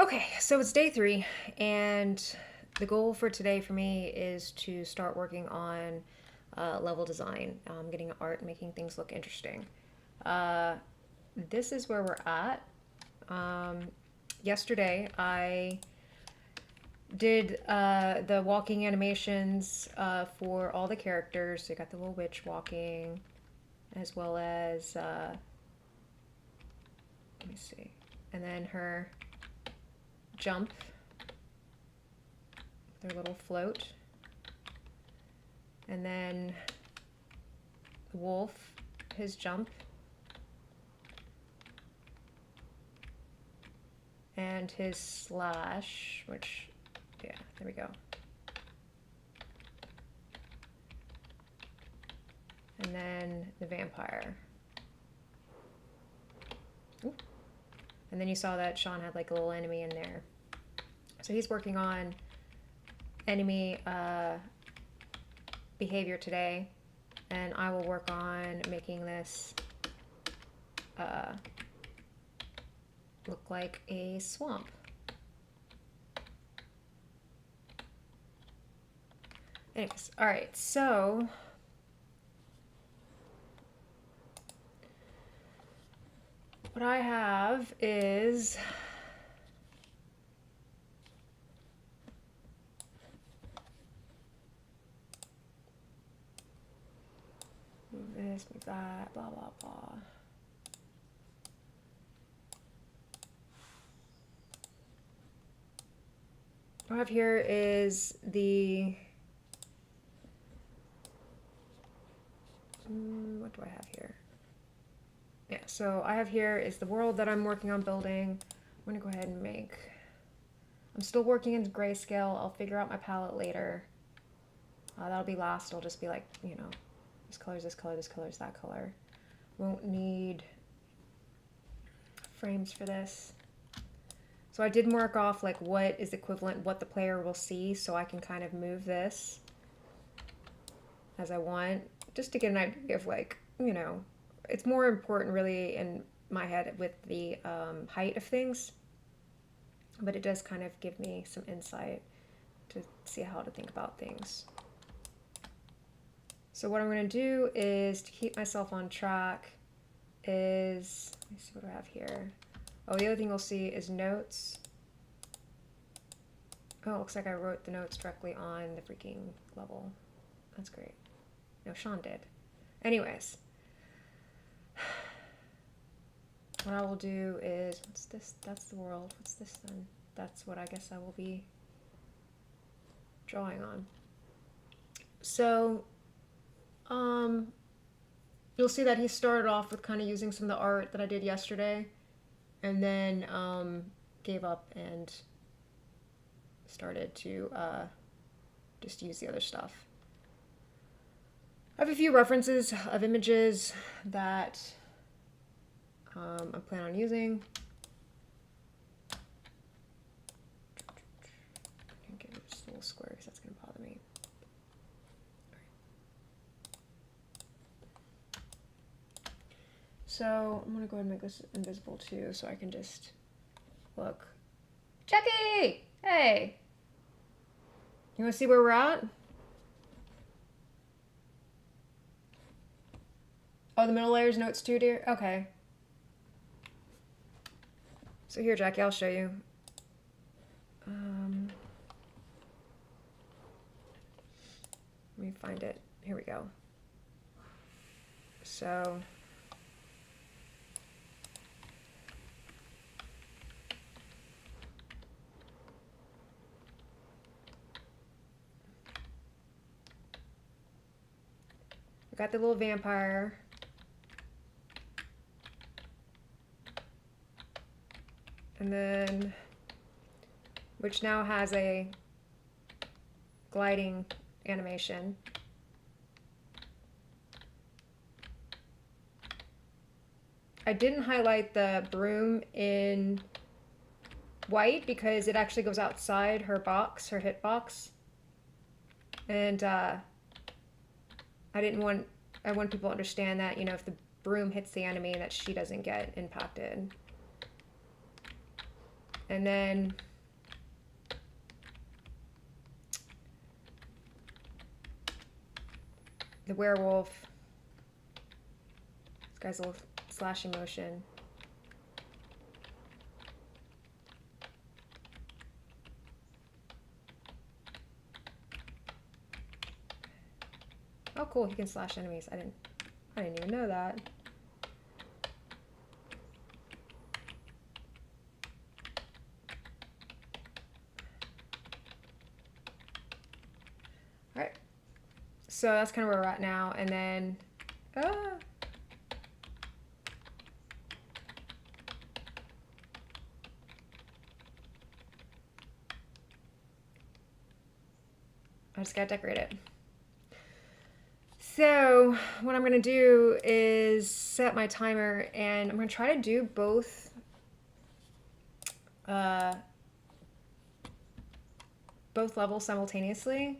Okay, so it's day 3, and the goal for today for me is to start working on level design, getting art, making things look interesting. Uh, this is where we're at. Um, Yesterday, I did the walking animations for all the characters. So you got the little witch walking, as well as, let me see, and then her jump, their little float, and then the wolf, his jump, and his slash, which, yeah, there we go. And then the vampire. Ooh. And then you saw that Sean had like a little enemy in there. So he's working on enemy behavior today, and I will work on making this look like a swamp. Anyways, all right, so what I have is move this, move that, blah, blah, blah. What I have here is the, what do I have here? Yeah, so I have here is the world that I'm working on building. I'm gonna go ahead and make, I'm still working in grayscale. I'll figure out my palette later. That'll be last. I'll just be like, you know, this color's this color, this color's that color. Won't need frames for this. So I did mark off like what is equivalent, what the player will see, so I can kind of move this as I want, just to get an idea of like, you know, it's more important really in my head with the height of things, but it does kind of give me some insight to see how to think about things. So what I'm going to do is, to keep myself on track, is, let me see what I have here. Oh, the other thing you'll see is notes. Oh, it looks like I wrote the notes directly on the freaking level. That's great. No, Sean did. Anyways, what I will do is, what's this? That's the world. What's this then? That's what I guess I will be drawing on. So, you'll see that he started off with kind of using some of the art that I did yesterday, and then gave up and started to just use the other stuff. I have a few references of images that I plan on using. I can give it just a little square because that's going to bother me. So I'm going to go ahead and make this invisible too, so I can just look. Jackie! Hey! You want to see where we're at? Oh, the middle layer's notes too, dear? Okay. So here, Jackie, I'll show you. Let me find it. Here we go. So we got the little vampire. And then, which now has a gliding animation. I didn't highlight the broom in white because it actually goes outside her box, her hit box. And I want people to understand that, you know, if the broom hits the enemy, that she doesn't get impacted. And then the werewolf. This guy's a little slashing motion. Oh, cool! He can slash enemies. I didn't even know that. All right. So that's kind of where we're at now, and then. I just gotta decorate it. So what I'm going to do is set my timer, and I'm going to try to do both levels simultaneously.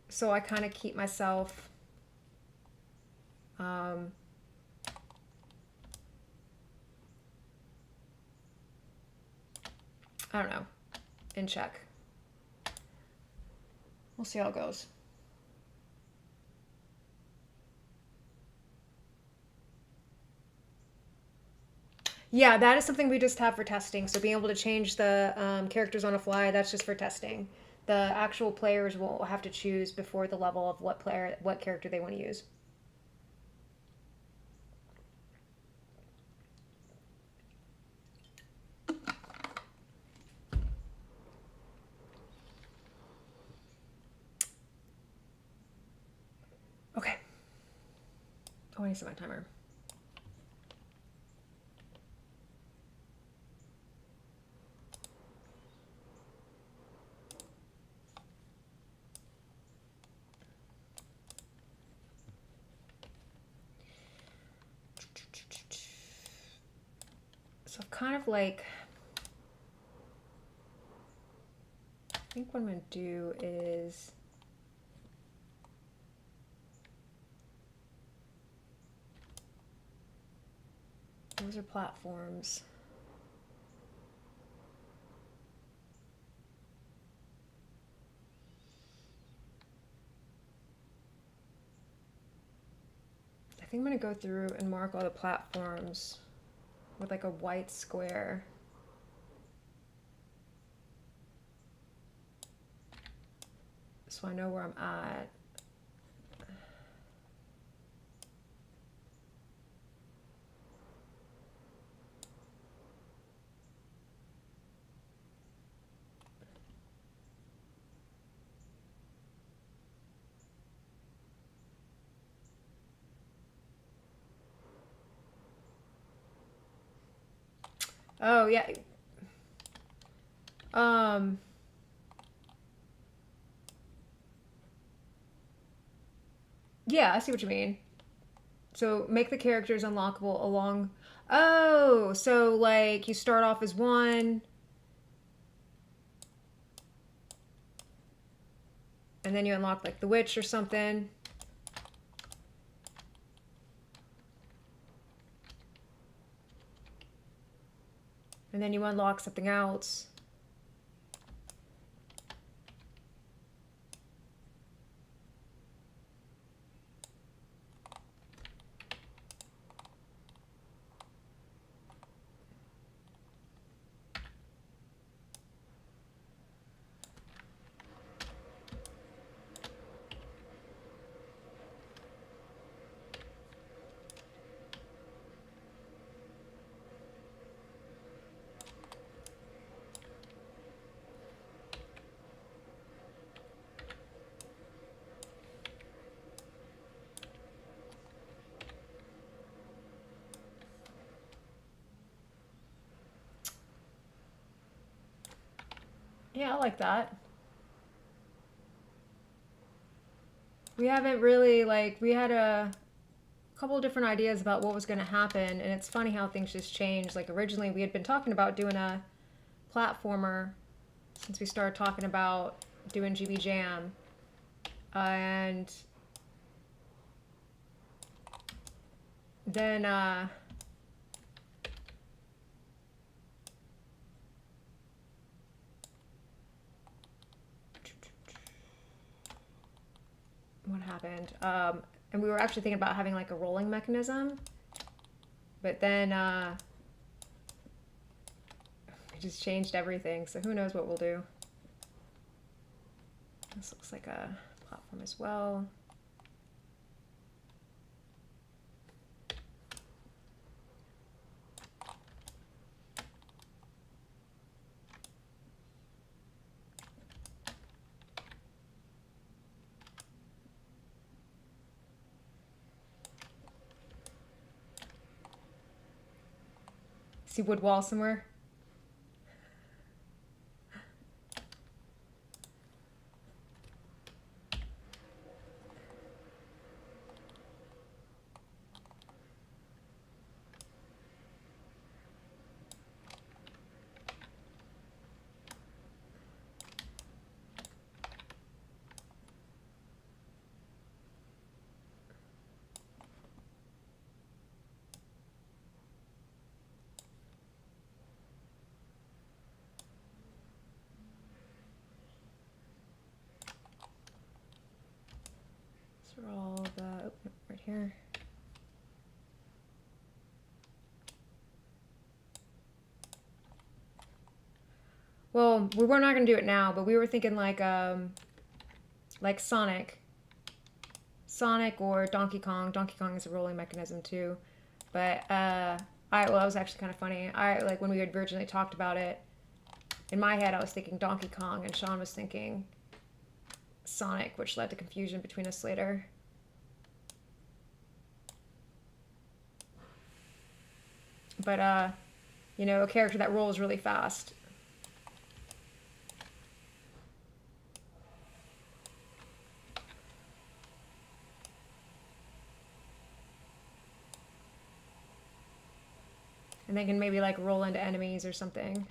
So I kind of keep myself I don't know, in check. We'll see how it goes. Yeah, that is something we just have for testing. So being able to change the characters on a fly, that's just for testing. The actual players will have to choose before the level of what character they want to use. Okay. Oh, I need to set my timer. So kind of like, I think what I'm going to do is those are platforms. I think I'm going to go through and mark all the platforms with like a white square. So I know where I'm at. Oh, yeah. Yeah, I see what you mean. So make the characters unlockable along. Oh, so like you start off as one, and then you unlock like the witch or something. And then you unlock something else. Yeah, I like that. We haven't really, like, we had a couple of different ideas about what was going to happen, and it's funny how things just changed. Like, originally we had been talking about doing a platformer since we started talking about doing GBJam, and Then, what happened? And we were actually thinking about having like a rolling mechanism, but then we just changed everything, so who knows what we'll do. This looks like a platform as well. See wood wall somewhere? These are all the, oh, no, right here. Well, we were not going to do it now, but we were thinking like Sonic or Donkey Kong. Donkey Kong is a rolling mechanism too. But well, that was actually kind of funny. Like when we had originally talked about it, in my head I was thinking Donkey Kong and Sean was thinking Sonic, which led to confusion between us later. But you know, a character that rolls really fast. And they can maybe like roll into enemies or something.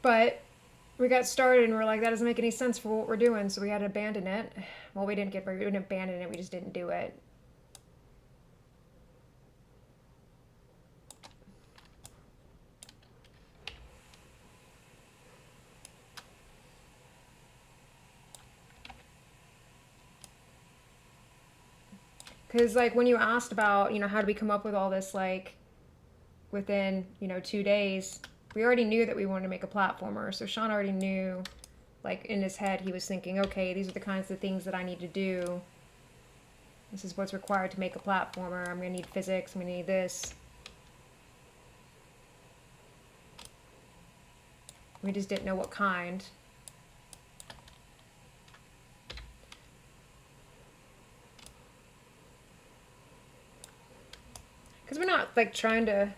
But we got started and we're like, that doesn't make any sense for what we're doing, so we had to abandon it. Well, we didn't abandon it, we just didn't do it. Because like when you asked about, you know, how do we come up with all this like within, you know, 2 days, we already knew that we wanted to make a platformer. So Sean already knew, like in his head, he was thinking, okay, these are the kinds of things that I need to do. This is what's required to make a platformer. I'm going to need physics. I'm going to need this. We just didn't know what kind. Because we're not like trying to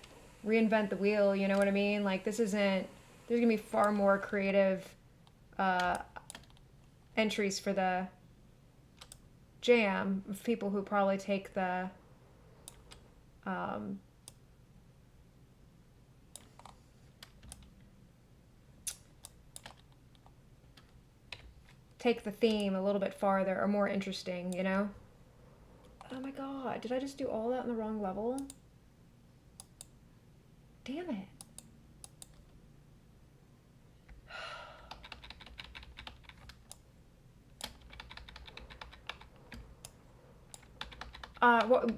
reinvent the wheel, you know what I mean? Like this isn't, there's gonna be far more creative entries for the jam of people who probably take the theme a little bit farther or more interesting, you know? Oh my god, did I just do all that in the wrong level? Damn it.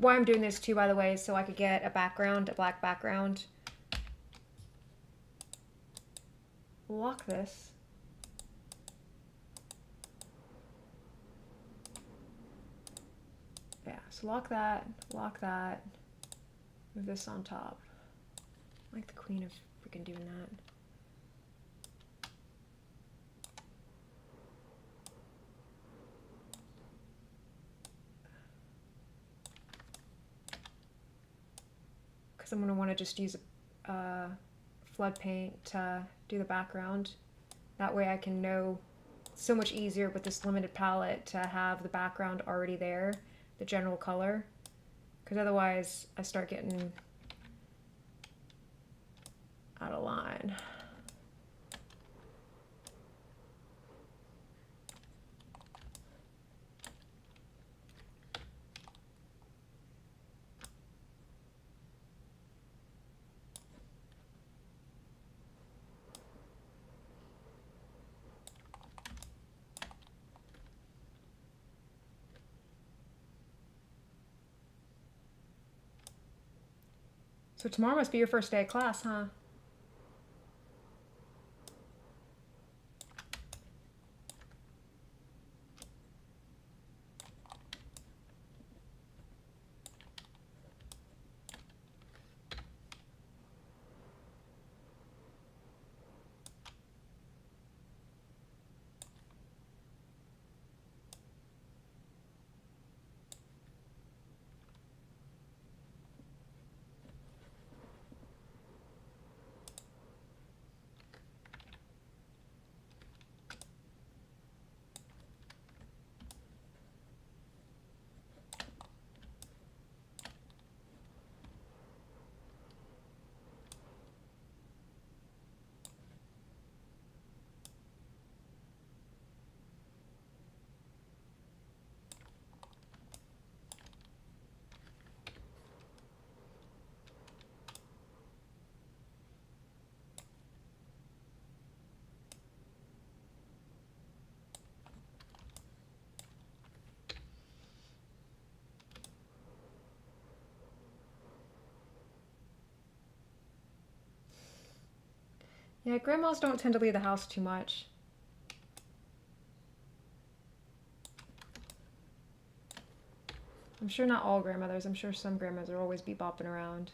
Why I'm doing this too, by the way, is so I could get a background, a black background. Lock this. Yeah, so lock that, move this on top. I'm like the queen of freaking doing that. Because I'm going to want to just use flood paint to do the background. That way I can know so much easier with this limited palette to have the background already there, the general color. because otherwise I start getting out of line. So tomorrow must be your first day of class, huh? Yeah, grandmas don't tend to leave the house too much. I'm sure not all grandmothers. I'm sure some grandmas will always be bopping around.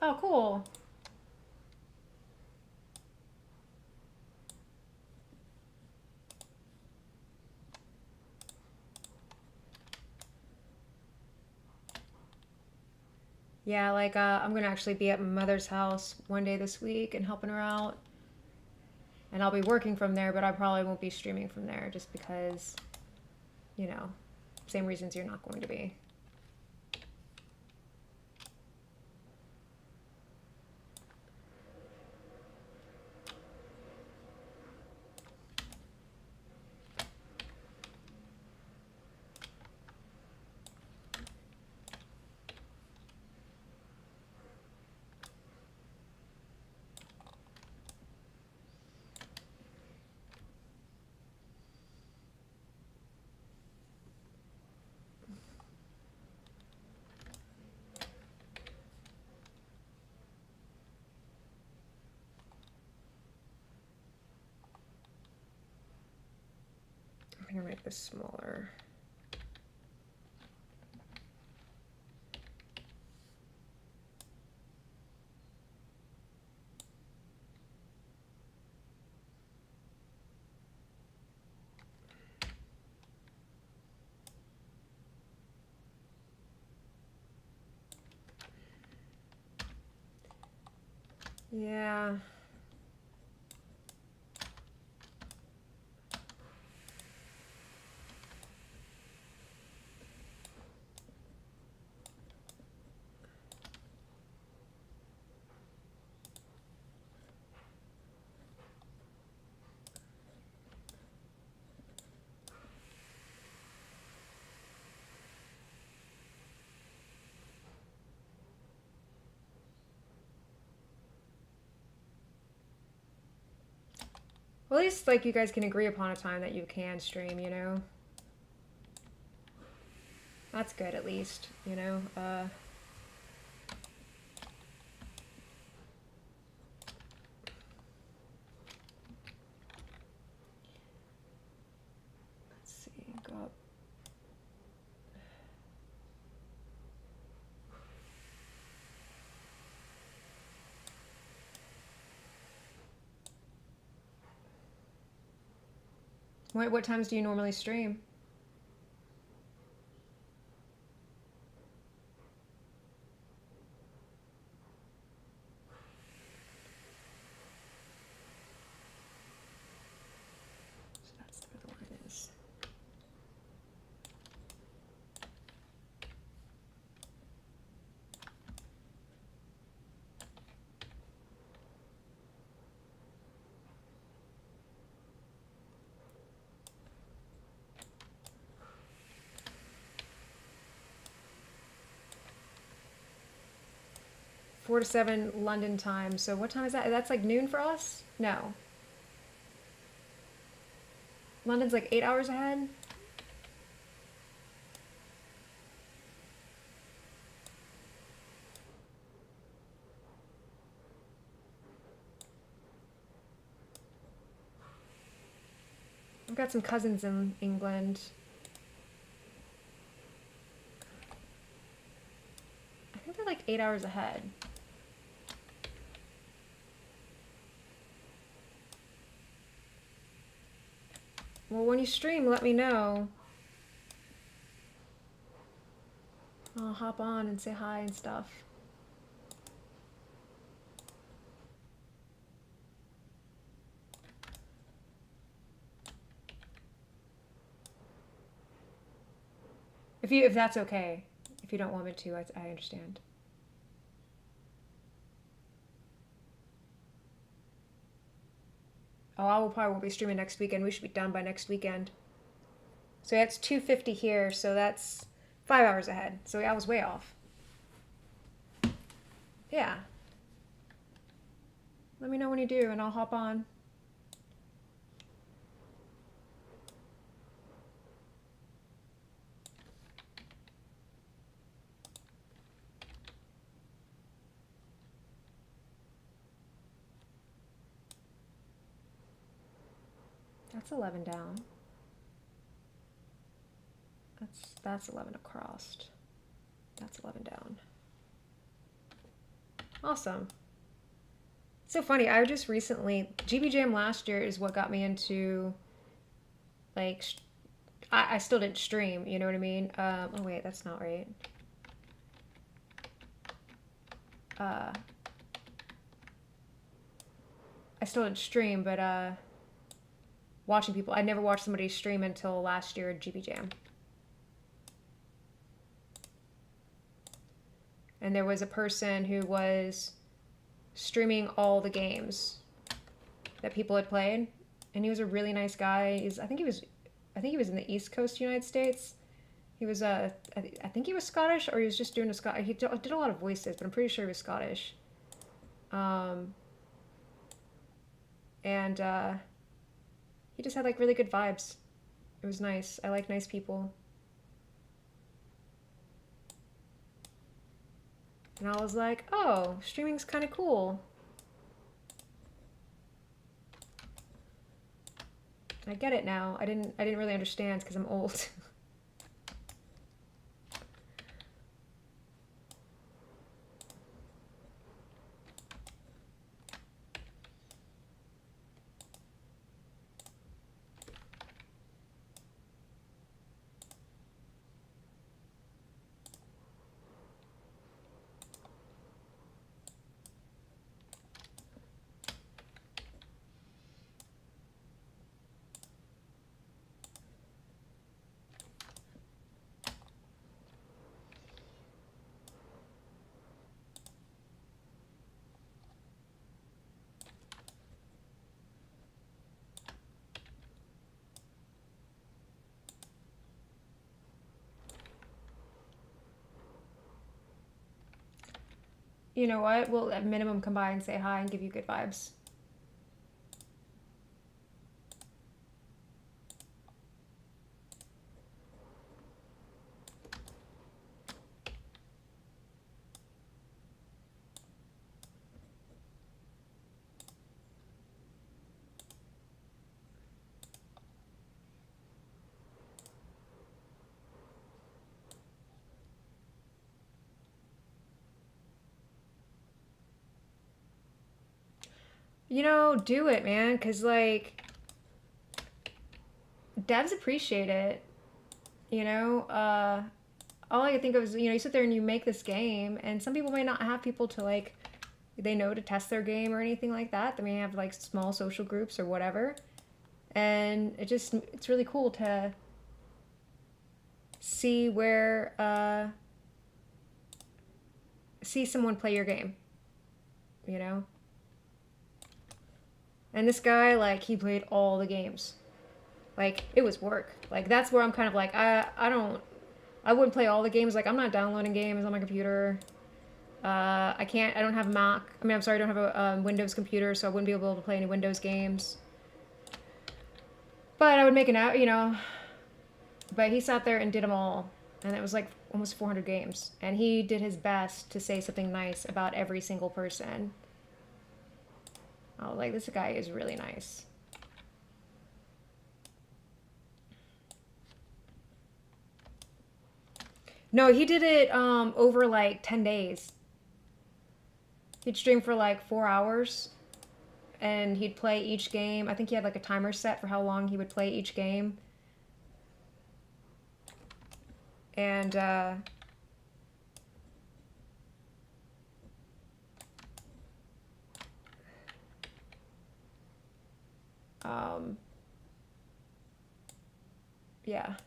Oh, cool. Yeah, like I'm gonna actually be at my mother's house one day this week and helping her out. And I'll be working from there, but I probably won't be streaming from there just because, you know, same reasons you're not going to be. I'm gonna make this smaller. Yeah. Well, at least like you guys can agree upon a time that you can stream, you know? That's good at least, you know? Let's see, go up. What times do you normally stream? So that's where the line is. Four to 7 London time. So what time is that? That's like noon for us? No. London's like 8 hours ahead? I've got some cousins in England. I think they're like 8 hours ahead. Well, when you stream, let me know. I'll hop on and say hi and stuff. If that's okay. If you don't want me to, I understand. Oh, I will probably won't be streaming next weekend. We should be done by next weekend. So that's 2:50 here, so that's 5 hours ahead. So I was way off. Yeah. Let me know when you do, and I'll hop on. That's 11 down. That's 11 across. That's 11 down. Awesome. So funny. I just recently GBJam last year is what got me into like I still didn't stream. You know what I mean? Oh wait, that's not right. I still didn't stream, but watching people. I never watched somebody stream until last year at GBJam. And there was a person who was streaming all the games that people had played, and he was a really nice guy. I think he was in the East Coast United States. He was I think he was Scottish, or he was just doing he did a lot of voices, but I'm pretty sure he was Scottish. And he just had like really good vibes. It was nice. I like nice people. And I was like, oh, streaming's kind of cool. I get it now. I didn't really understand because I'm old. You know what? We'll at minimum come by and say hi and give you good vibes. you know, do it, man. Because, like, devs appreciate it. You know, all I could think of is, you know, you sit there and you make this game, and some people may not have people to, like, they know to test their game or anything like that. They may have, like, small social groups or whatever. And it's really cool to see where, see someone play your game, you know? And this guy, like, he played all the games. Like, it was work. Like, that's where I'm kind of like, I wouldn't play all the games. Like, I'm not downloading games on my computer. I don't have a Mac. I mean, I'm sorry, I don't have a Windows computer, so I wouldn't be able to play any Windows games. But I would make an out, you know. But he sat there and did them all. And it was like almost 400 games. And he did his best to say something nice about every single person. I was like, this guy is really nice. No, he did it over like 10 days. He'd stream for like 4 hours. And he'd play each game. I think he had like a timer set for how long he would play each game. And yeah,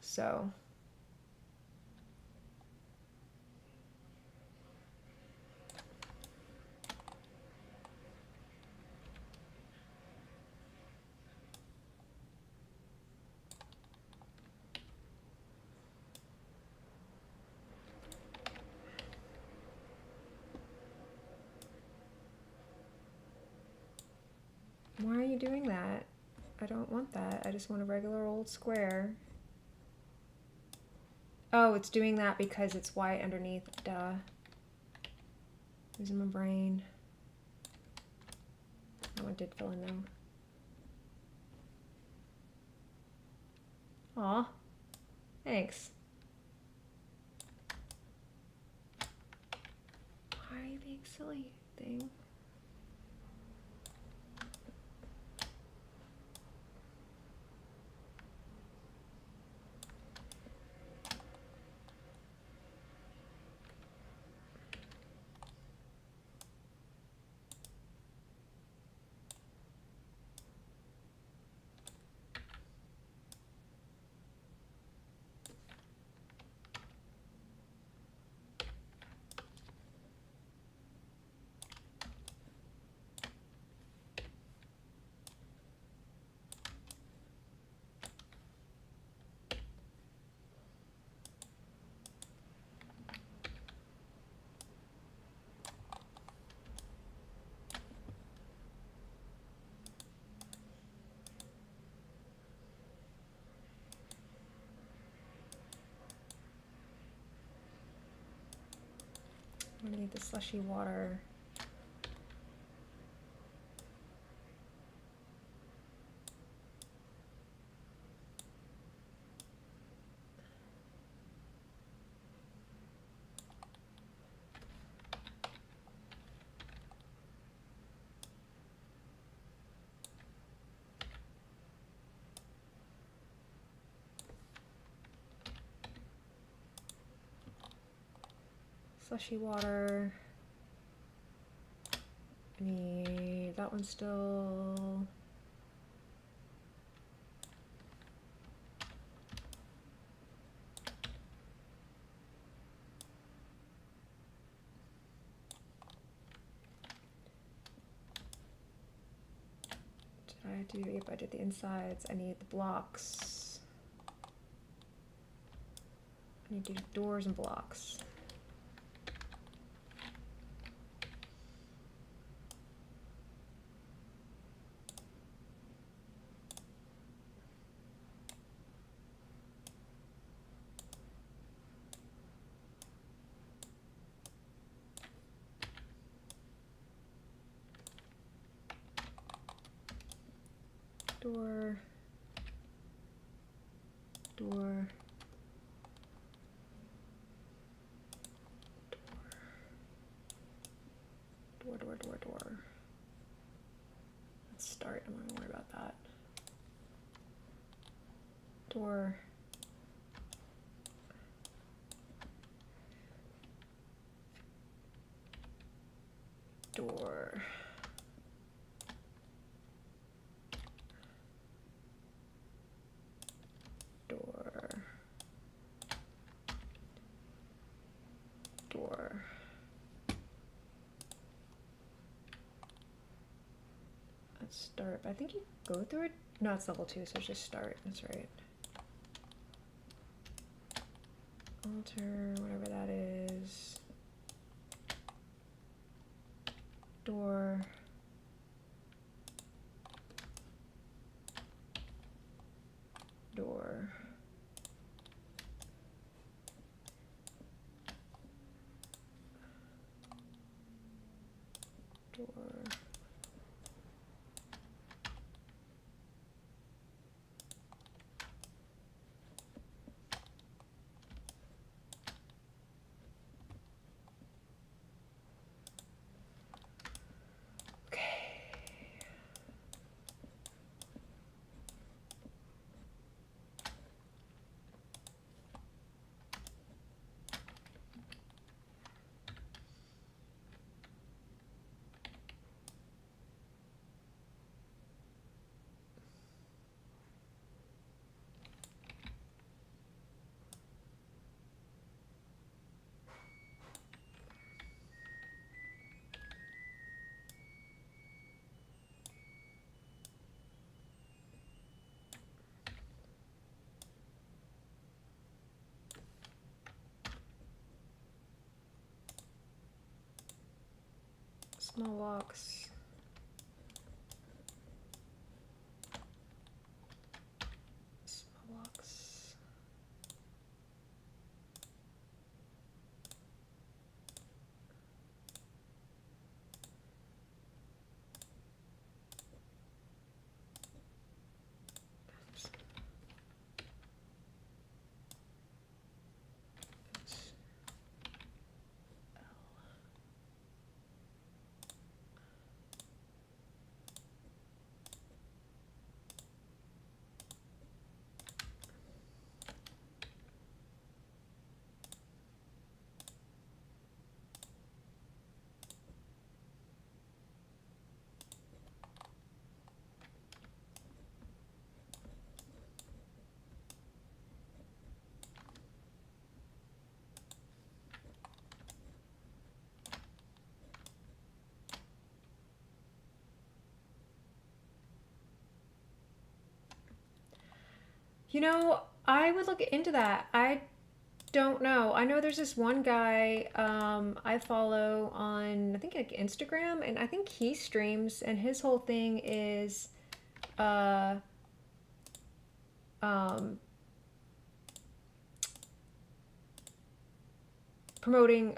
so why are you doing that? I don't want that. I just want a regular old square. Oh, it's doing that because it's white underneath. Duh. Losing my brain. That one did fill in though. Aw. Thanks. Why are you being silly, thing? I need the slushy water. Slushy water. I need that one still. Did I do, yep, I did the insides. I need the blocks. I need to do doors and blocks. Door, door, door, door, door, door. start. I'm not gonna worry about that. Door. Door. Door. Door. Let's start. I think you go through it. No, it's level 2, so it's just start. That's right. Alter, whatever that is. Door. Door. Door. Small walks. Small walks. You know, I would look into that. I don't know. I know there's this one guy I follow on, I think, like Instagram, and I think he streams, and his whole thing is uh, um, promoting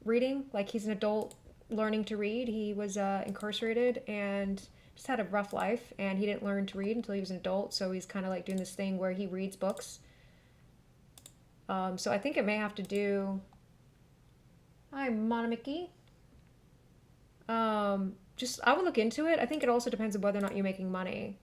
reading. Like, he's an adult learning to read. He was incarcerated and just had a rough life, and he didn't learn to read until he was an adult. So he's kind of like doing this thing where he reads books. So I think it may have to do. Hi, Monamicky. Just I would look into it. I think it also depends on whether or not you're making money.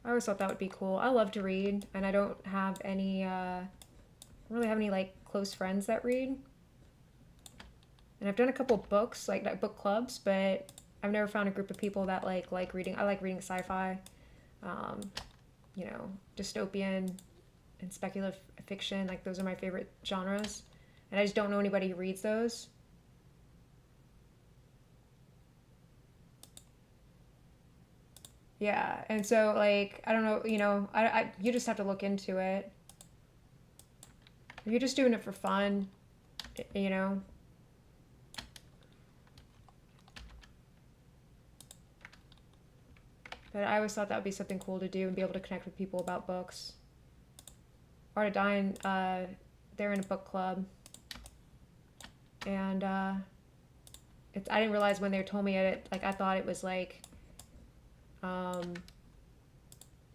I always thought that would be cool. I love to read, and I don't have any, don't really have any, like, close friends that read. And I've done a couple books, like book clubs, but I've never found a group of people that, like reading. I like reading sci-fi, um, you know, dystopian and speculative fiction. Like, those are my favorite genres. And I just don't know anybody who reads those. Yeah, and so, like, I don't know, you know, you just have to look into it. If you're just doing it for fun, you know. But I always thought that would be something cool to do and be able to connect with people about books. Art of Dying, they're in a book club, and I didn't realize when they told me it, like I thought it was like, um,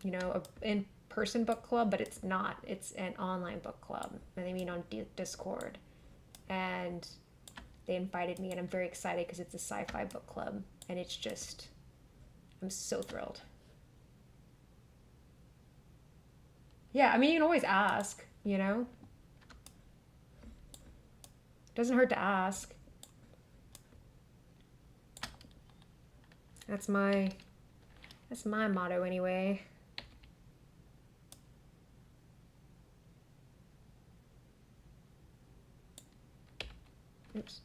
a in-person book club, but it's not. It's an online book club, and they meet on Discord. And they invited me, and I'm very excited because it's a sci-fi book club, and it's just, I'm so thrilled. Yeah, I mean, you can always ask, Doesn't hurt to ask. That's my motto anyway. Oops.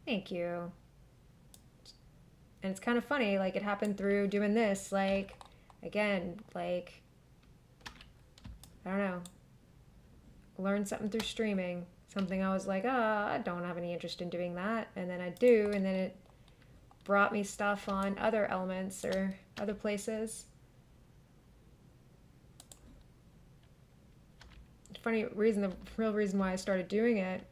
Thank you. And it's kind of funny, like it happened through doing this, like, again, like, I don't know, learn something through streaming. Something I was like, oh, I don't have any interest in doing that. And then I do, and then it brought me stuff on other elements or other places. Funny reason, the real reason why I started doing it,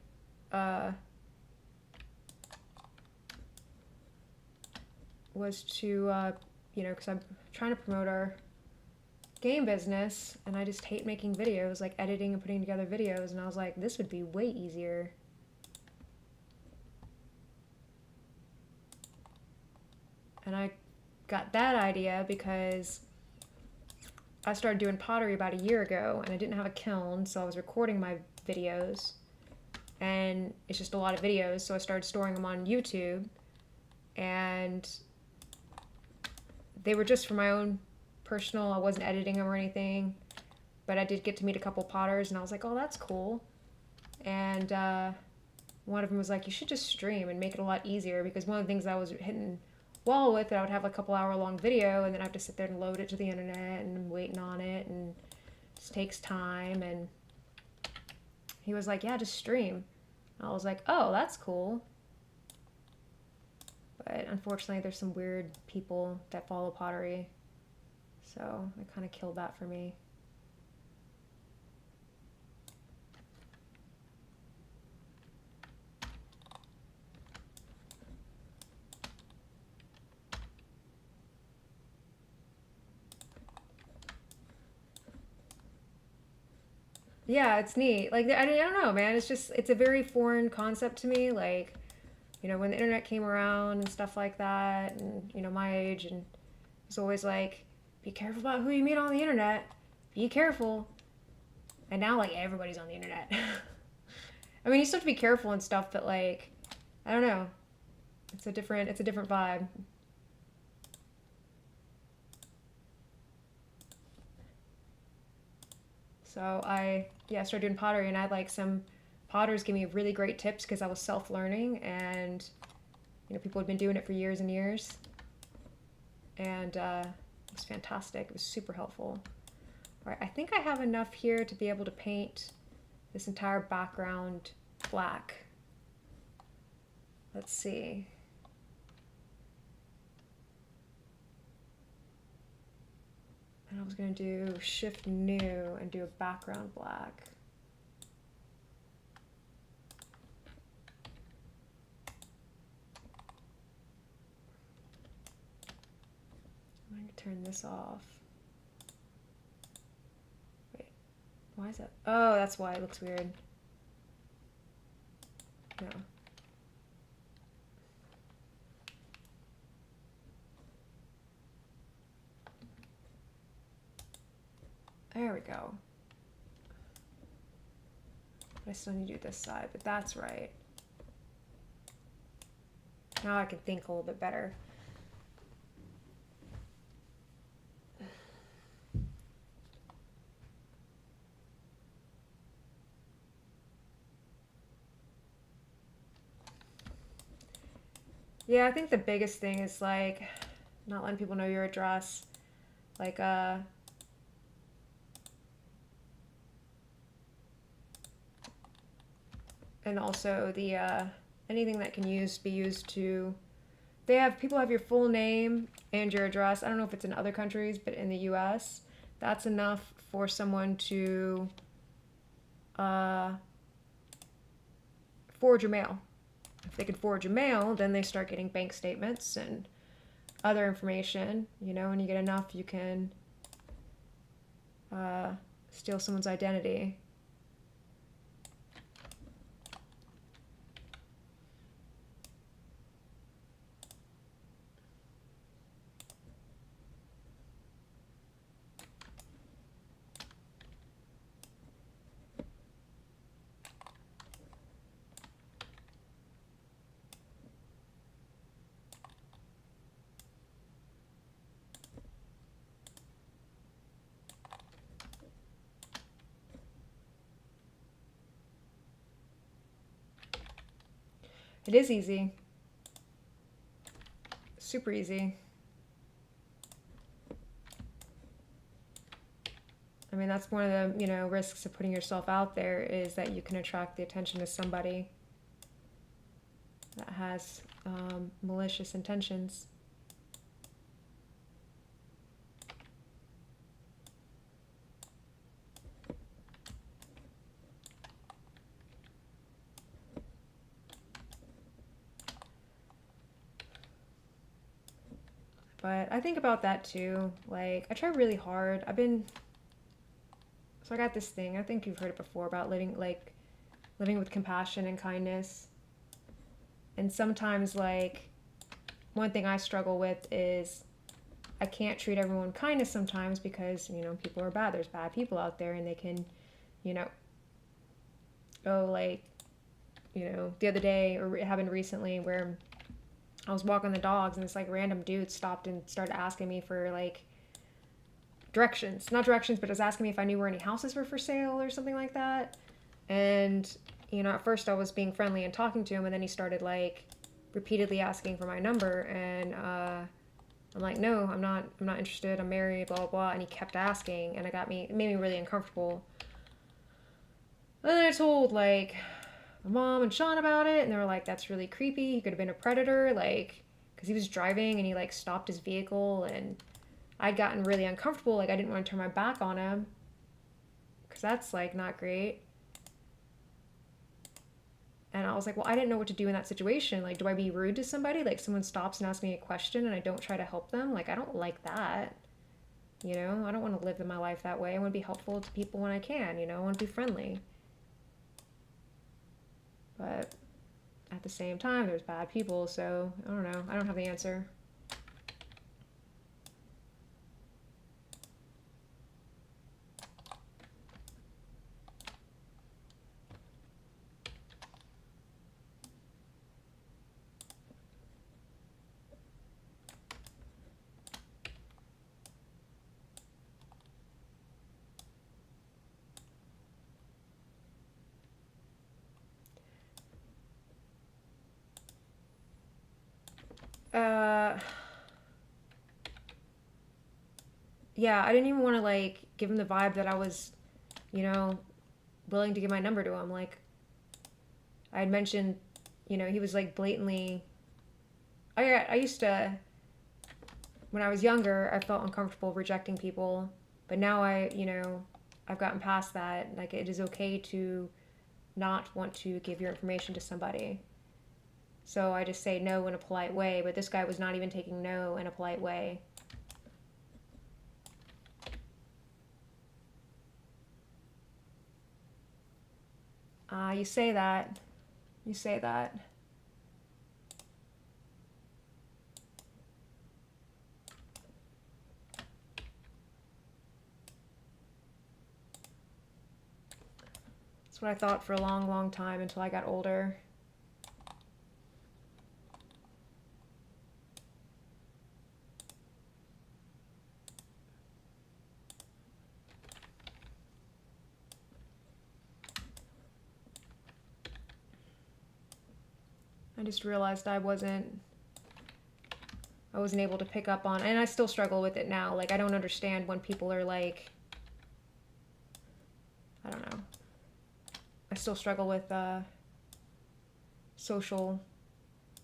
was to, because I'm trying to promote our game business, and I just hate making videos, like editing and putting together videos, and I was like, this would be way easier. And I got that idea because I started doing pottery about a year ago, and I didn't have a kiln, so I was recording my videos, and it's just a lot of videos, so I started storing them on YouTube, and they were just for my own personal, I wasn't editing them or anything, but I did get to meet a couple potters, and I was like, oh, that's cool. And one of them was like, you should just stream and make it a lot easier, because one of the things I was hitting wall with, I would have a couple hour long video, and then I have to sit there and load it to the internet, and I'm waiting on it, and it just takes time. And he was like, yeah, just stream. I was like, oh, that's cool. But unfortunately, there's some weird people that follow pottery, so it kind of killed that for me. Yeah, it's neat. Like, I don't know, man. It's a very foreign concept to me. Like, when the internet came around and stuff like that, and, my age, and it's always like, be careful about who you meet on the internet. Be careful. And now, like, everybody's on the internet. I mean, you still have to be careful and stuff, but, like, I don't know. It's a different vibe. So I started doing pottery, and I had like some potters give me really great tips because I was self-learning, and people had been doing it for years and years, and it was fantastic. It was super helpful. All right, I think I have enough here to be able to paint this entire background black. Let's see. And I was going to do Shift New and do a background black. I'm going to turn this off. Wait, why is that? Oh, that's why it looks weird. No. There we go. But I still need to do this side, but that's right. Now I can think a little bit better. Yeah, I think the biggest thing is like not letting people know your address. Like and also the anything that can be used to. People have your full name and your address. I don't know if it's in other countries, but in the U.S., that's enough for someone to forge your mail. If they can forge your mail, then they start getting bank statements and other information. You know, when you get enough, you can steal someone's identity. It is easy. Super easy. I mean, that's one of the, risks of putting yourself out there, is that you can attract the attention of somebody that has malicious intentions. But I think about that too. Like, I try really hard. So I got this thing, I think you've heard it before, about living with compassion and kindness. And sometimes, like, one thing I struggle with is I can't treat everyone with kindness sometimes because, people are bad. There's bad people out there, and they can, the other day, or it happened recently, where I was walking the dogs and this like random dude stopped and started asking me for like directions. Not directions, but was asking me if I knew where any houses were for sale or something like that. And, at first I was being friendly and talking to him, and then he started like repeatedly asking for my number, and I'm like, no, I'm not interested. I'm married, blah, blah, blah. And he kept asking, and it made me really uncomfortable. And then I told like my mom and Sean about it, and they were like, that's really creepy. He could have been a predator, like, because he was driving and he like stopped his vehicle, and I'd gotten really uncomfortable. Like, I didn't want to turn my back on him because that's like not great. And I was like, well, I didn't know what to do in that situation. Like, do I be rude to somebody? Like, someone stops and asks me a question and I don't try to help them? Like, I don't like that. I don't want to live in my life that way. I want to be helpful to people when I can, I want to be friendly. But at the same time, there's bad people, so I don't know. I don't have the answer. Yeah, I didn't even want to like give him the vibe that I was, willing to give my number to him. Like, I had mentioned, he was like blatantly. I used to, when I was younger, I felt uncomfortable rejecting people, but now I've gotten past that. Like, it is okay to not want to give your information to somebody. So I just say no in a polite way, but this guy was not even taking no in a polite way. You say that. You say that. That's what I thought for a long, long time until I got older. I just realized I wasn't able to pick up on, and I still struggle with it now. Like, I don't understand when people are like, I don't know. I still struggle with social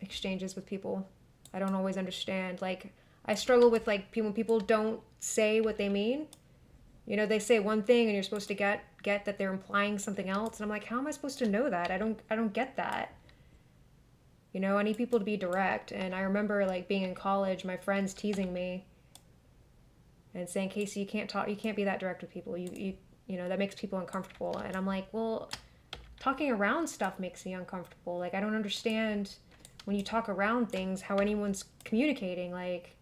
exchanges with people. I don't always understand. Like, I struggle with like when people don't say what they mean. You know, they say one thing and you're supposed to get that they're implying something else, and I'm like, how am I supposed to know that? I don't get that. You know, I need people to be direct. And I remember like being in college, my friends teasing me and saying, Casey, you can't talk, you can't be that direct with people. You know, that makes people uncomfortable. And I'm like, well, talking around stuff makes me uncomfortable. Like, I don't understand when you talk around things how anyone's communicating. Like,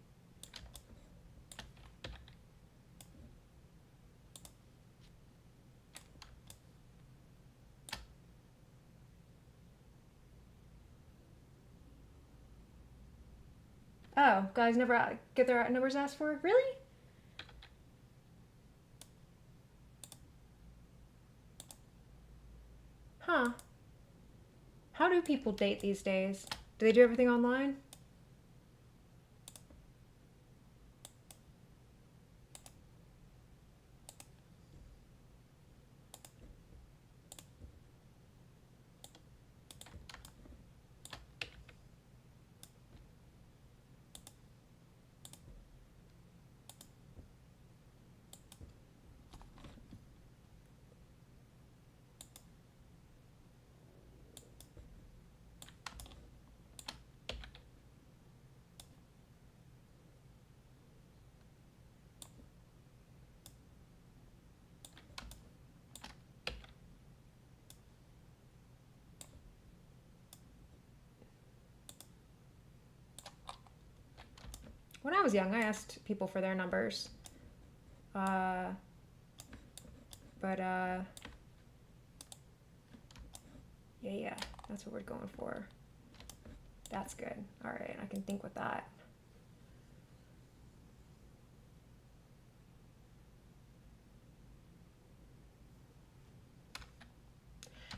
oh, guys never get their numbers asked for? Really? Huh. How do people date these days? Do they do everything online? When I was young, I asked people for their numbers. Uh, but, yeah, that's what we're going for. That's good. All right, I can think with that.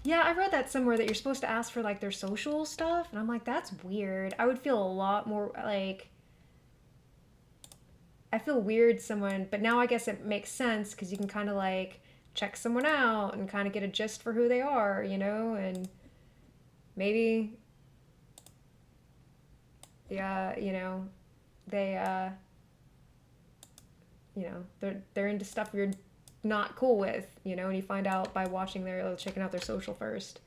Yeah, I read that somewhere that you're supposed to ask for like their social stuff, and I'm like, that's weird. I would feel a lot more like I feel weird someone, but now I guess it makes sense because you can kind of like check someone out and kind of get a gist for who they are, you know, and maybe yeah, you know, they you know, they're into stuff you're not cool with, you know, and you find out by watching their checking out their social first.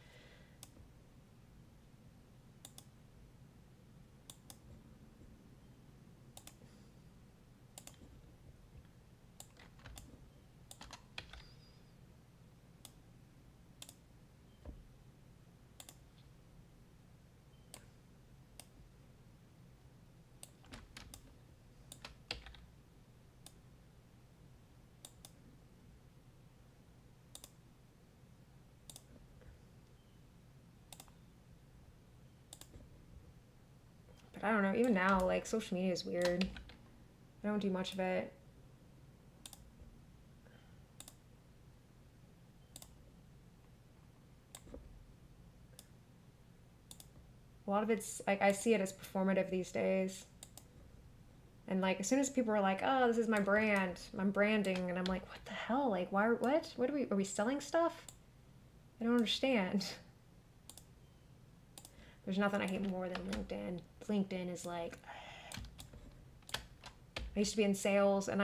But I don't know, even now, like social media is weird. I don't do much of it. A lot of it's like I see it as performative these days. And like as soon as people are like, "Oh, this is my brand, I'm branding," and I'm like, "What the hell? Like, why? What? What are we selling stuff? I don't understand." There's nothing I hate more than LinkedIn. LinkedIn is like, I used to be in sales, and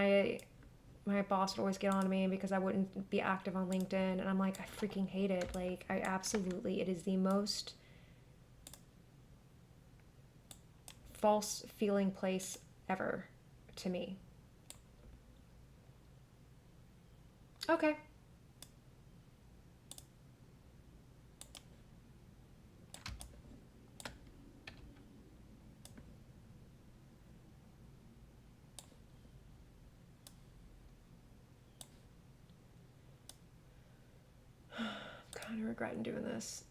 my boss would always get on to me because I wouldn't be active on LinkedIn, and I'm like, I freaking hate it. Like, I absolutely, it is the most false feeling place ever to me. Okay. I'm kind of regretting doing this.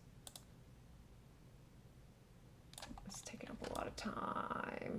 It's taking up a lot of time.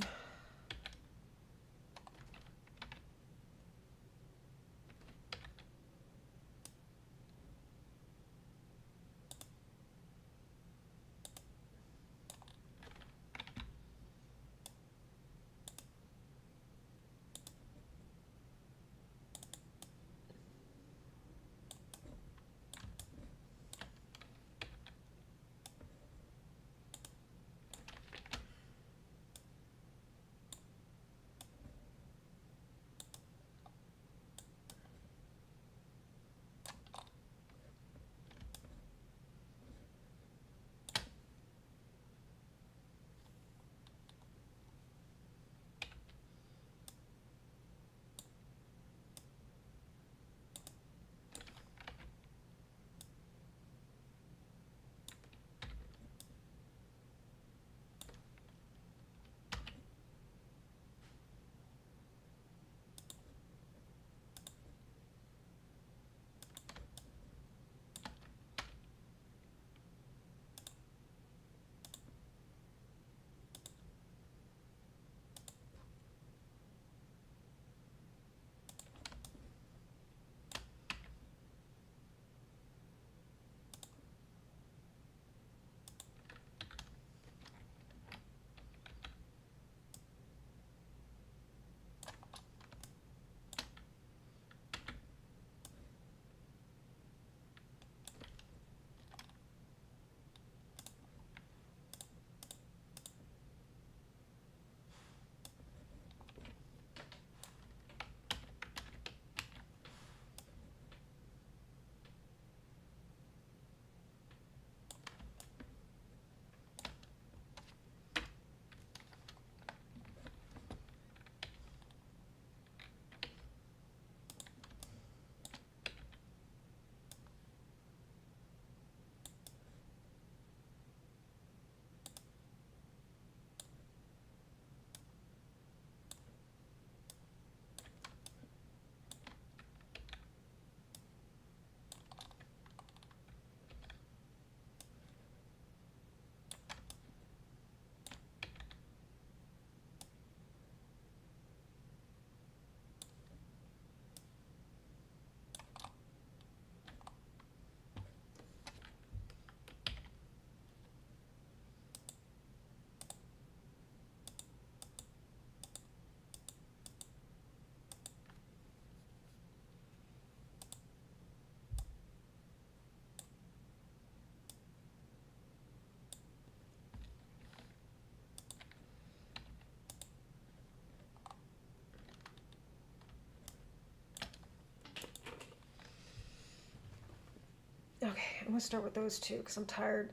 Okay, I'm gonna start with those two because I'm tired.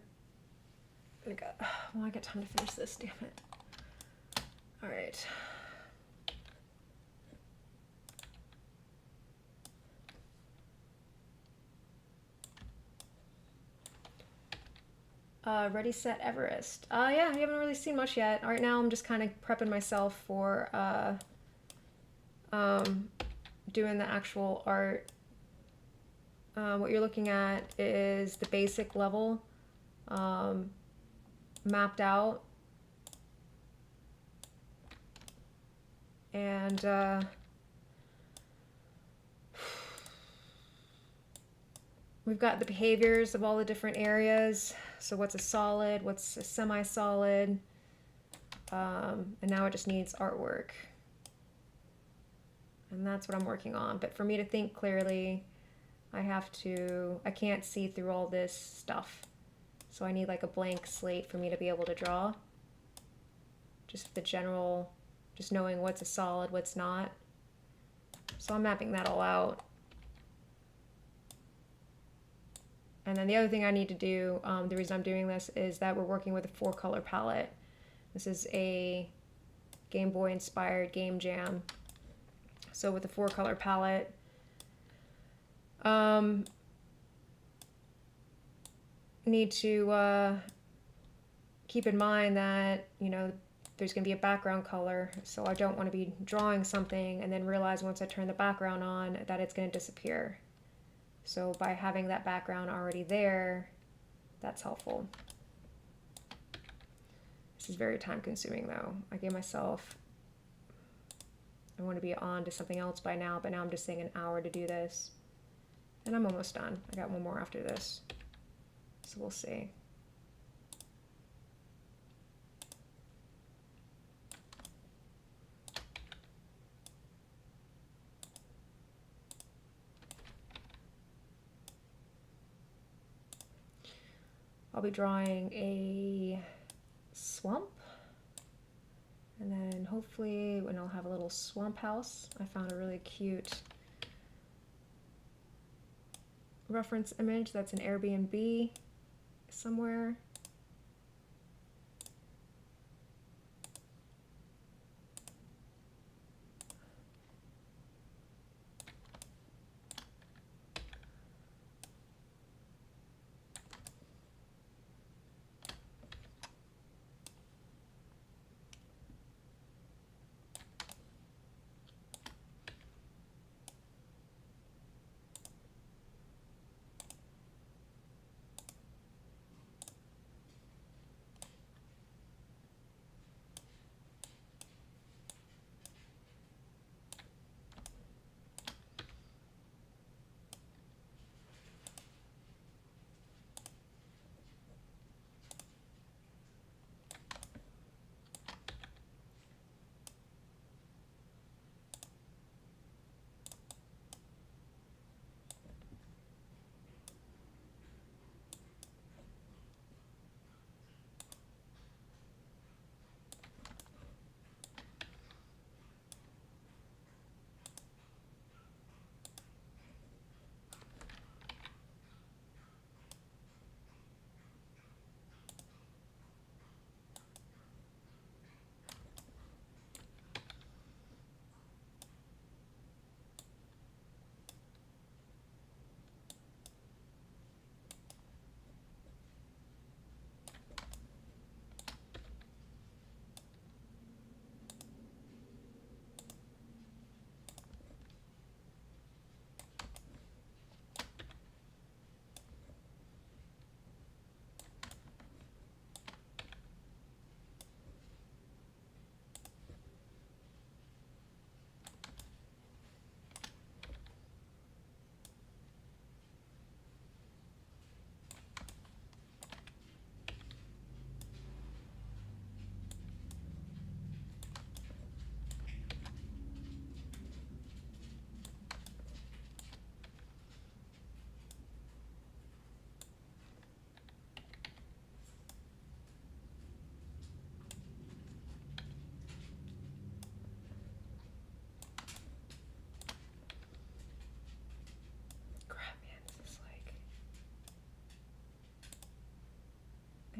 Well, I got time to finish this, damn it. All right. Ready, Set, Everest. Yeah, I haven't really seen much yet. Right now I'm just kind of prepping myself for doing the actual art. What you're looking at is the basic level mapped out. And we've got the behaviors of all the different areas. So what's a solid, what's a semi-solid, and now it just needs artwork. And that's what I'm working on. But for me to think clearly, I can't see through all this stuff. So I need like a blank slate for me to be able to draw. Just the general, just knowing what's a solid, what's not. So I'm mapping that all out. And then the other thing I need to do, the reason I'm doing this is that we're working with a 4-color palette. This is a Game Boy inspired game jam. So with the 4-color palette, need to keep in mind that, you know, there's going to be a background color. So I don't want to be drawing something and then realize once I turn the background on that it's going to disappear. So by having that background already there, that's helpful. This is very time consuming though. I gave myself, I want to be on to something else by now, but now I'm just saying an hour to do this. And I'm almost done. I got one more after this. So we'll see. I'll be drawing a swamp, and then hopefully when I'll have a little swamp house. I found a really cute reference image that's an Airbnb somewhere.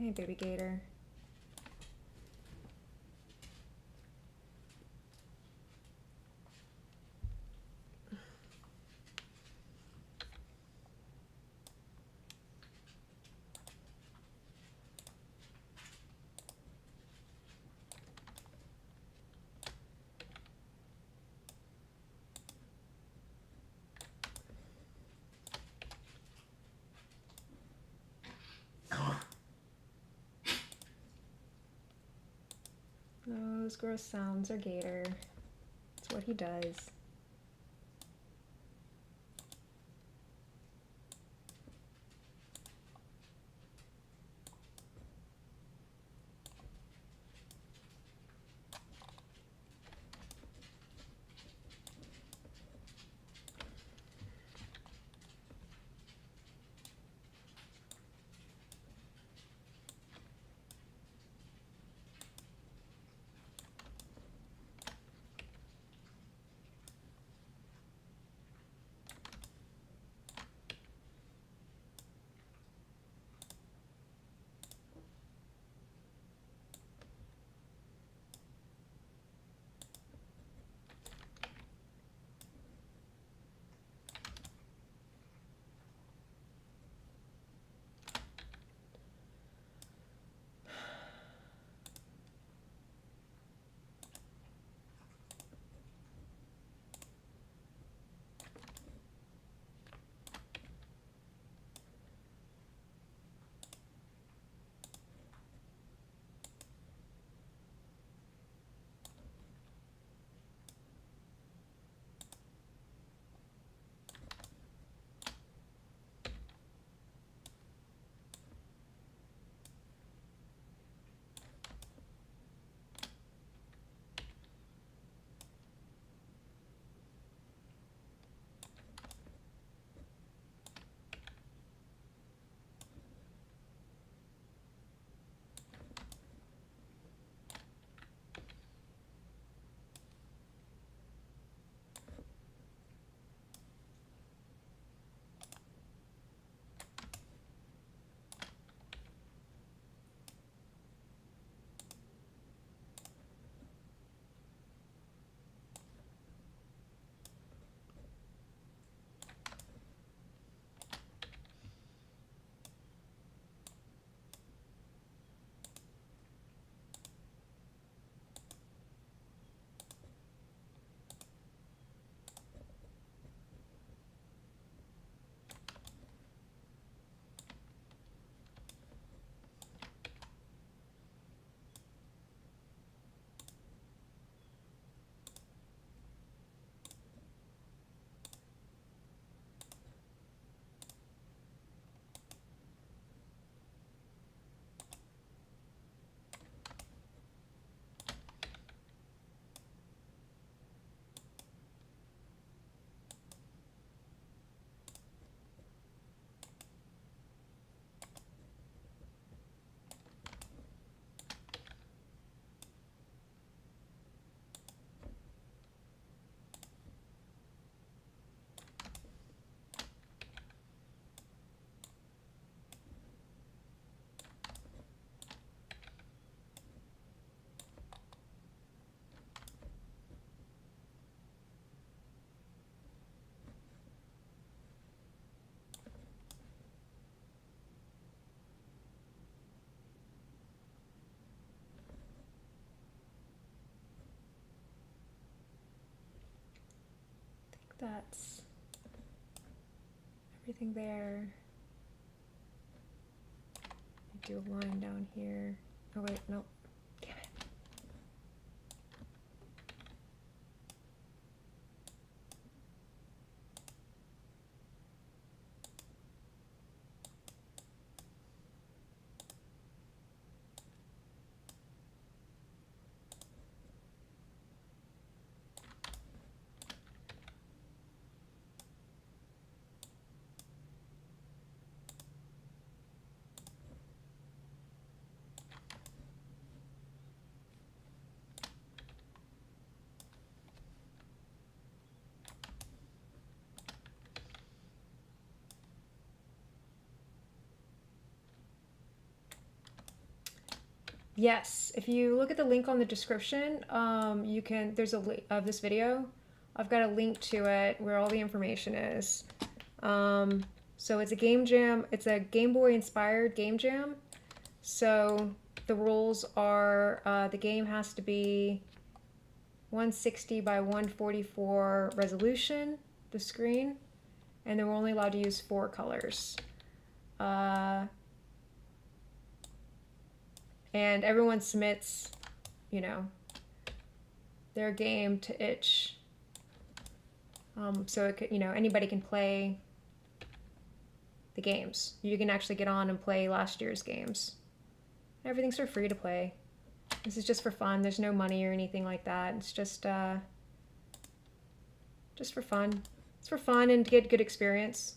Hey, baby gator. Those gross sounds are Gator. It's what he does. That's everything there. Do a line down here. Oh wait, no. Damn it. Yes, if you look at the link on the description, you can, there's a link of this video. I've got a link to it where all the information is. So it's a game jam, it's a Game Boy inspired game jam. So the rules are the game has to be 160 by 144 resolution, the screen, and then we're only allowed to use 4 colors. And everyone submits, you know, their game to itch. So it could, you know, anybody can play the games. You can actually get on and play last year's games. Everything's for free to play. This is just for fun. There's no money or anything like that. It's just for fun. It's for fun and to get good experience.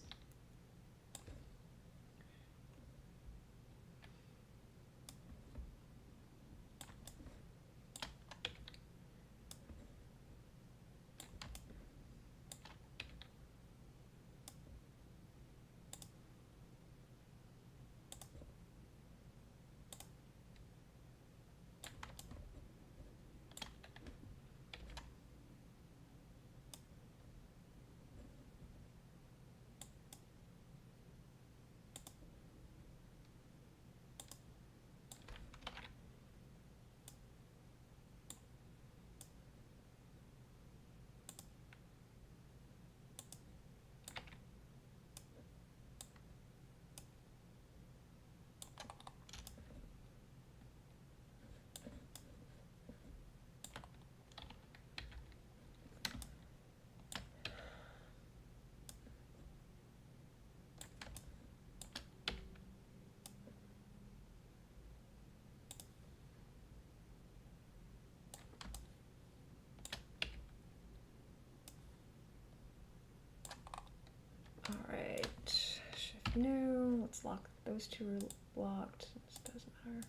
All right, shift new. Let's lock those two are blocked. This doesn't matter.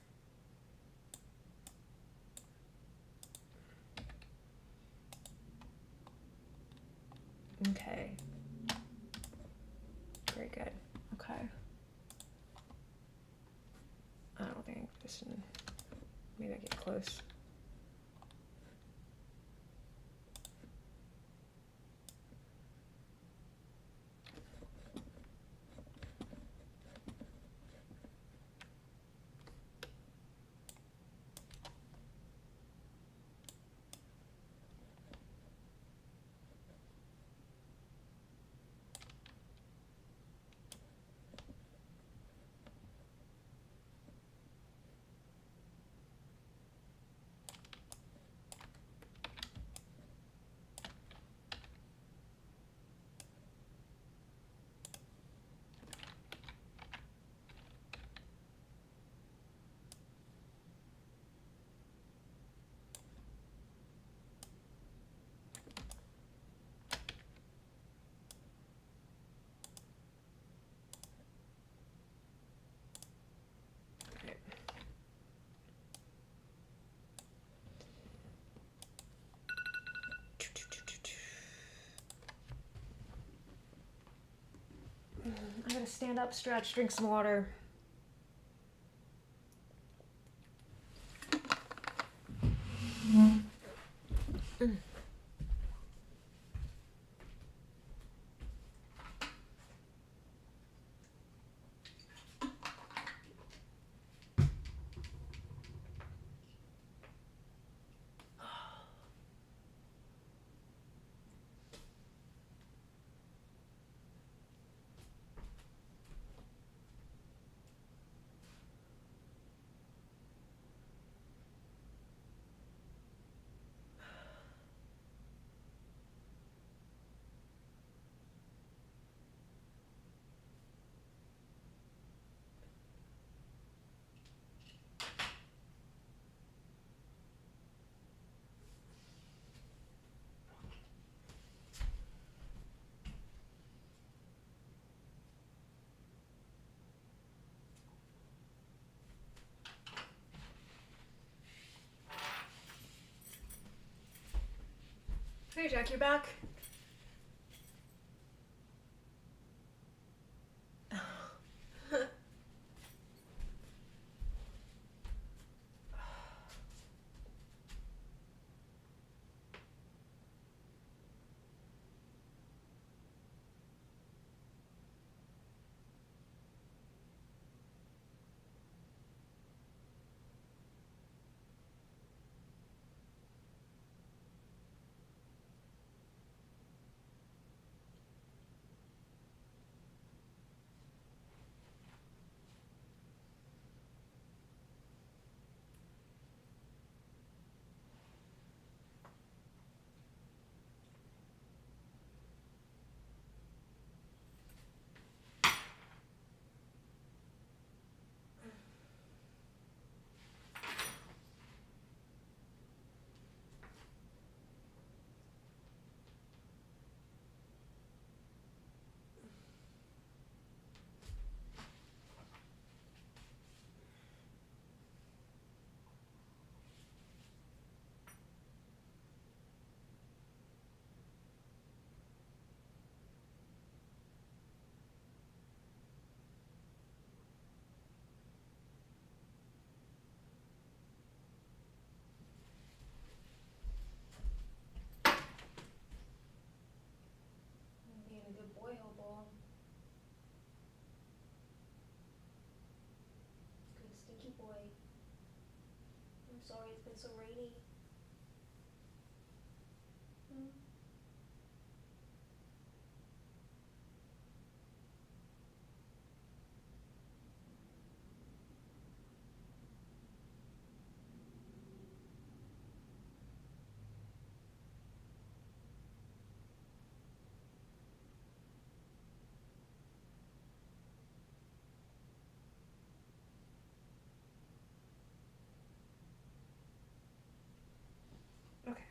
Okay. Very good. Okay. I don't think this one, maybe I get close. I'm gonna stand up, stretch, drink some water. Hey Jack, you back? sorry it's been so rainy. Okay.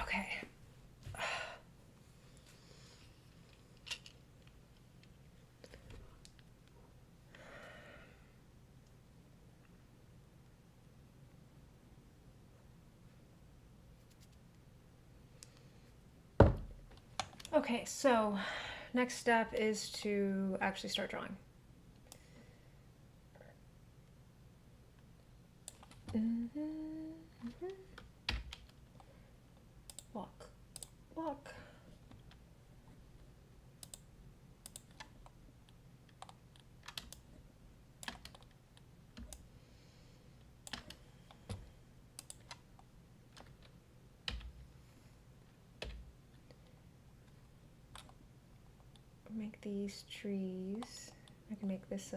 Okay. Okay, so next step is to actually start drawing. Walk, walk. Make these trees. I can make this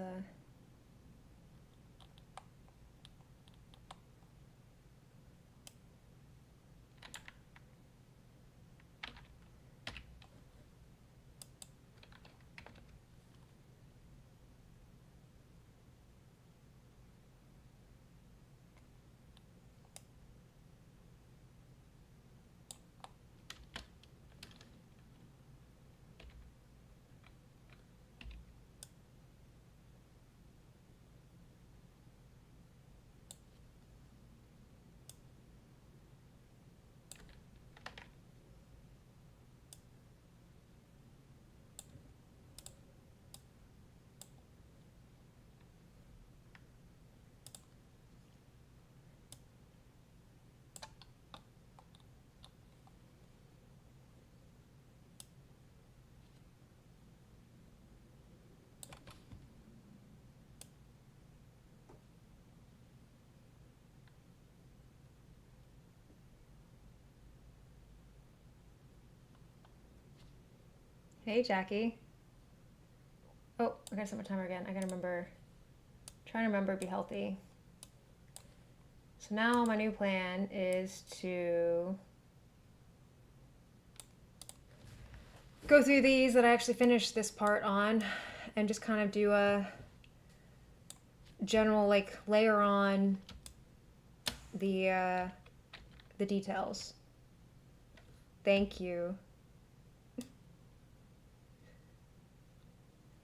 Hey, Jackie. Oh, I gotta set my timer again. I gotta remember. Trying to remember, be healthy. So now my new plan is to go through these that I actually finished this part on and just kind of do a general like layer on the details. Thank you.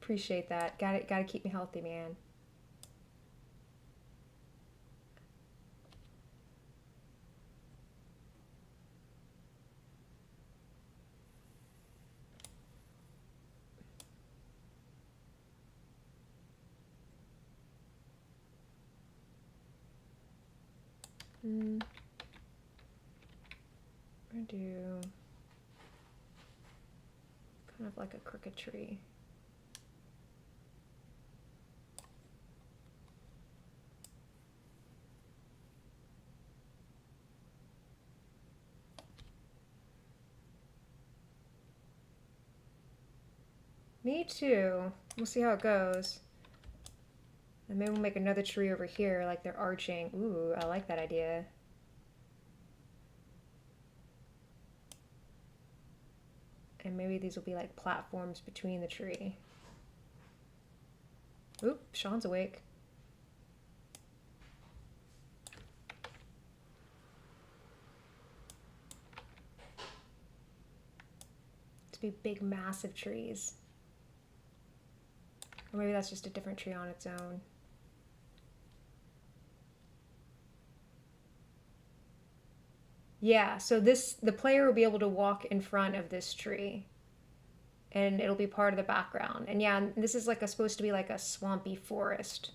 Appreciate that. Gotta keep me healthy, man. I'm gonna do kind of like a crooked tree. Me too. We'll see how it goes. And maybe we'll make another tree over here, like they're arching. Ooh, I like that idea. And maybe these will be like platforms between the tree. Oop, Sean's awake. To be big, massive trees. Or maybe that's just a different tree on its own. Yeah, so the player will be able to walk in front of this tree and it'll be part of the background. And yeah, this is like supposed to be like a swampy forest.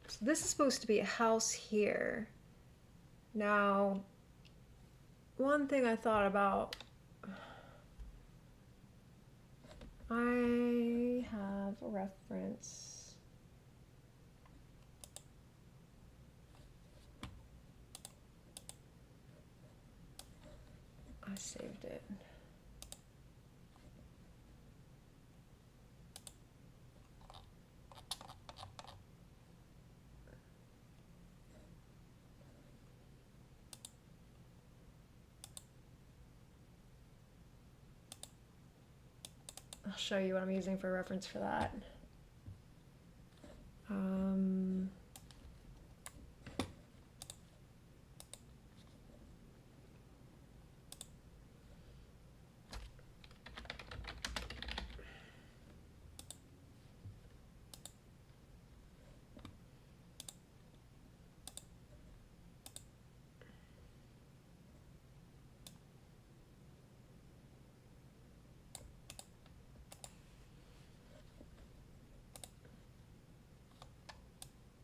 So this is supposed to be a house here. Now, one thing I thought about, I have a reference. I saved it. I'll show you what I'm using for reference for that.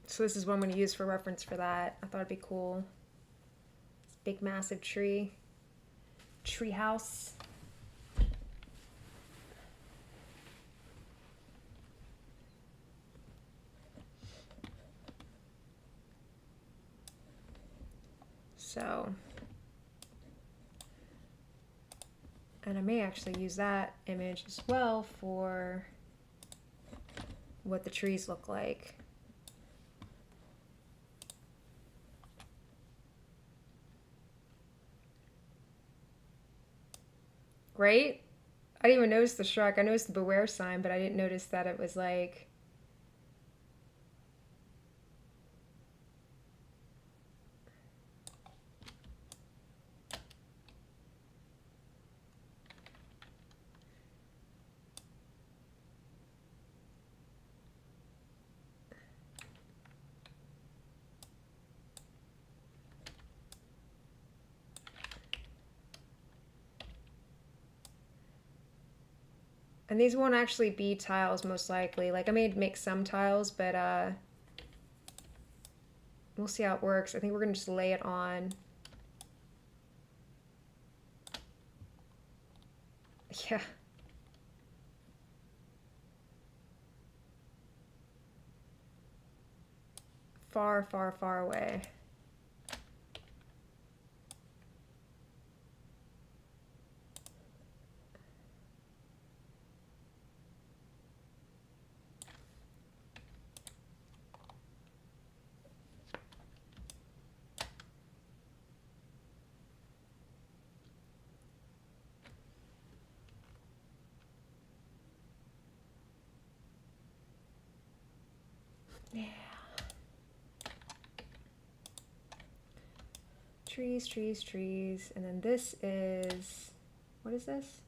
So this is what I'm going to use for reference for that. I thought it'd be cool. This big massive tree house. So, and I may actually use that image as well for what the trees look like. Right? I didn't even notice the shrek. I noticed the beware sign, but I didn't notice that it was like... And these won't actually be tiles, most likely. Like, I may make some tiles, but we'll see how it works. I think we're going to just lay it on. Yeah. Far, far, far away. Yeah. Trees, trees, trees. And then this is... What is this?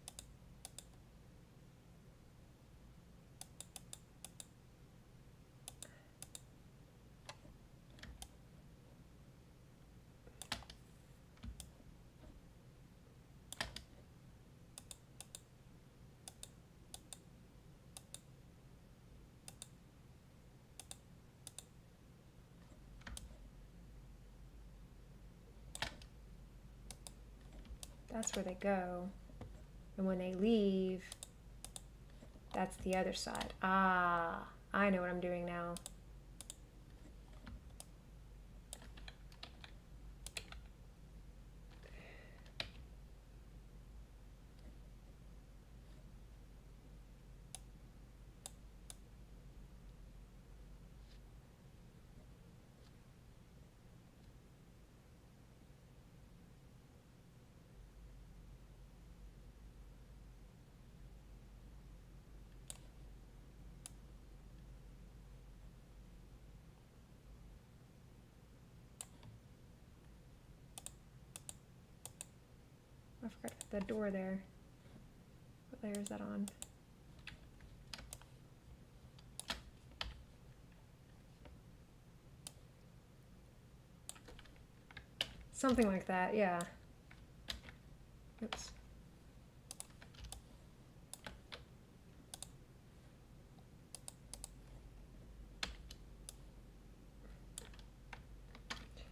That's where they go. And when they leave, that's the other side. Ah, I know what I'm doing now. the door there. What layer is that on? Something like that, yeah. Oops.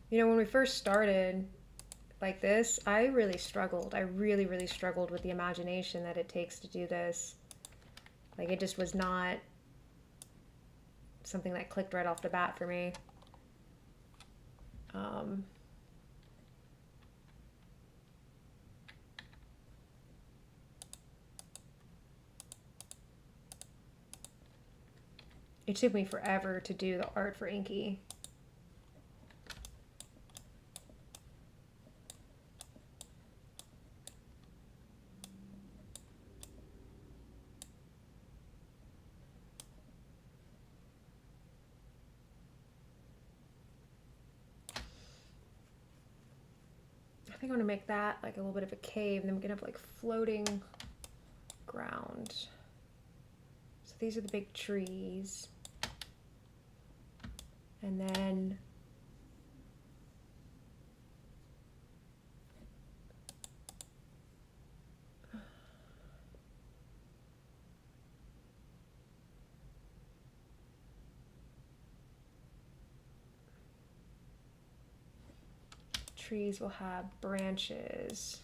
You know, when we first started like this, I really struggled. I really, really struggled with the imagination that it takes to do this. Like, it just was not something that clicked right off the bat for me. It took me forever to do the art for Inky. I think I'm gonna make that like a little bit of a cave, and then we're gonna have like floating ground. So these are the big trees. And then trees will have branches.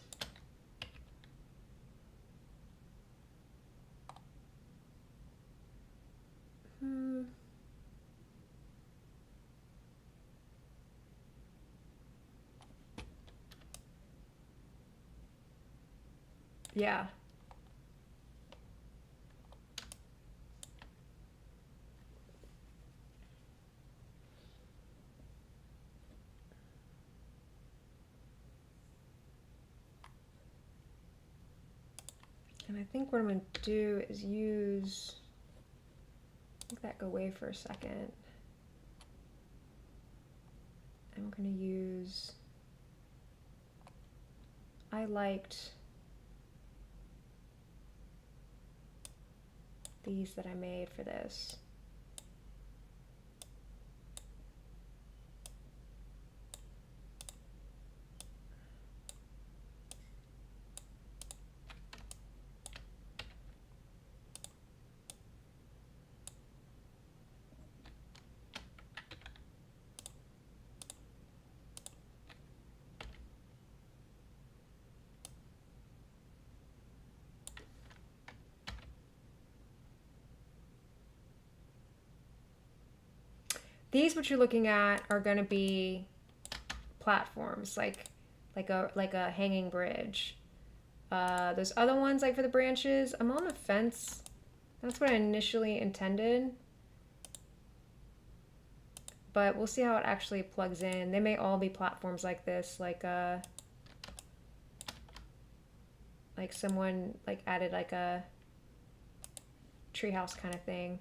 Yeah. And I think what I'm going to do is use, let that go away for a second. And we're going to use, I liked these that I made for this. These, what you're looking at, are going to be platforms, like a hanging bridge. Those other ones, like for the branches, I'm on the fence. That's what I initially intended, but we'll see how it actually plugs in. They may all be platforms like this, like someone like added like a treehouse kind of thing.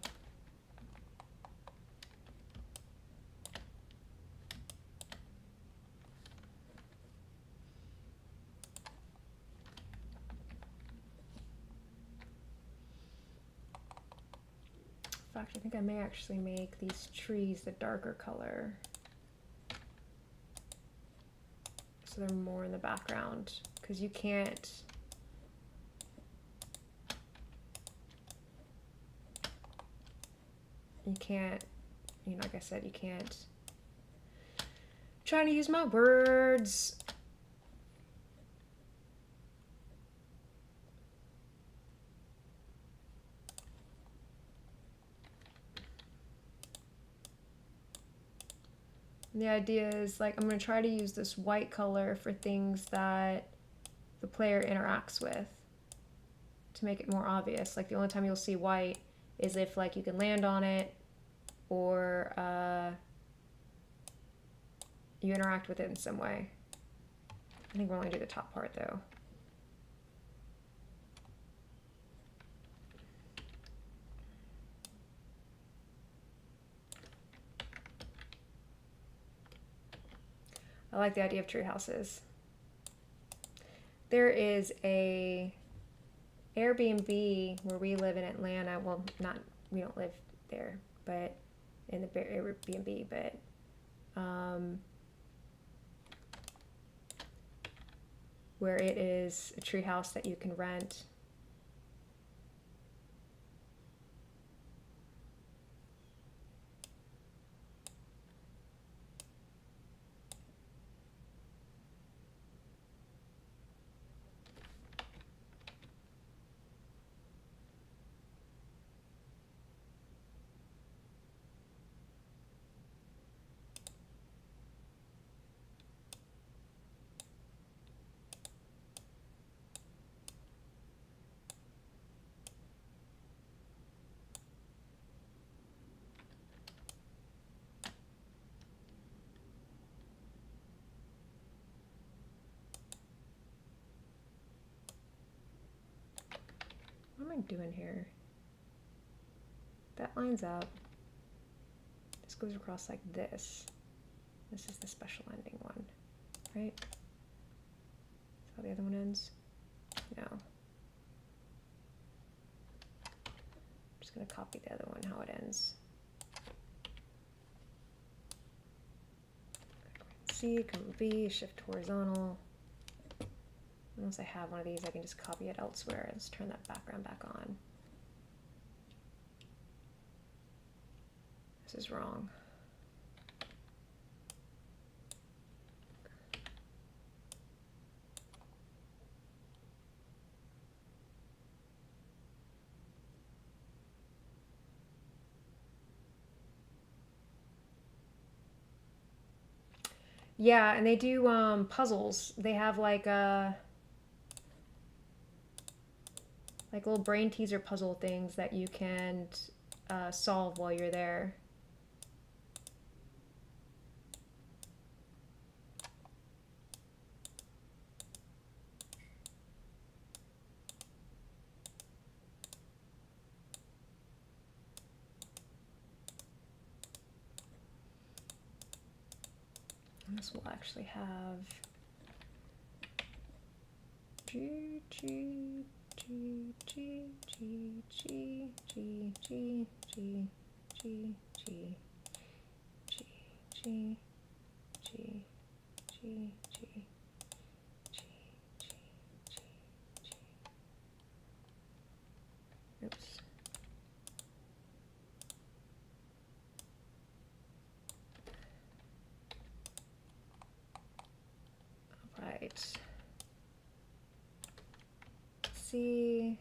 In fact, I think I may actually make these trees the darker color, so they're more in the background, because you can't, you know, like I said, you can't, I'm trying to use my words. And the idea is, like, I'm going to try to use this white color for things that the player interacts with to make it more obvious. Like, the only time you'll see white is if, like, you can land on it or you interact with it in some way. I think we're only going to do the top part, though. I like the idea of tree houses. there is a Airbnb where we live in Atlanta. Well, not, we don't live there, but in the Airbnb, but where it is a treehouse that you can rent. What am I doing here? That lines up. This goes across like this. This is the special ending one, right? That's how the other one ends? No. I'm just gonna copy the other one, how it ends. C, Control V, Shift horizontal. Once I have one of these, I can just copy it elsewhere. Let's turn that background back on. This is wrong. Yeah, and they do puzzles. They have like little brain teaser puzzle things that you can solve while you're there. And this will actually have G G G G G G G G G G G G G G G. Oops. All right. Let's see.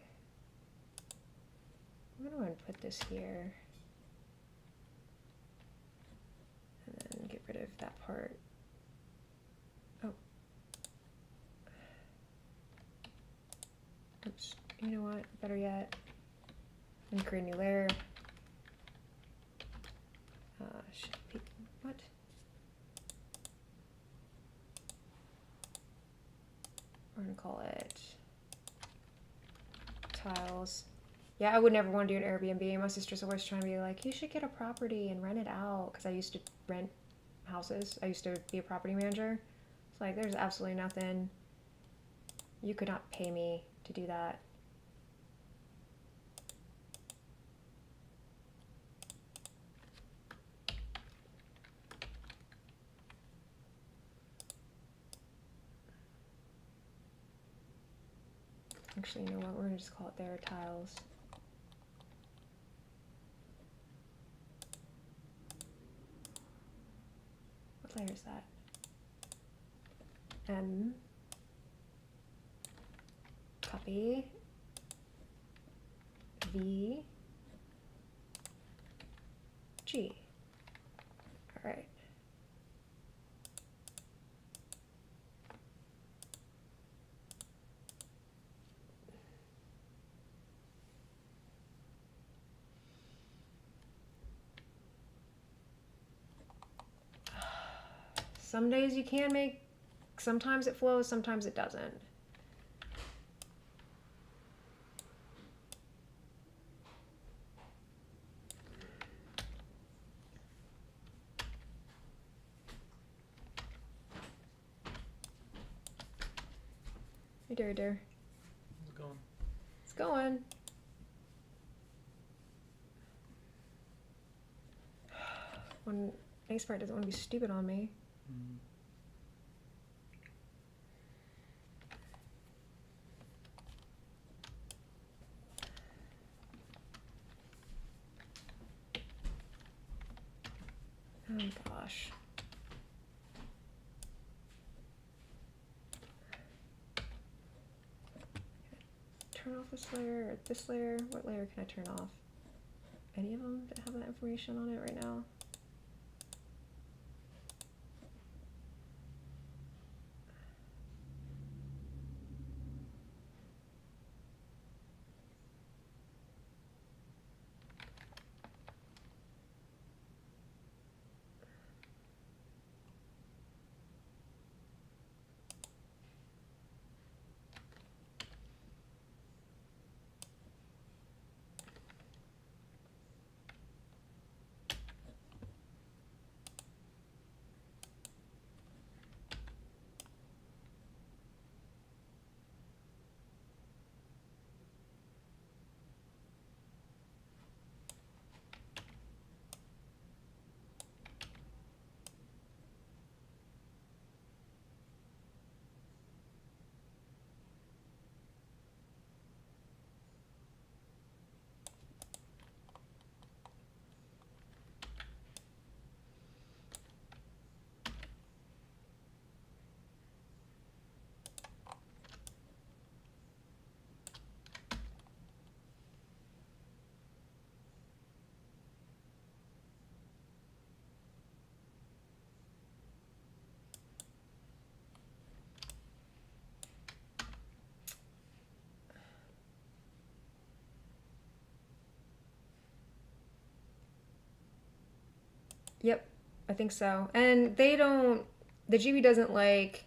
I'm going to go ahead and put this here. And then get rid of that part. Oh. Oops. You know what? Better yet. And create a new layer. What? We're gonna call it tiles. Yeah, I would never want to do an Airbnb. My sister's always trying to be like, you should get a property and rent it out. Because I used to rent houses. I used to be a property manager. It's like, there's absolutely nothing. You could not pay me to do that. Actually, you know what? We're going to just call it their tiles. What layer is that? M. Copy. V. G. All right. Some days you can make, sometimes it flows, sometimes it doesn't. Hey, dear. How's it going? It's going. One Ace part doesn't want to be stupid on me. Oh gosh. Turn off this layer or this layer. What layer can I turn off? Any of them that have that information on it right now? Yep, I think so. And they don't, the GB doesn't like,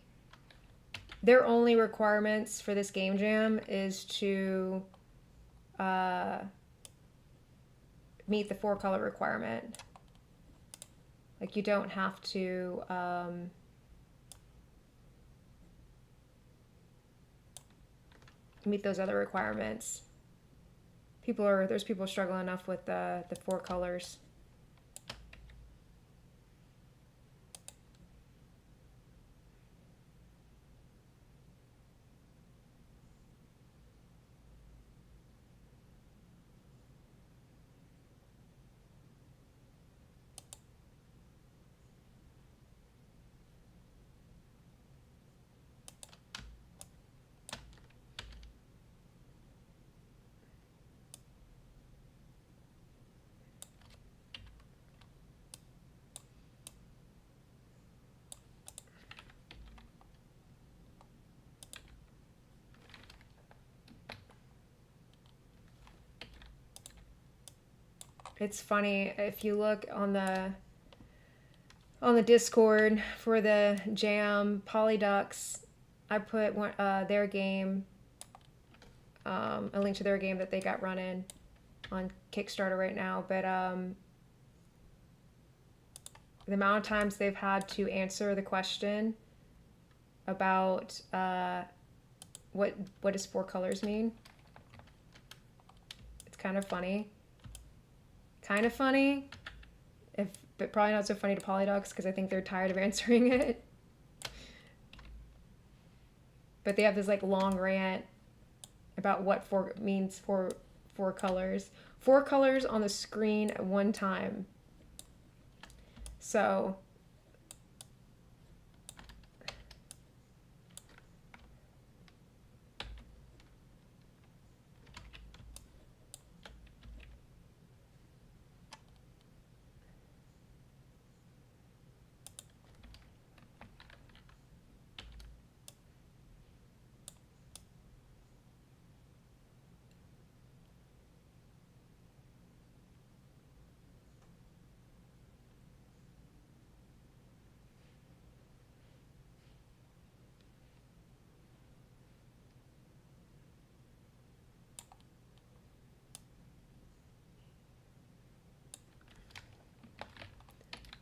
their only requirements for this game jam is to meet the 4-color requirement. Like, you don't have to meet those other requirements. There's people struggling enough with the 4 colors. It's funny if you look on the Discord for the jam Polydux. I put their game, a link to their game that they got running on Kickstarter right now. But the amount of times they've had to answer the question about what does 4 colors mean. It's kind of funny. But probably not so funny to Polydux because I think they're tired of answering it. But they have this like long rant about what 4 means for 4 colors. 4 colors on the screen at one time. So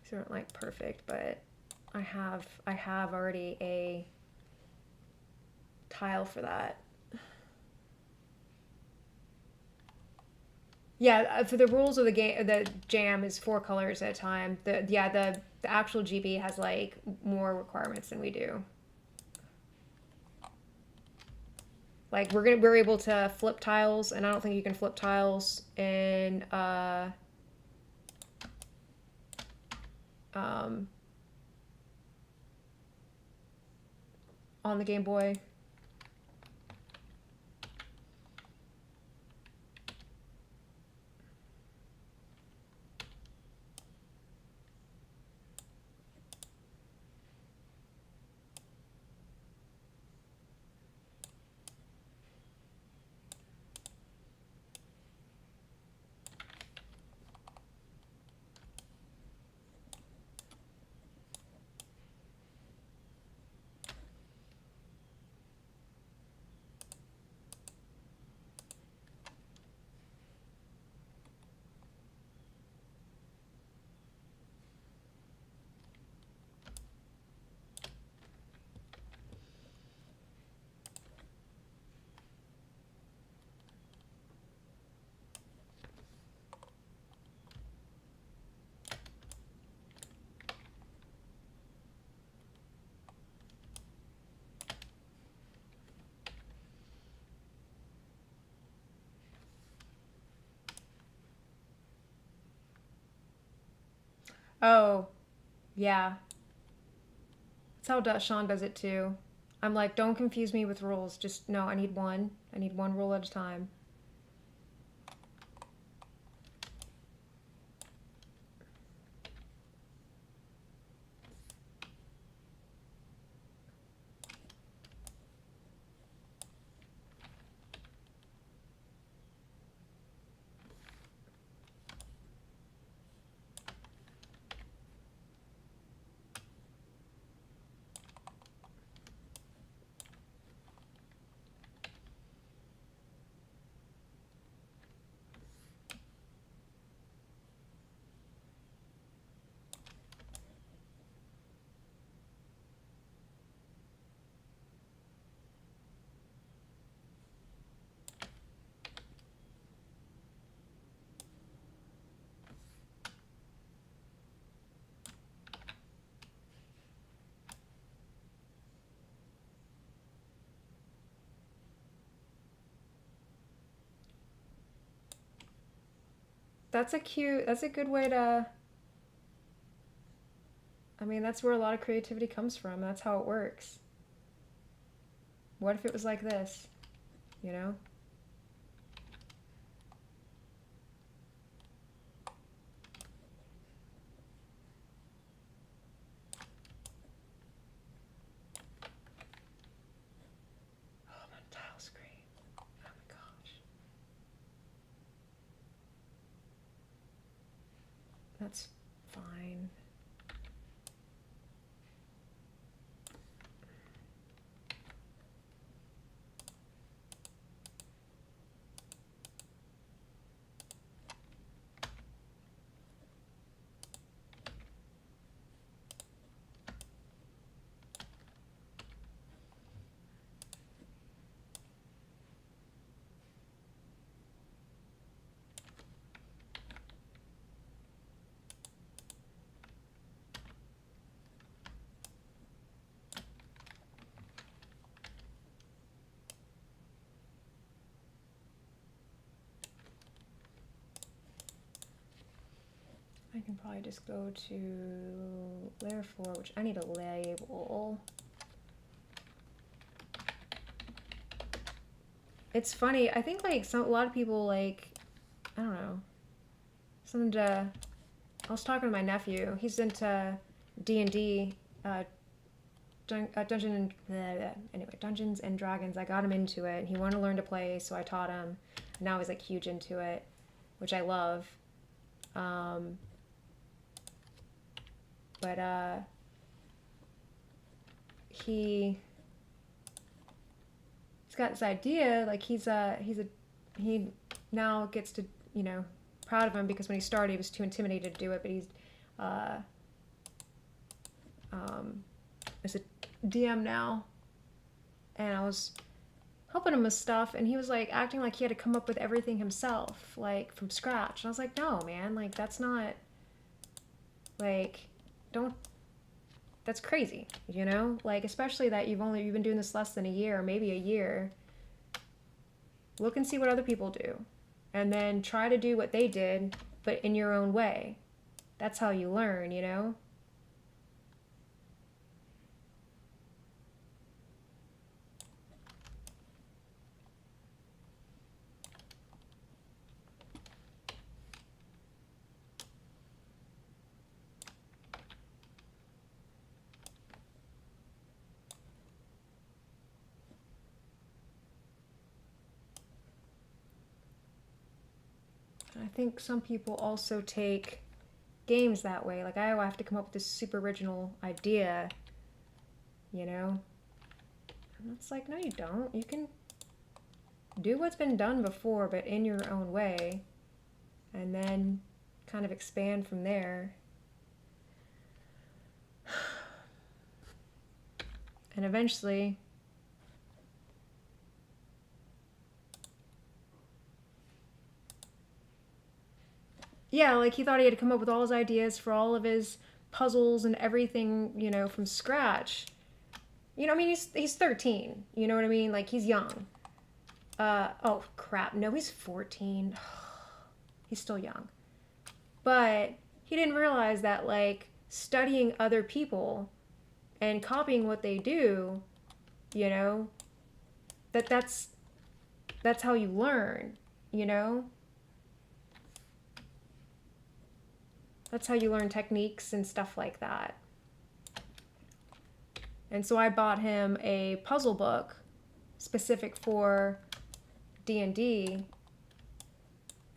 these aren't like perfect, but I have already a tile for that. Yeah, for the rules of the game, the jam is 4 colors at a time. The actual GB has like more requirements than we do. Like we're able to flip tiles, and I don't think you can flip tiles in on the Game Boy. Oh, yeah. That's how Sean does it too. I'm like, don't confuse me with rules. Just, no, I need one. I need one rule at a time. That's a good way to, I mean, that's where a lot of creativity comes from. That's how it works. What if it was like this? You know? Oh, my tile screen. Oh my gosh. That's fine. I can probably just go to layer 4, which I need a label. It's funny. I think like a lot of people like, I don't know, something to. I was talking to my nephew. He's into D&D, Dungeons and Dragons. I got him into it. He wanted to learn to play, so I taught him. And now he's like huge into it, which I love. But he's got this idea, like he now gets to, you know, proud of him, because when he started he was too intimidated to do it, but he's is a DM now, and I was helping him with stuff, and he was like acting like he had to come up with everything himself, like from scratch. And I was like, no, man, like that's not, like, don't, that's crazy, you know? Like, especially that you've been doing this less than a year, maybe a year. Look and see what other people do, and then try to do what they did, but in your own way. That's how you learn, you know? I think some people also take games that way. Like, I have to come up with this super original idea, you know? And it's like, no, you don't. You can do what's been done before, but in your own way, and then kind of expand from there. And eventually, yeah, like he thought he had to come up with all his ideas for all of his puzzles and everything, you know, from scratch. You know, I mean, he's 13. You know what I mean? Like, he's young. Oh crap! No, he's 14. He's still young. But he didn't realize that, like, studying other people and copying what they do, you know, that's how you learn, you know? That's how you learn techniques and stuff like that. And so I bought him a puzzle book specific for D&D.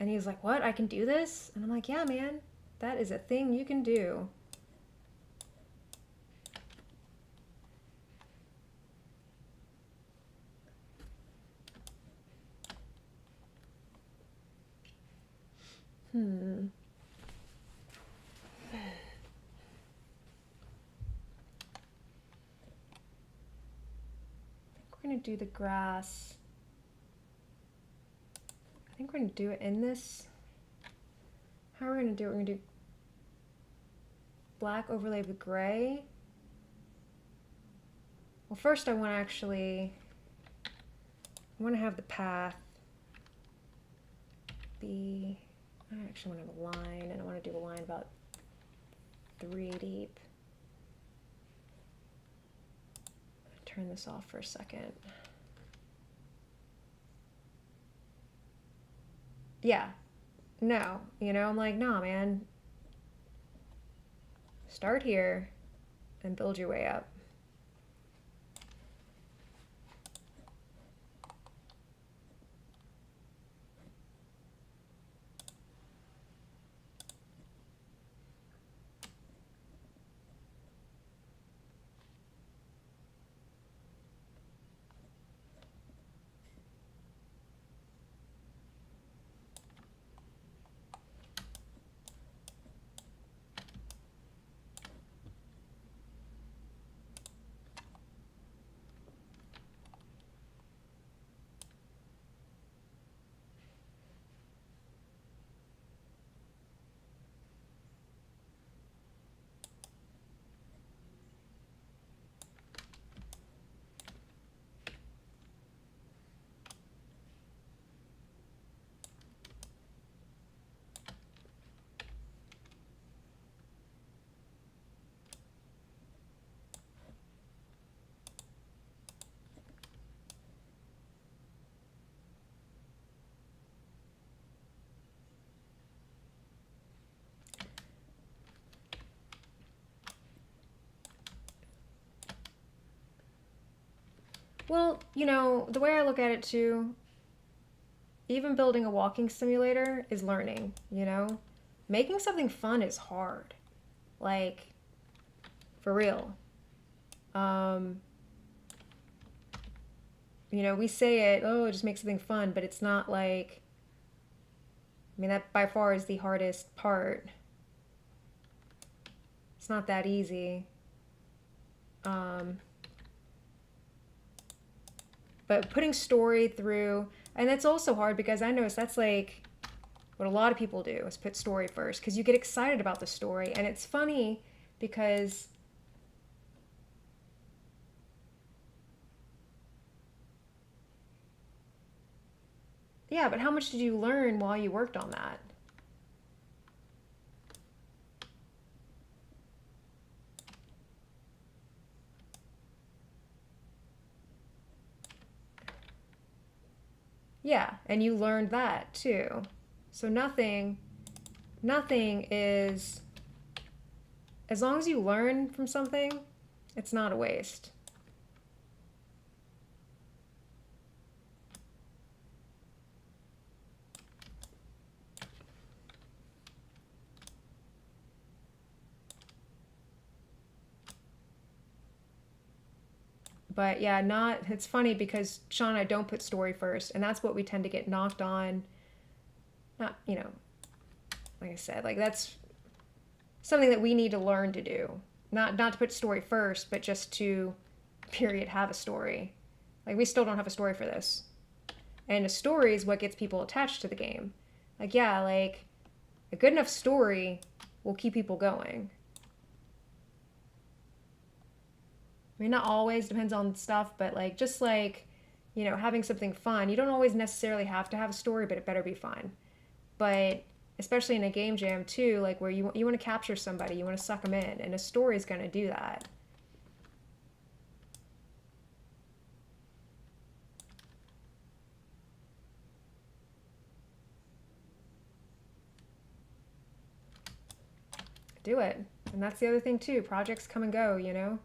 And he was like, what? I can do this? And I'm like, yeah, man, that is a thing you can do. Hmm. We're going to do the grass. I think we're going to do it in this. How are we going to do it? We're going to do black overlay with gray. Well, first I want to have the path be, I actually want to have a line, and I want to do a line about 3 deep. Turn this off for a second. Yeah, no, you know, I'm like, nah, man. Start here and build your way up. Well, you know, the way I look at it too, even building a walking simulator is learning, you know? Making something fun is hard. Like, for real. You know, we say it, oh, just make something fun, but it's not like, I mean, that by far is the hardest part. It's not that easy. But putting story through, and that's also hard because I notice that's like what a lot of people do is put story first because you get excited about the story. And it's funny because yeah, but how much did you learn while you worked on that? Yeah, and you learned that too. So nothing is, as long as you learn from something, it's not a waste. But yeah, not, it's funny because Sean and I don't put story first, and that's what we tend to get knocked on. Not, like I said, like that's something that we need to learn to do. Not to put story first, but just to period have a story. Like we still don't have a story for this. And a story is what gets people attached to the game. Like yeah, like a good enough story will keep people going. I mean, not always, depends on stuff, but like just like, having something fun. You don't always necessarily have to have a story, but it better be fun. But especially in a game jam too, like where you want to capture somebody, you want to suck them in, and a story is going to do that. Do it. And that's the other thing too. Projects come and go.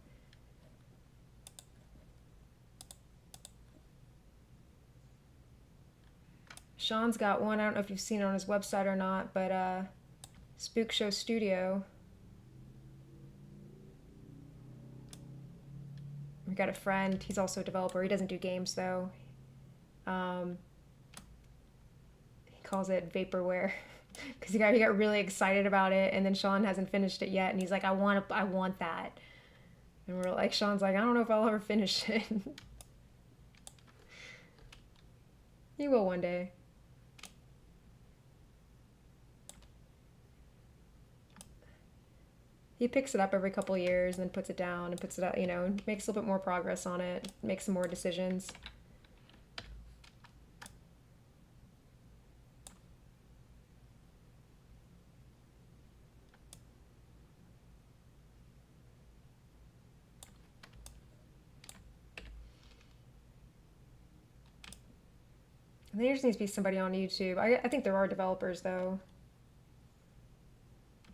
Sean's got one. I don't know if you've seen it on his website or not, but Spook Show Studio. We got a friend. He's also a developer. He doesn't do games though. He calls it vaporware because he got really excited about it, and then Sean hasn't finished it yet, and he's like, I want that. And we're like, Sean's like, I don't know if I'll ever finish it. He will one day. He picks it up every couple of years and then puts it down and puts it up, makes a little bit more progress on it, makes some more decisions. There just needs to be somebody on YouTube. I think there are developers though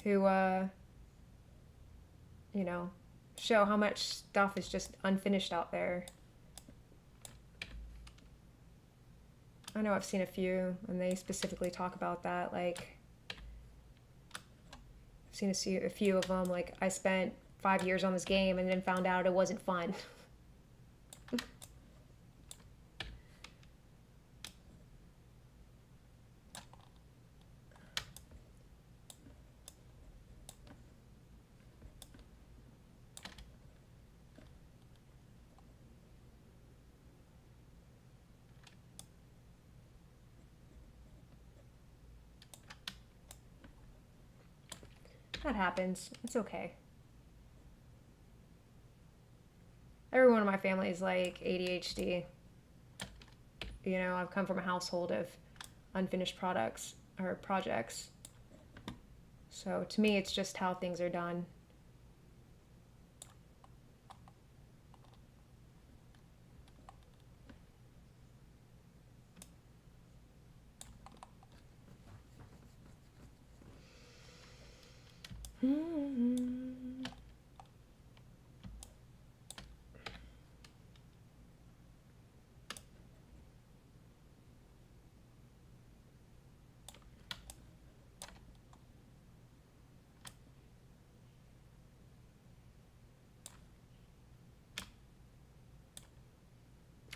who show how much stuff is just unfinished out there. I know I've seen a few, and they specifically talk about that. Like, I've seen a few of them. Like, I spent 5 years on this game and then found out it wasn't fun. That happens. It's okay. Everyone in my family is like ADHD. I've come from a household of unfinished products or projects. So to me, it's just how things are done.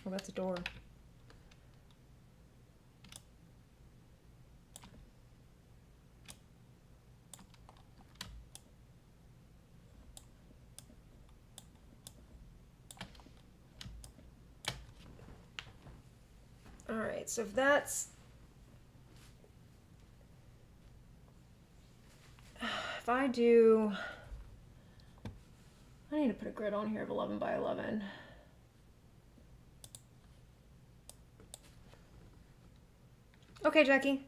Oh, that's a door. so if that's, if I do, I need to put a grid on here of 11 by 11. Okay, Jackie.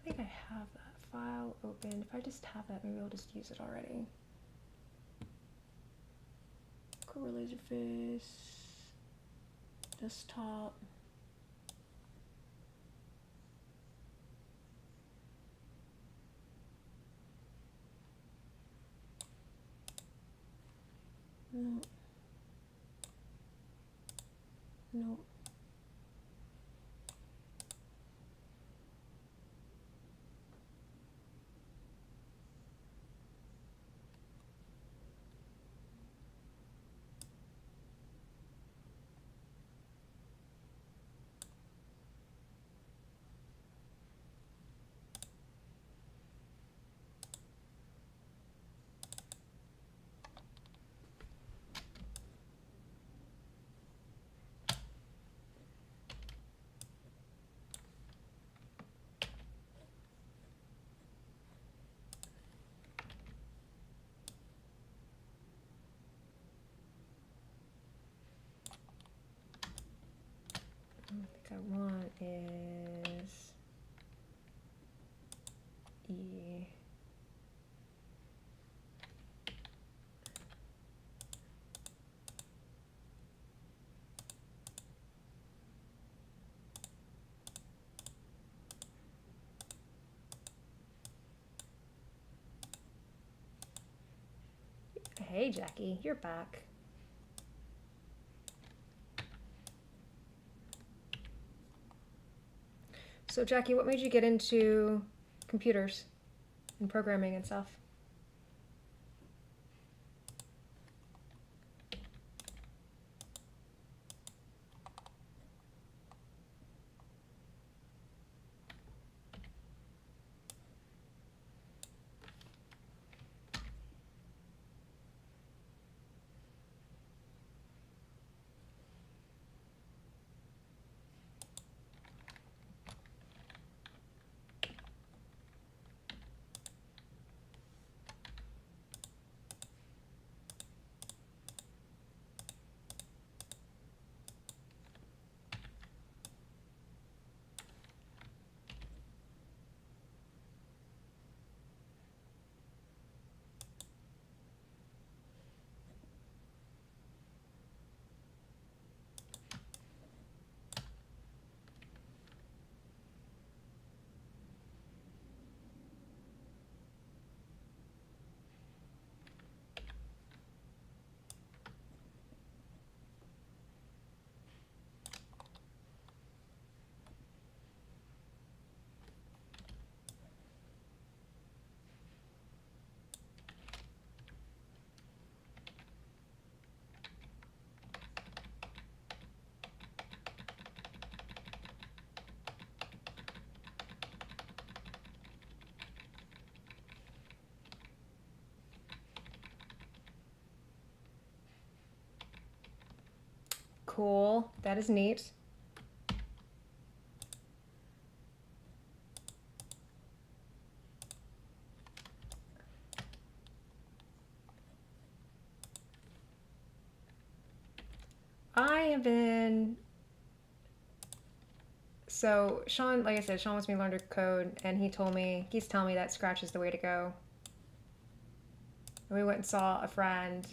I think I have that file open. If I just have that, maybe I'll just use it already. Core Laserface, desktop. No. No. I want is E. Hey Jackie, you're back. So Jackie, what made you get into computers and programming and stuff? cool. That is neat. I have been... So Sean, like I said, Sean wants me to learn to code, and he's telling me that Scratch is the way to go. And we went and saw a friend,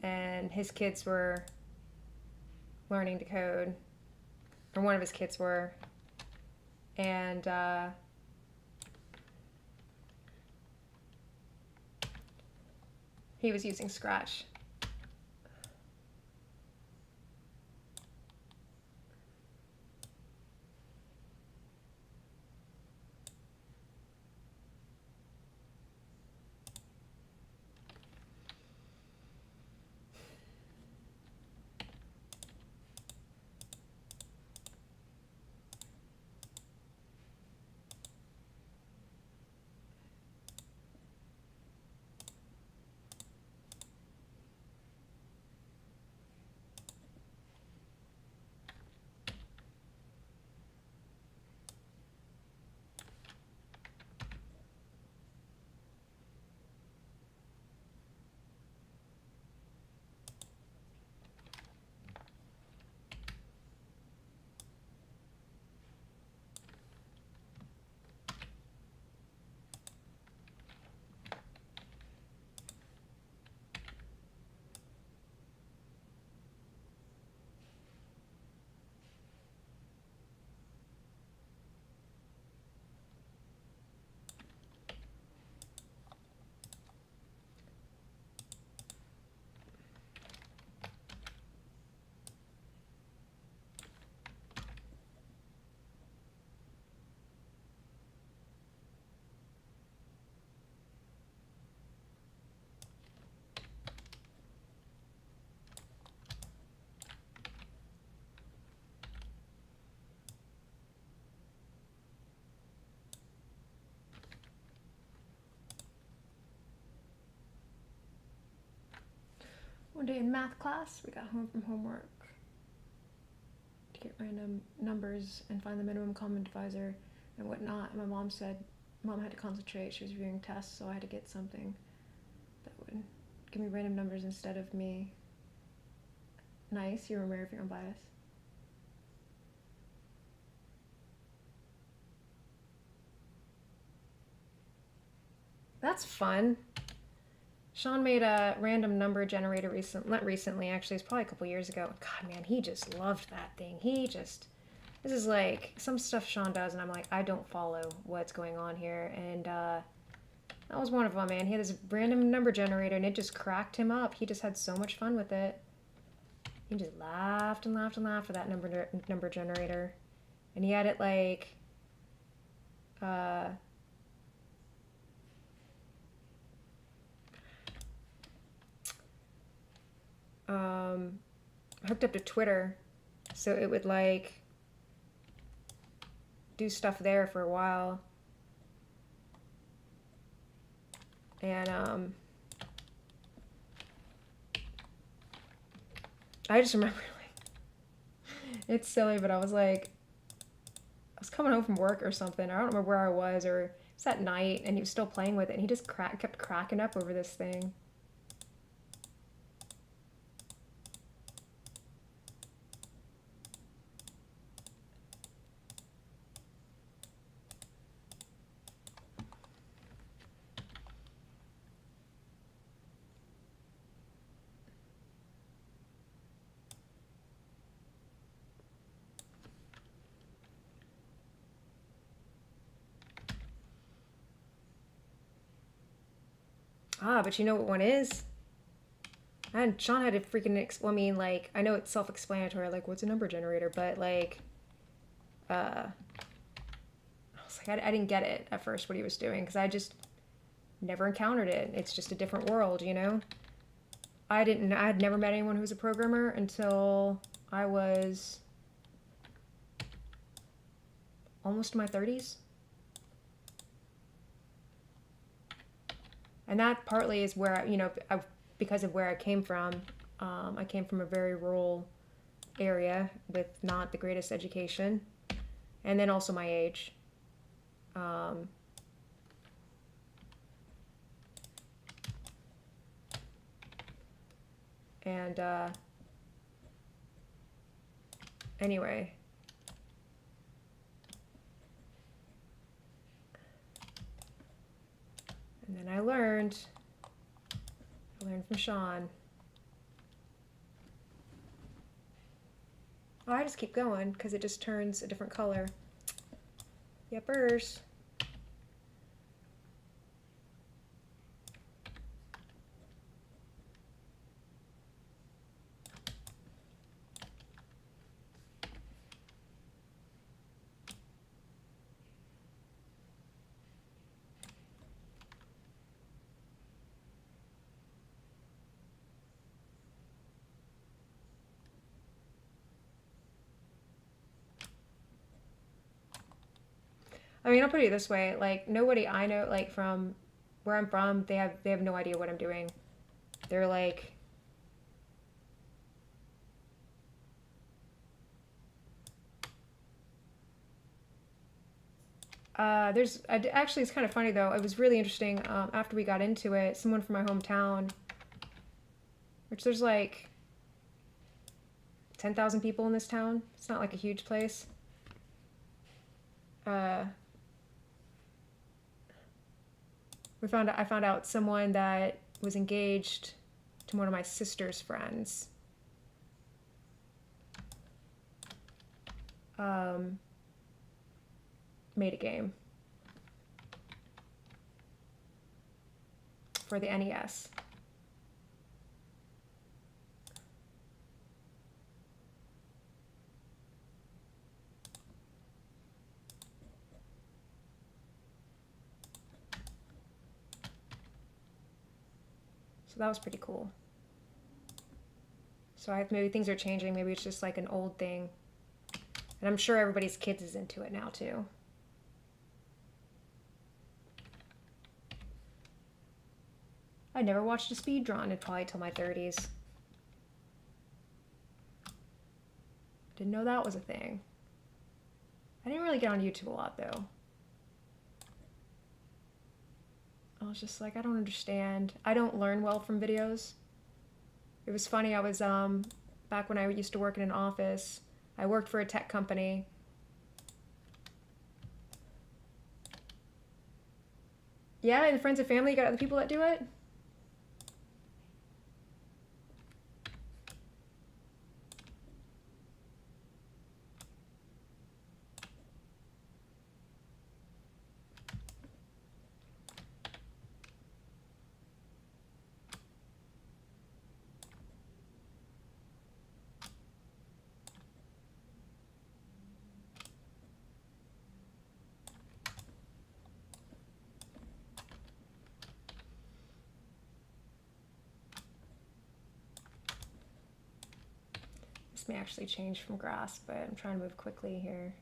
and his kids were learning to code, or one of his kids were, and he was using Scratch. One day in math class, we got home from homework to get random numbers and find the minimum common divisor and whatnot. And my mom said, Mom had to concentrate. She was reviewing tests, so I had to get something that would give me random numbers instead of me. Nice, you remember your own bias. That's fun. Sean made a random number generator not recently, actually, it's probably a couple years ago. God, man, he just loved that thing. This is like some stuff Sean does, and I'm like, I don't follow what's going on here. And that was one of them, man. He had this random number generator, and it just cracked him up. He just had so much fun with it. He just laughed and laughed and laughed with that number generator. And he had it like... hooked up to Twitter, so it would like do stuff there for a while, and I just remember, like, it's silly, but I was coming home from work or something. I don't remember where I was, or it's at night, and he was still playing with it, and he just kept cracking up over this thing. But you know what one is? And Sean had to freaking, I mean, like, I know it's self-explanatory, like, what's a number generator? But, like, I was like, I didn't get it at first, what he was doing, because I just never encountered it. It's just a different world, you know? I had never met anyone who was a programmer until I was almost in my 30s. And that partly is where, because of where I came from. I came from a very rural area with not the greatest education, and then also my age. Um, and anyway, and then I learned from Sean. Oh, I just keep going because it just turns a different color. Yepers. I mean, I'll put it this way, like nobody I know, like from where I'm from, they have no idea what I'm doing. They're like, actually, it's kind of funny though. It was really interesting. After we got into it, someone from my hometown, which there's like 10,000 people in this town. It's not like a huge place. I found out someone that was engaged to one of my sister's friends. Made a game for the NES. So that was pretty cool. So maybe things are changing. Maybe it's just like an old thing. And I'm sure everybody's kids is into it now too. I never watched a speedrun until probably till my 30s. Didn't know that was a thing. I didn't really get on YouTube a lot though. I was just like, I don't understand. I don't learn well from videos. It was funny, I was, back when I used to work in an office, I worked for a tech company. Yeah, and friends and family, you got other people that do it? This may actually change from grass, but I'm trying to move quickly here.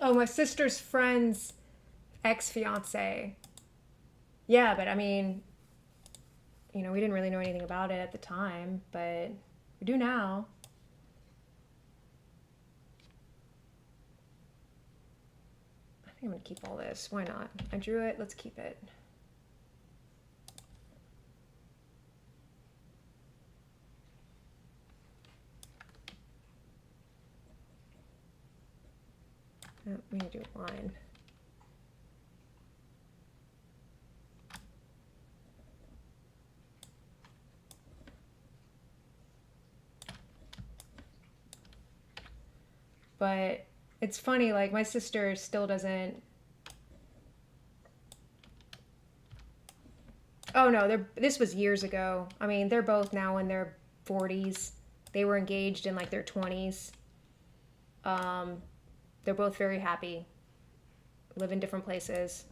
Oh, my sister's friend's ex-fiance. Yeah, but I mean, we didn't really know anything about it at the time, but we do now. I think I'm gonna keep all this. Why not? I drew it, let's keep it. Oh, we need to do a line. But it's funny, like my sister still doesn't. Oh no, this was years ago. I mean, they're both now in their 40s. They were engaged in like their 20s. They're both very happy, live in different places.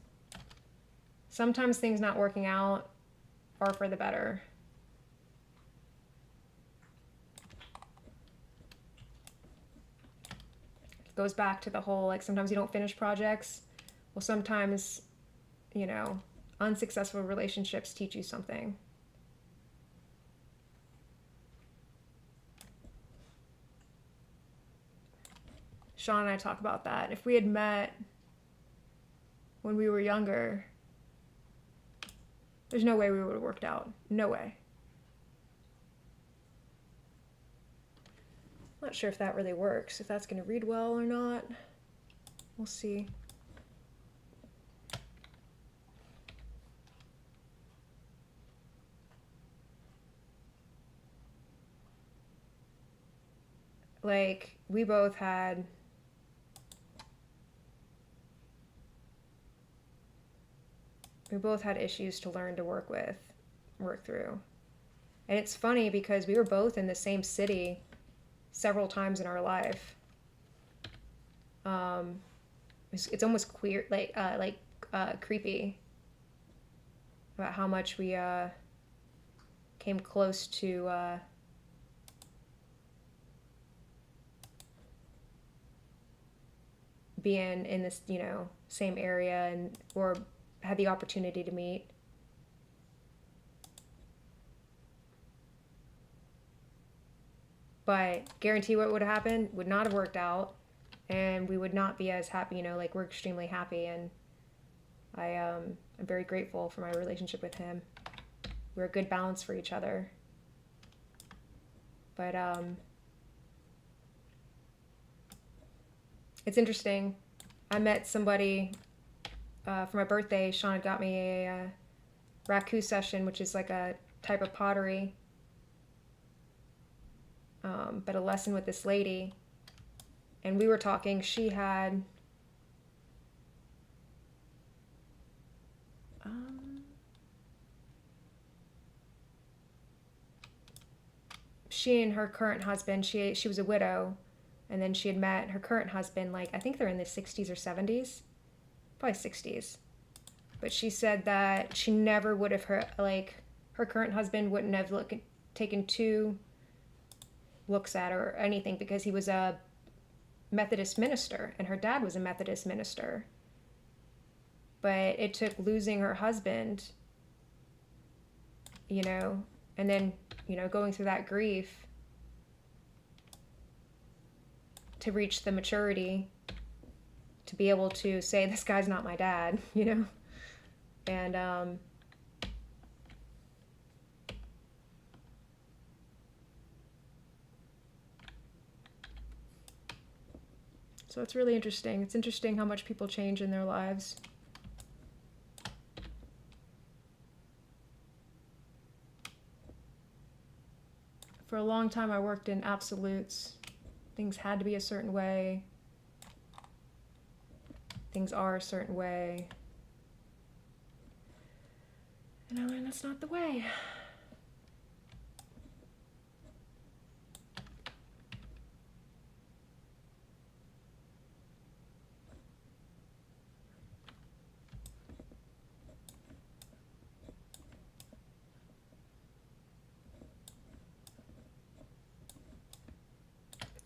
Sometimes things not working out are for the better. It goes back to the whole, like, sometimes you don't finish projects. Well, sometimes, unsuccessful relationships teach you something. Sean and I talk about that. If we had met when we were younger, there's no way we would have worked out. No way. I'm not sure if that really works, if that's going to read well or not. We'll see. Like, we both had issues to learn to work through. And it's funny because we were both in the same city several times in our life. It's almost queer, creepy about how much we came close to being in this, same area and or had the opportunity to meet. But guarantee what would have happened would not have worked out, and we would not be as happy. Like, we're extremely happy, and I'm very grateful for my relationship with him. We're a good balance for each other. But it's interesting. I met somebody for my birthday. Sean got me a raku session, which is like a type of pottery. But a lesson with this lady. And we were talking, she had she and her current husband, she was a widow, and then she had met her current husband, like, I think they're in the 60s or 70s, probably 60s. But she said that she never would have her current husband wouldn't have taken two looks at her or anything because he was a Methodist minister and her dad was a Methodist minister. But it took losing her husband, and then, going through that grief to reach the maturity to be able to say, this guy's not my dad, and so it's really interesting. It's interesting how much people change in their lives. For a long time, I worked in absolutes. Things had to be a certain way. Things are a certain way. And I learned that's not the way.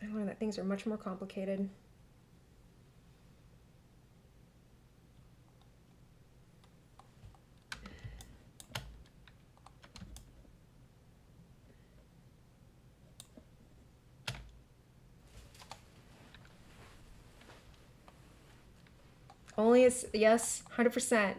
I learned that things are much more complicated. Only is, yes, 100%.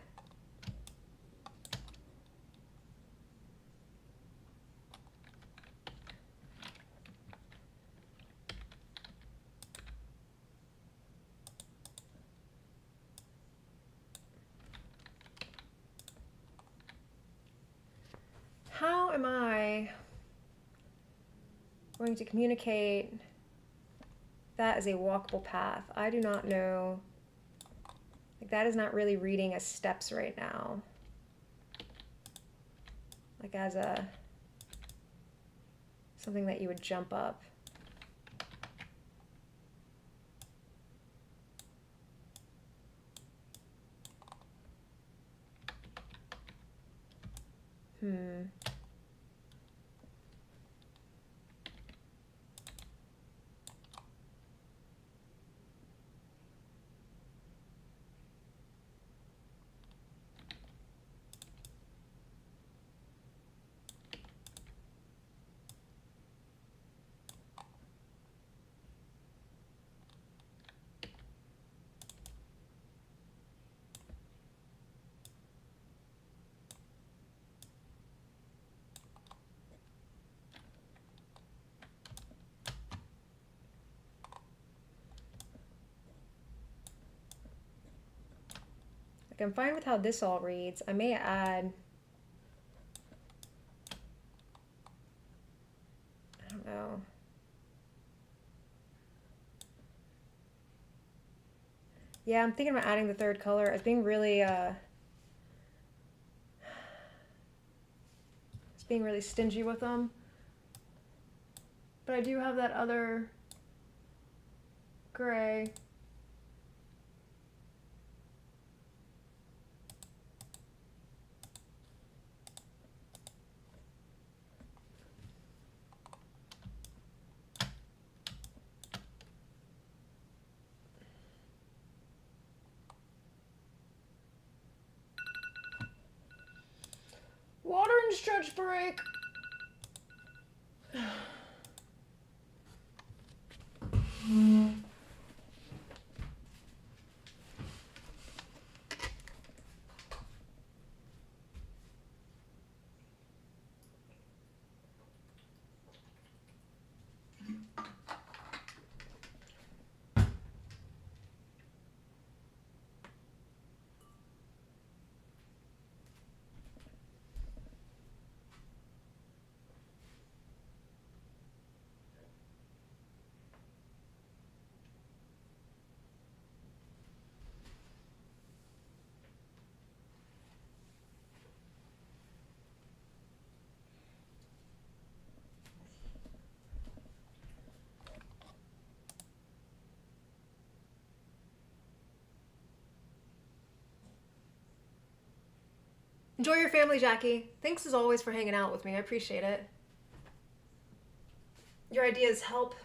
How am I going to communicate that as a walkable path? I do not know. Like, that is not really reading as steps right now. Like as a something that you would jump up. Like, I'm fine with how this all reads. I may add, I don't know. Yeah, I'm thinking about adding the third color as being really, it's being really stingy with them. But I do have that other gray. Water and stretch break. Enjoy your family, Jackie. Thanks as always for hanging out with me. I appreciate it. Your ideas help.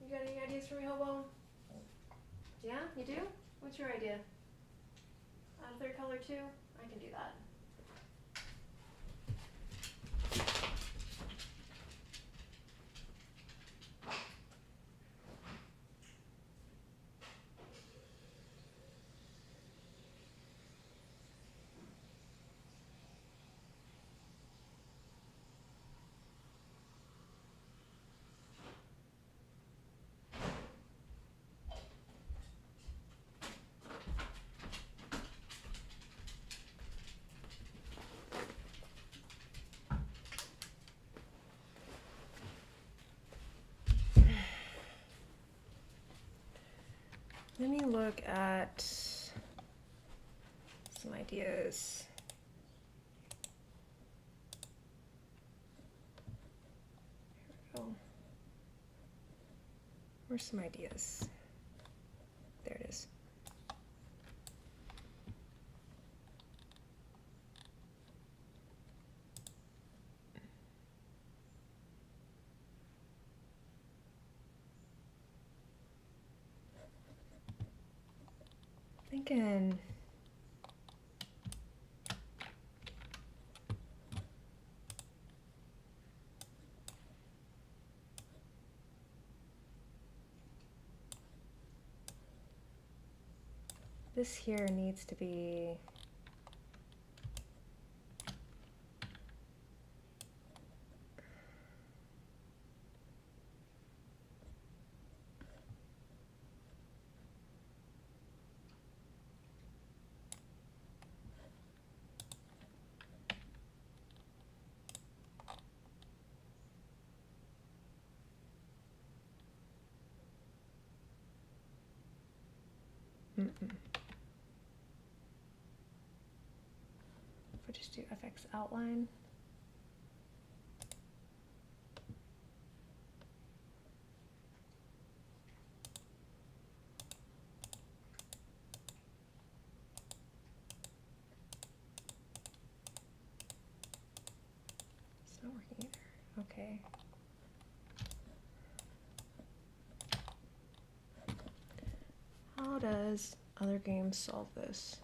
You got any ideas for me, Hobo? Yeah, you do? What's your idea? Add a third color too? I can do that. Let me look at some ideas. Here we go. Where's some ideas? Thinking this here needs to be if I just do FX outline. It's not working either. Okay. How does other games solve this?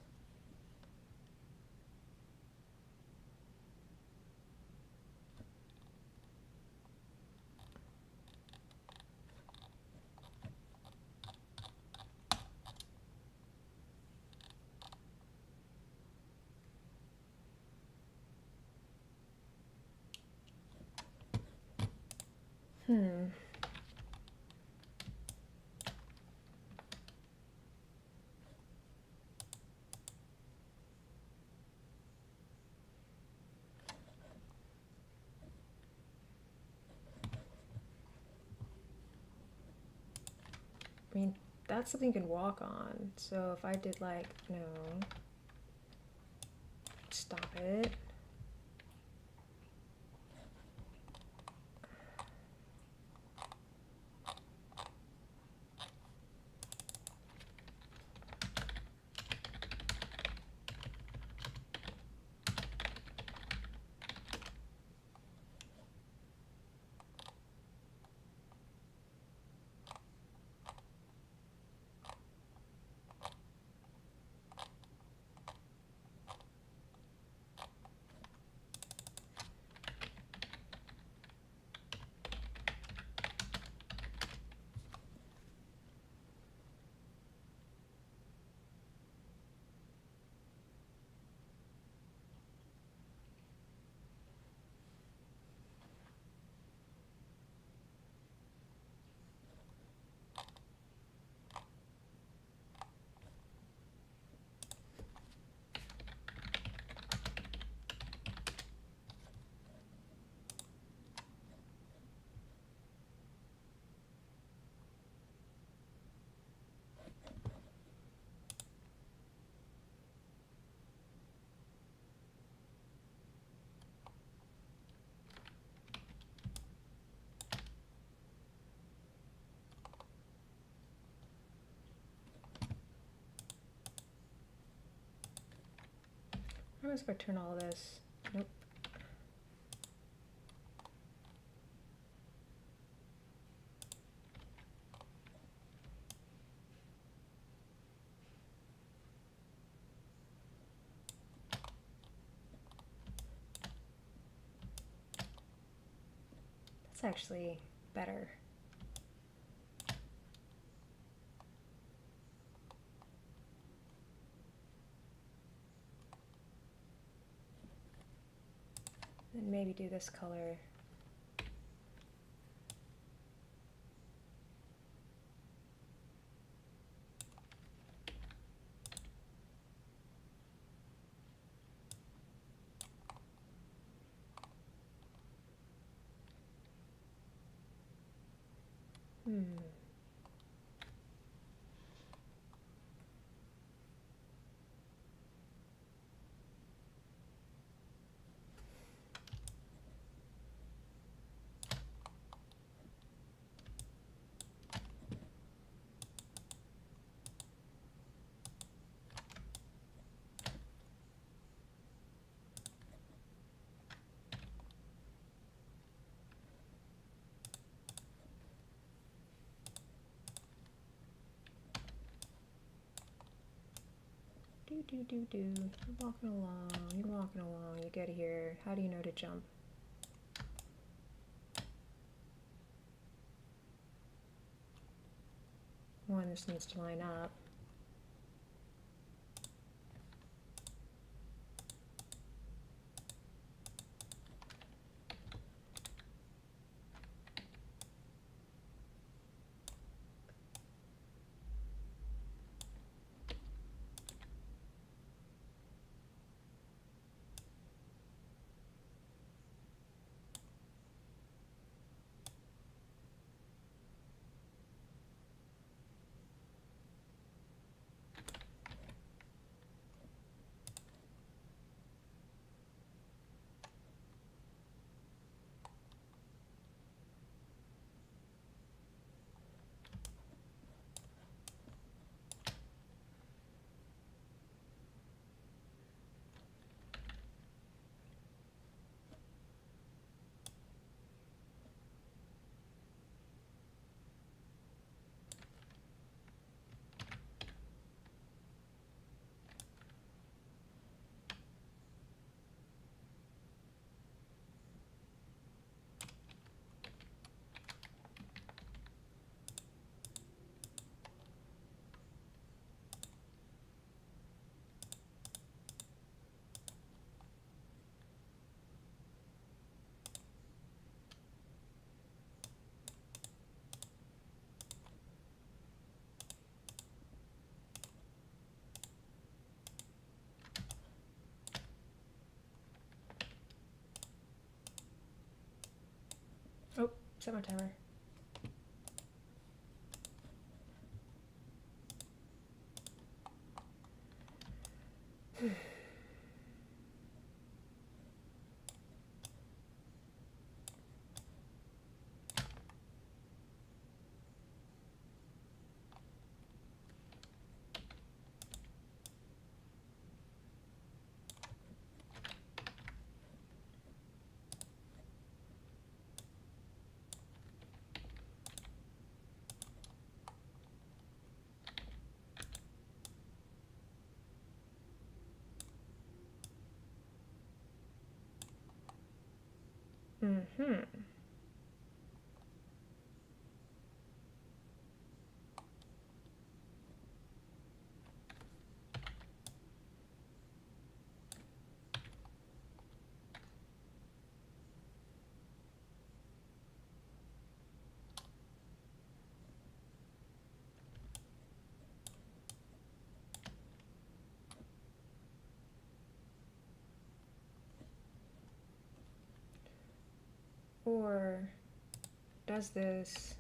I mean, that's something you can walk on. So if I did like, no, stop it. What happens if I turn all of this? Nope. That's actually better. And maybe do this color. Do. You're walking along, you're walking along, you get here. How do you know to jump? One, this needs to line up. Oh, set my timer. Mm-hmm. Or does this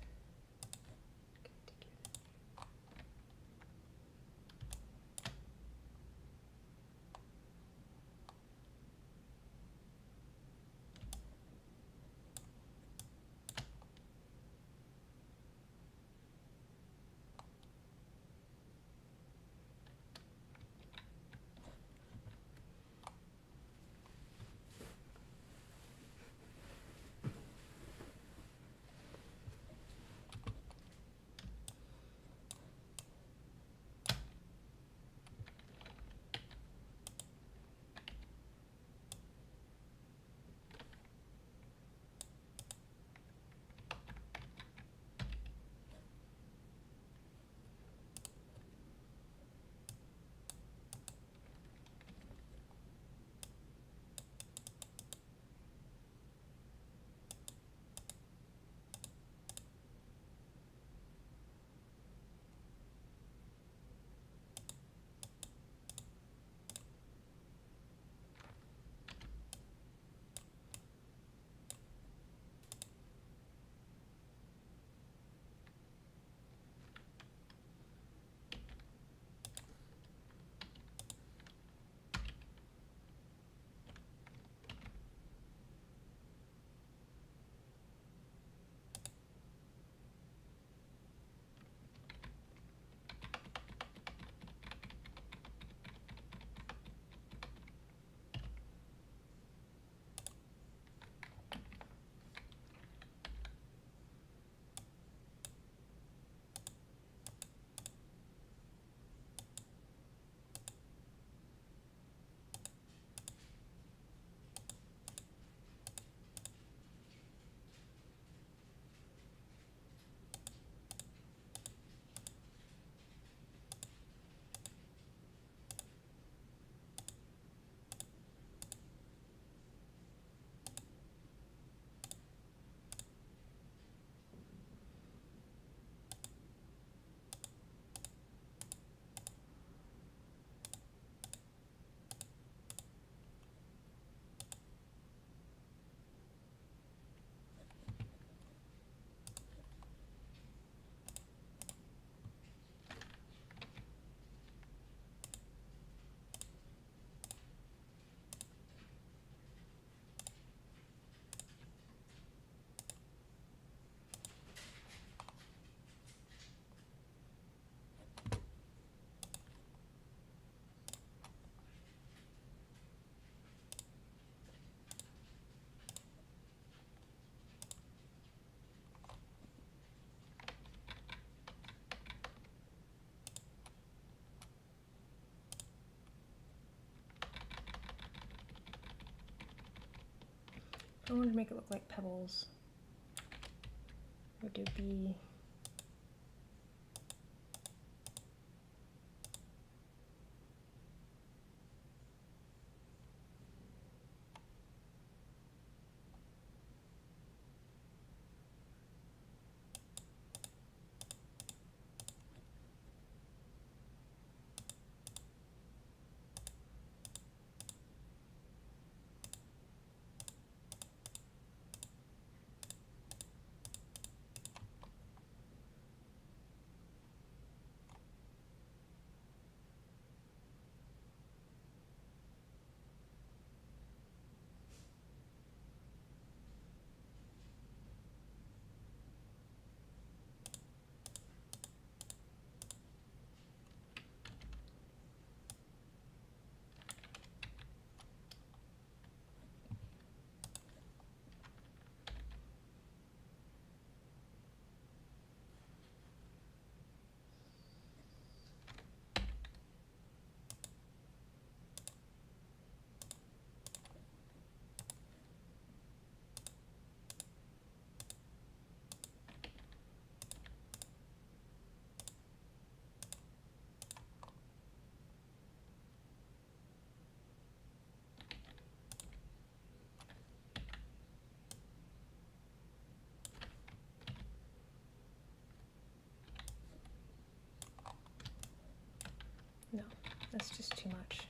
I wanted to make it look like pebbles. We'll do B. No, that's just too much.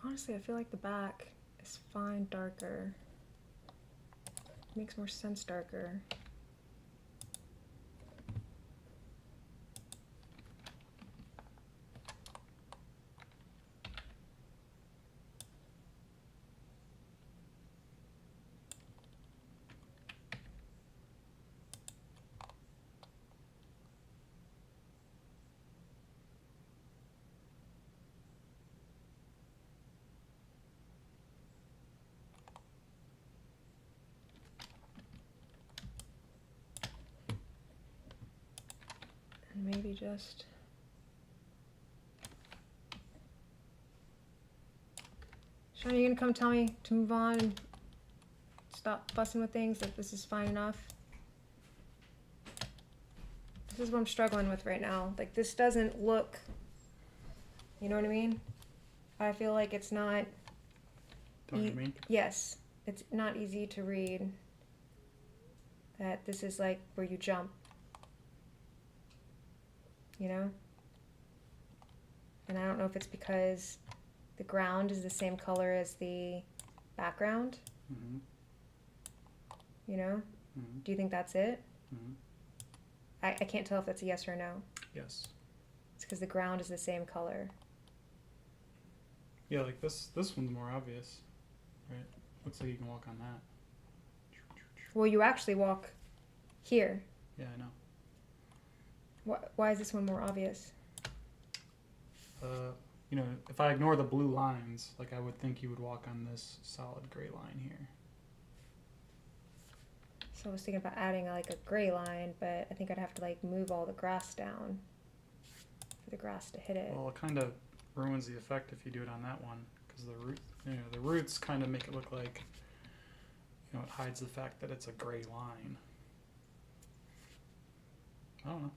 Honestly, I feel like the back is fine darker. Makes more sense darker. And maybe just Sean, are you gonna come tell me to move on and stop fussing with things, that this is fine enough? This is what I'm struggling with right now. Like, this doesn't look, you know what I mean? I feel like it's not. Don't you mean? Yes, it's not easy to read that this is like where you jump. You know? And I don't know if it's because the ground is the same color as the background. Mm-hmm. You know? Mm-hmm. Do you think that's it? Mm-hmm. I can't tell if that's a yes or no. Yes. It's because the ground is the same color. Yeah, like this one's more obvious, right? Looks like you can walk on that. Well, you actually walk here. Yeah, I know. Why is this one more obvious? You know, if I ignore the blue lines, like I would think you would walk on this solid gray line here. So I was thinking about adding like a gray line, but I think I'd have to like move all the grass down for the grass to hit it. Well, it kind of ruins the effect if you do it on that one, because the roots kind of make it look like, you know, it hides the fact that it's a gray line. I don't know.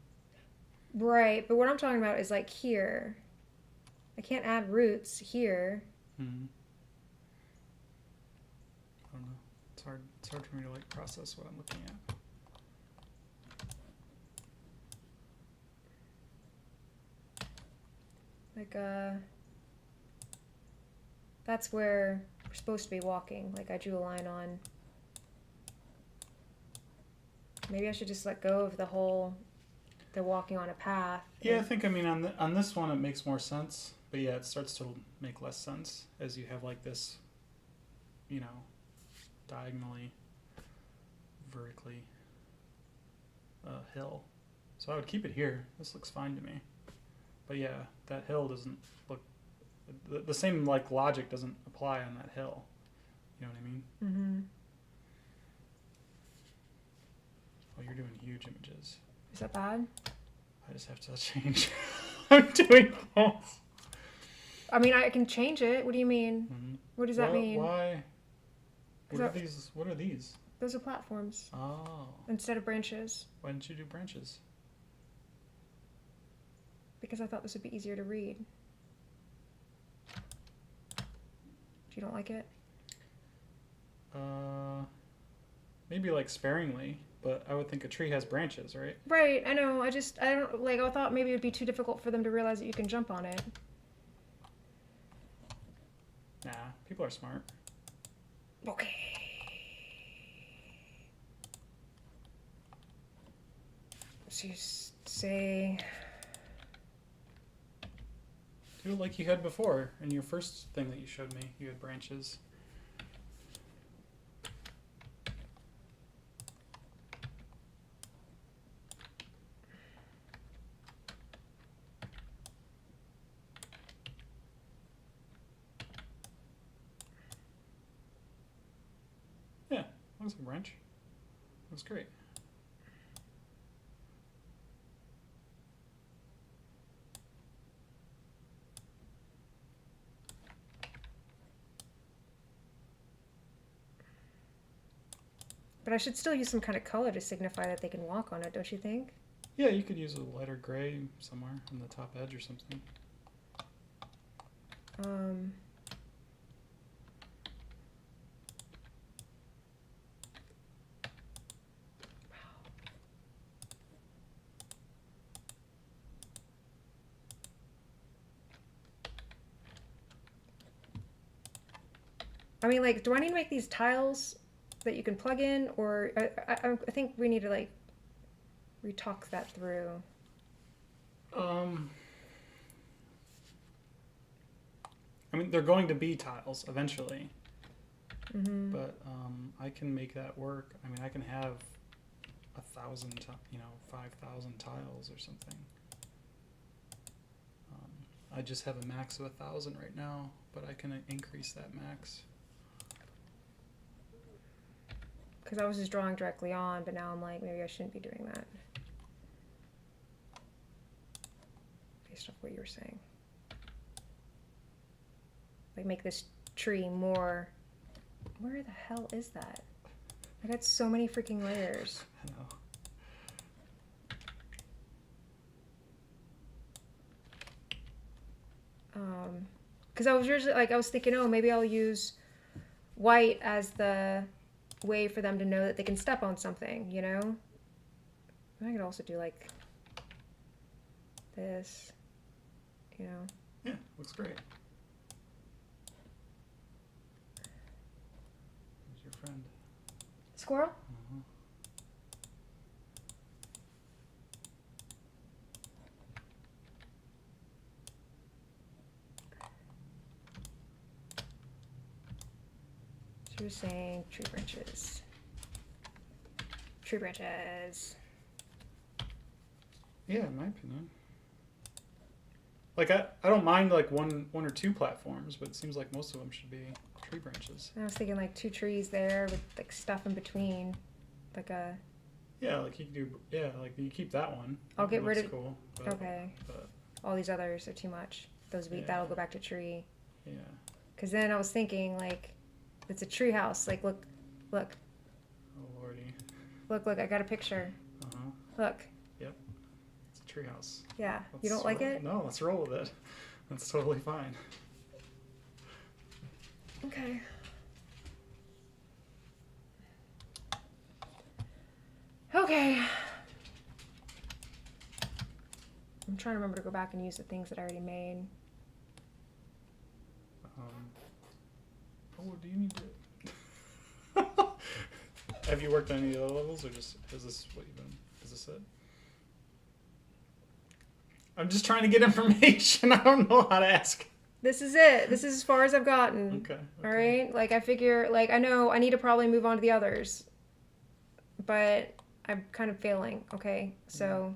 Right, but what I'm talking about is like here. I can't add roots here. Mm-hmm. I don't know. It's hard for me to like process what I'm looking at. Like that's where we're supposed to be walking. Like I drew a line on. Maybe I should just let go of the whole they're walking on a path. Yeah, I think, I mean, on this one it makes more sense, but yeah, it starts to make less sense as you have like this, you know, diagonally, vertically. hill. So I would keep it here. This looks fine to me. But yeah, that hill doesn't look... The same like logic doesn't apply on that hill. You know what I mean? Mm-hmm. Oh, you're doing huge images. Is that bad? I just have to change. I'm doing both. I mean, I can change it. What do you mean? Mm-hmm. What does that mean? Why? What are that- these? What are these? Those are platforms Oh. instead of branches. Why didn't you do branches? Because I thought this would be easier to read. You don't like it? Maybe like sparingly, but I would think a tree has branches, right? Right, I know. I don't like. I thought maybe it would be too difficult for them to realize that you can jump on it. Nah, people are smart. Okay. So you say. Do it like you had before in your first thing that you showed me. You had branches. Yeah, looks like a branch. That's great. But I should still use some kind of color to signify that they can walk on it, don't you think? Yeah, you could use a lighter gray somewhere on the top edge or something. I mean, like, do I need to make these tiles that you can plug in, or I think we need to like retalk that through. I mean, they're going to be tiles eventually, Mm-hmm. but I can make that work. I mean, I can have 1,000, 5,000 tiles or something. I just have a max of 1,000 right now, but I can increase that max. Because I was just drawing directly on, but now I'm like, maybe I shouldn't be doing that. Based off what you were saying. Like, make this tree more... Where the hell is that? I got so many freaking layers. I know. Because I was usually like, I was thinking, oh, maybe I'll use white as the way for them to know that they can step on something, you know? I could also do like this, you know? Yeah, looks great. Who's your friend? Squirrel? Uh-huh. She was saying tree branches. Tree branches. Yeah, in my opinion. Like, I don't mind like one or two platforms, but it seems like most of them should be tree branches. I was thinking like 2 trees there with like stuff in between. Like a... Yeah, like you could do, like you keep that one. I'll That get rid looks of... cool, but, Okay. But, All these others are too much. Those Yeah. that'll go back to tree. yeah. Because then I was thinking like, it's a tree house. Like, look. Oh, lordy. Look, I got a picture. Uh-huh. Look. It's a treehouse. Yeah. You don't like it? No, let's roll with it. That's totally fine. Okay. Okay. I'm trying to remember to go back and use the things that I already made. Oh, do you need to... Have you worked on any other levels, or just is this what you've been? Is this it? I'm just trying to get information. I don't know how to ask. This is it. This is as far as I've gotten. Okay. All right. Like I figure, like I know I need to probably move on to the others, but I'm kind of failing. Okay, so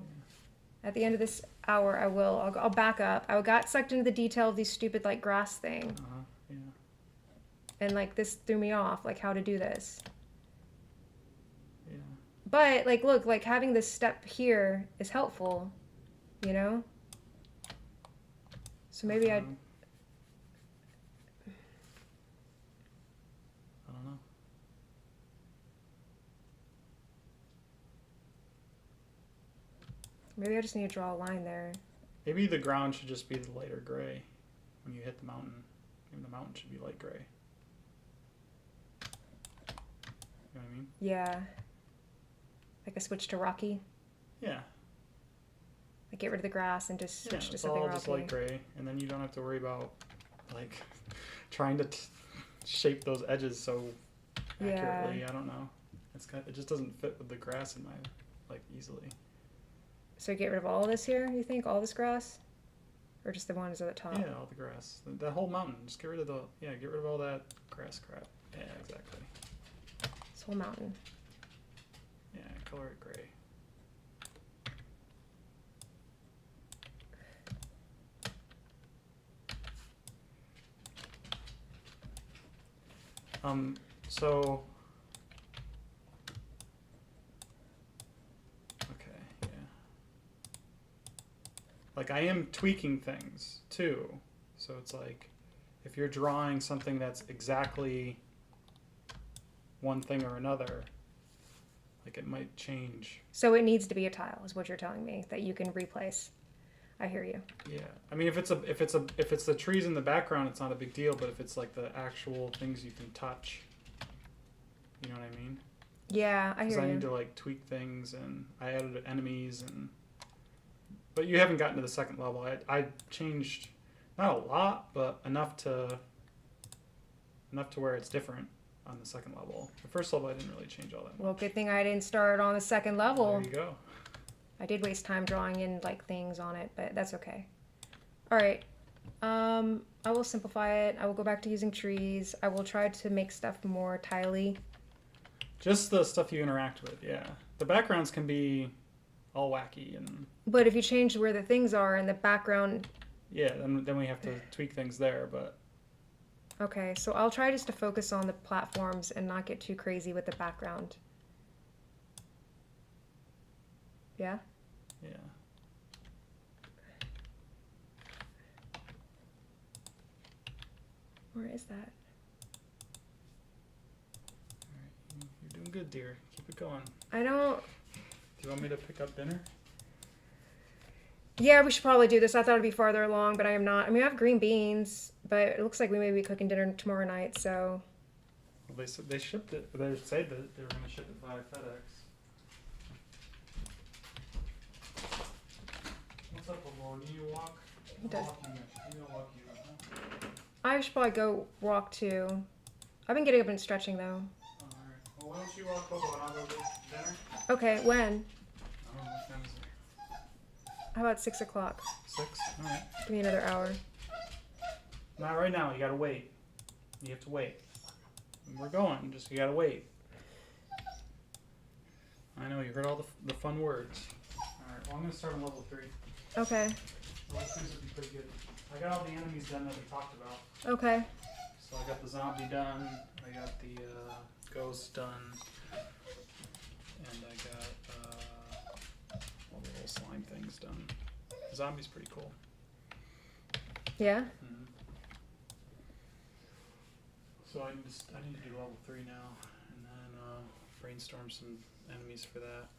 Yeah. at the end of this hour, I'll back up. I got sucked into the detail of these stupid like grass thing, Yeah. and like this threw me off, like how to do this. Yeah. But like, look, like having this step here is helpful, you know. So maybe I don't know. maybe I just need to draw a line there. Maybe the ground should just be the lighter gray when you hit the mountain. Maybe the mountain should be light gray. You know what I mean? Yeah. Like I switch to rocky. Yeah. Like get rid of the grass and just switch to It's something all rocky. just light gray, and then you don't have to worry about like trying to shape those edges so accurately. Yeah. I don't know. It just doesn't fit with the grass in my easily. So get rid of all this here, you think? All this grass? Or just the ones at the top? Yeah, all the grass. The whole mountain. Just get rid of all that grass crap. Yeah, exactly. This whole mountain. Yeah, color it gray. So okay, yeah. Like I am tweaking things too. So it's like if you're drawing something that's exactly one thing or another, like it might change. So it needs to be a tile, is what you're telling me, that you can replace. I hear you. Yeah, I mean, if it's the trees in the background, it's not a big deal. But if it's like the actual things you can touch, you know what I mean? Yeah, I hear Because I you. need to like tweak things, and I added enemies, but you haven't gotten to the second level. I changed not a lot, but enough to where it's different on the second level. The first level I didn't really change all that much. Well, good thing I didn't start on the second level. There you go. I did waste time drawing in like things on it, but that's okay. All right. I will simplify it. I will go back to using trees. I will try to make stuff more tiley. Just the stuff you interact with, yeah. The backgrounds can be all wacky and. But if you change where the things are in the background. Yeah, then we have to tweak things there, but. Okay, so I'll try just to focus on the platforms and not get too crazy with the background. Yeah? Yeah. Where is that? Alright, you're doing good, dear. Keep it going. I don't... Do you want me to pick up dinner? Yeah, we should probably do this. I thought it'd be farther along, but I am not. I mean, I have green beans, but it looks like we may be cooking dinner tomorrow night, so... Well, they shipped it. They said that they were going to ship it via FedEx. What's up, Aurora? Do you walk? He does. Walk you. I should probably go walk too. I've been getting up and stretching though. Alright. Well, why don't you walk over and I'll go get dinner? Okay, when? I don't know what time is it. How about 6 o'clock? 6? Alright. Give me another hour. Not right now. You gotta wait. You have to wait. We're going. Just you gotta wait. I know you heard all the fun words. Alright. Well, I'm gonna start on level 3. Okay. Level 3 would be pretty good. I got all the enemies done that we talked about. Okay. So I got the zombie done. I got the ghost done. And I got all the little slime things done. The zombie's pretty cool. Yeah? Mm-hmm. So I need to do level 3 now, and then brainstorm some enemies for that.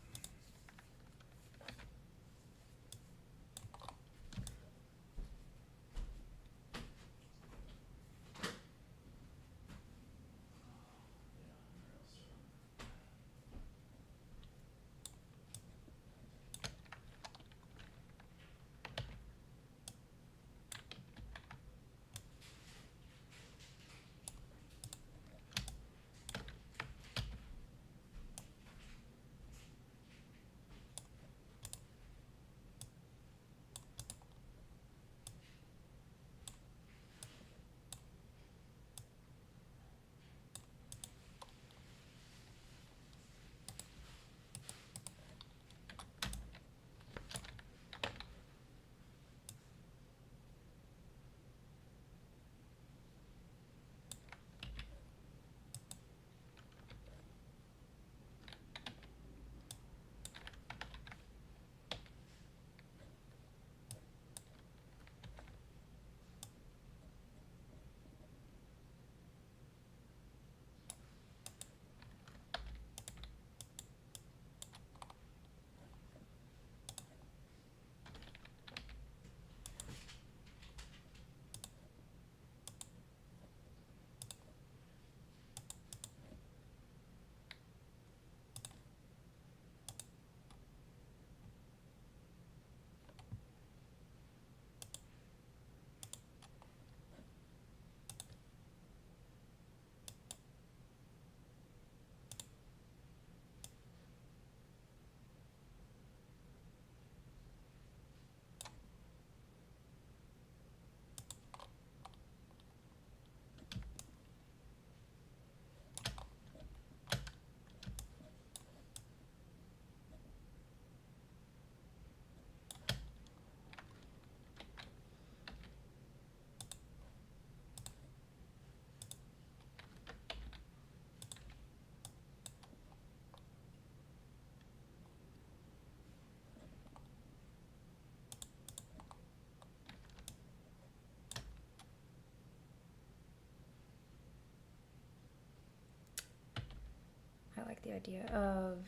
the idea of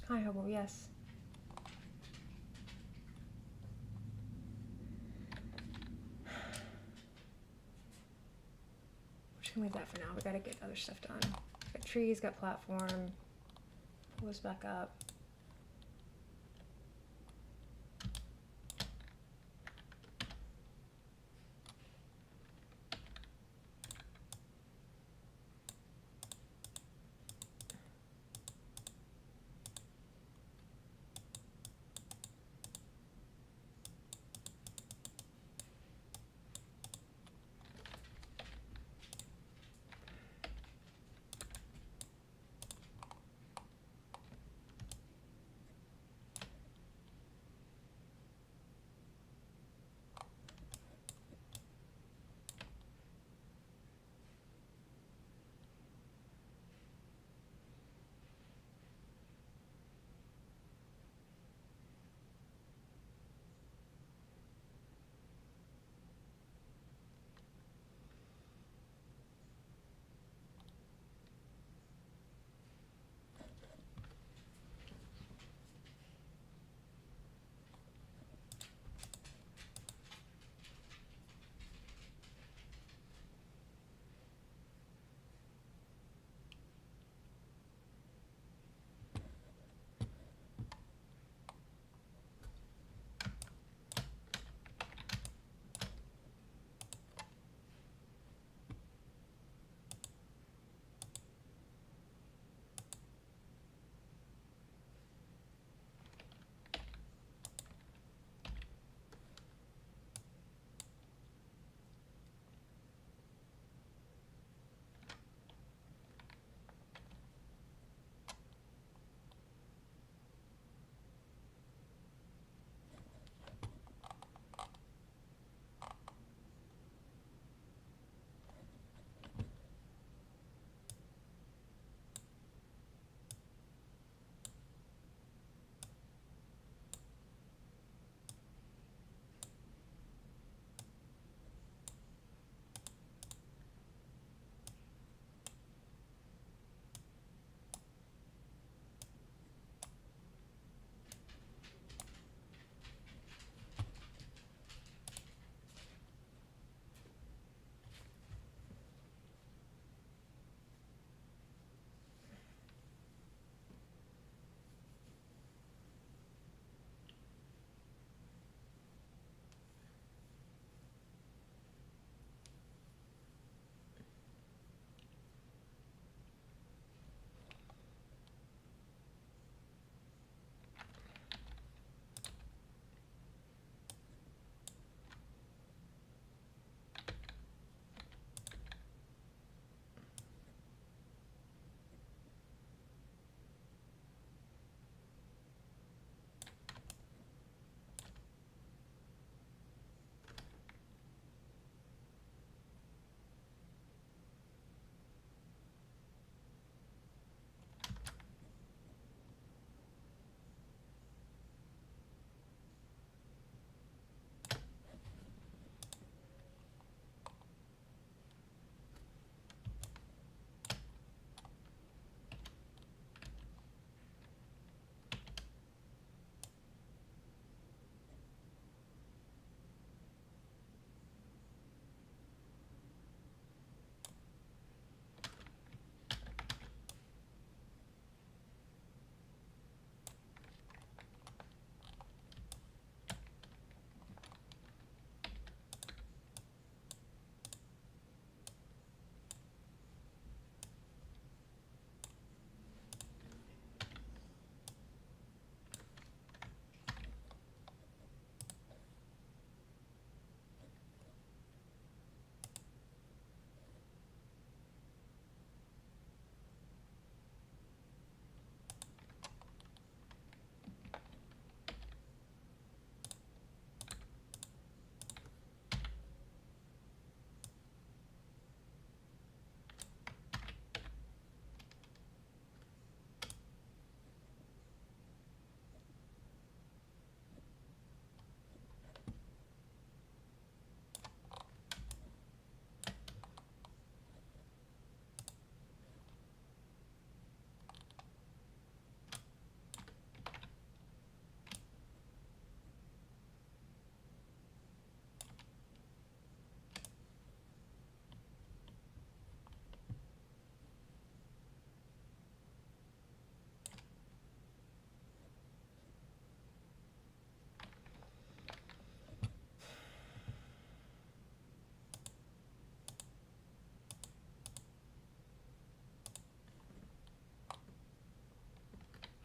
hi, Hobo, yes. We're just gonna leave that for now. We gotta get other stuff done. Got trees, got platform. Pull this back up.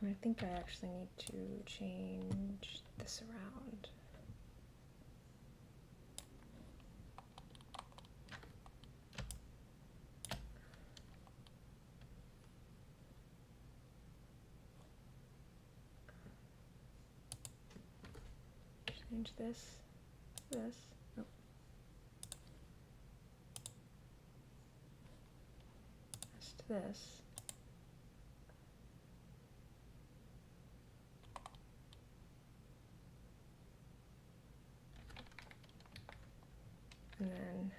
I think I actually need to change this around. Change this, this. Nope. This to this. And then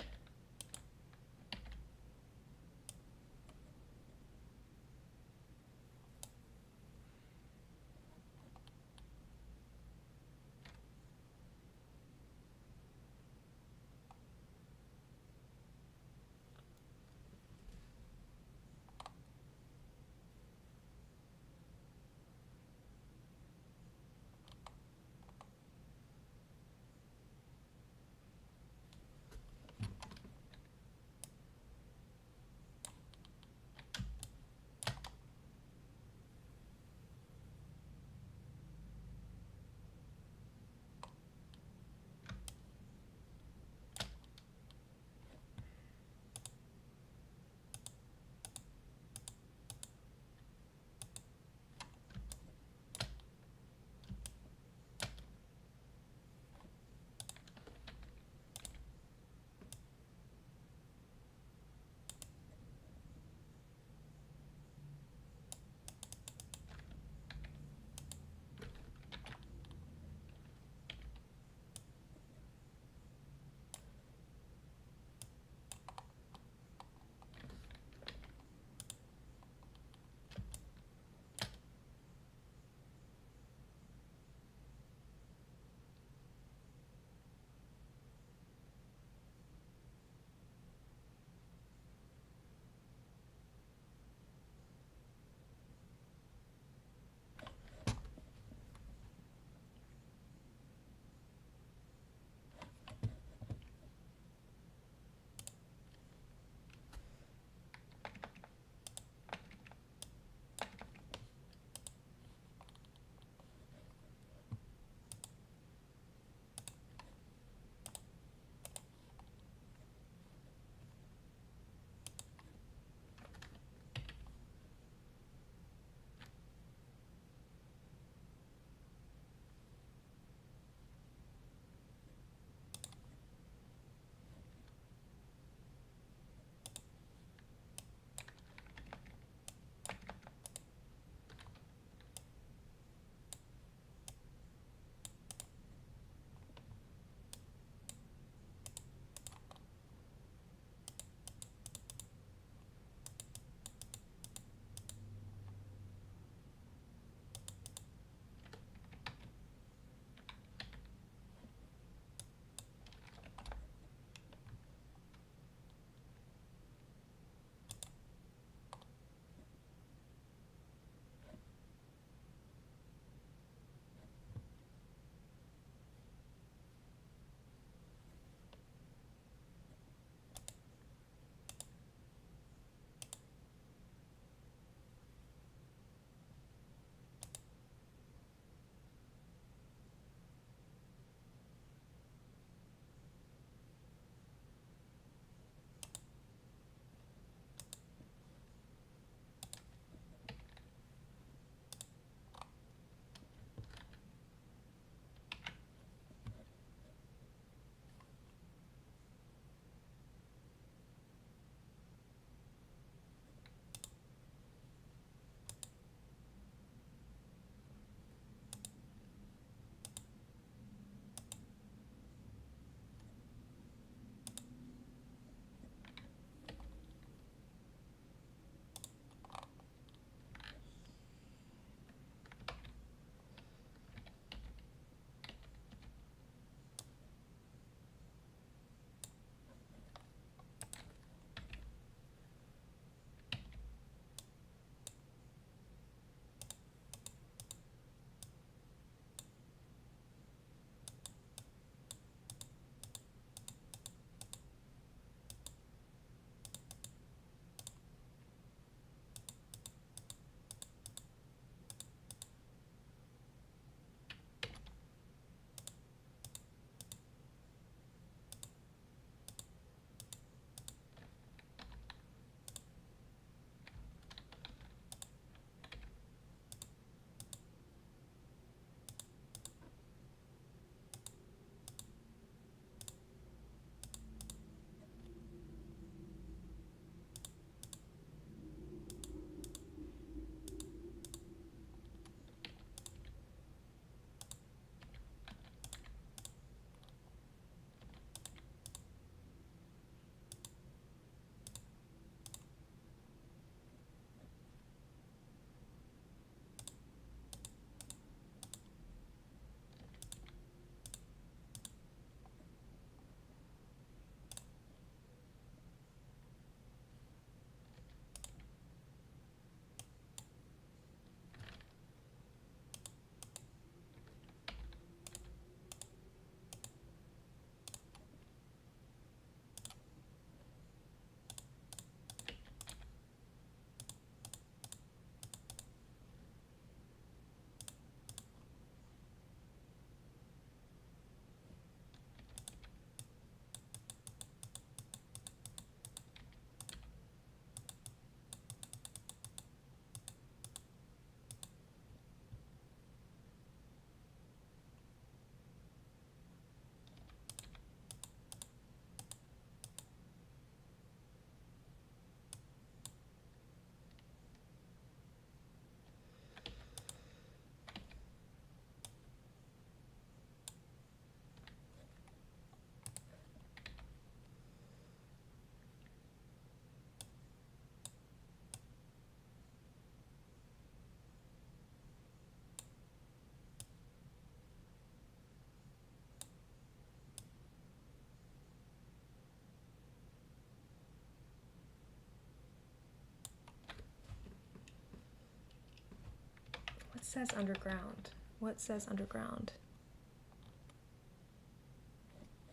says underground? What says underground?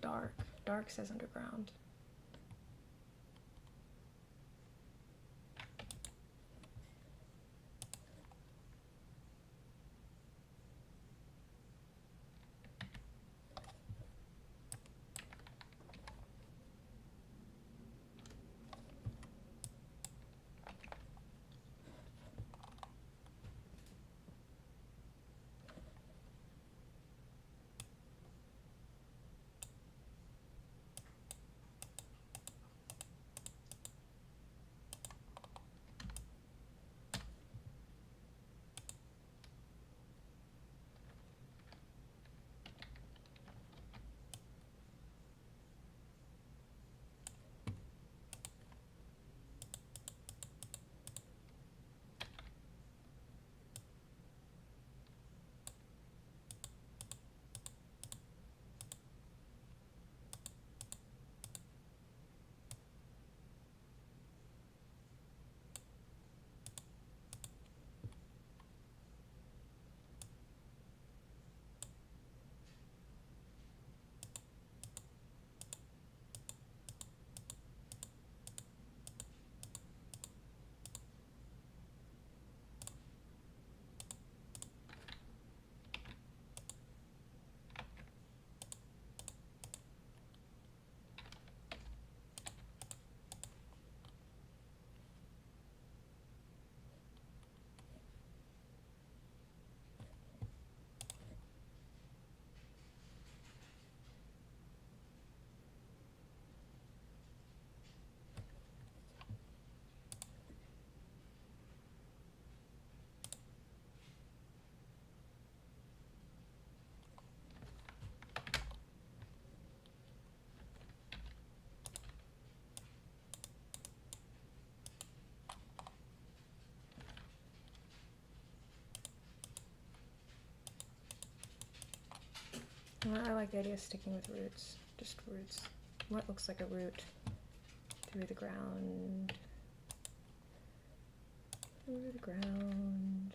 Dark. Dark says underground. I like the idea of sticking with roots. Just roots. What looks like a root through the ground? Through the ground.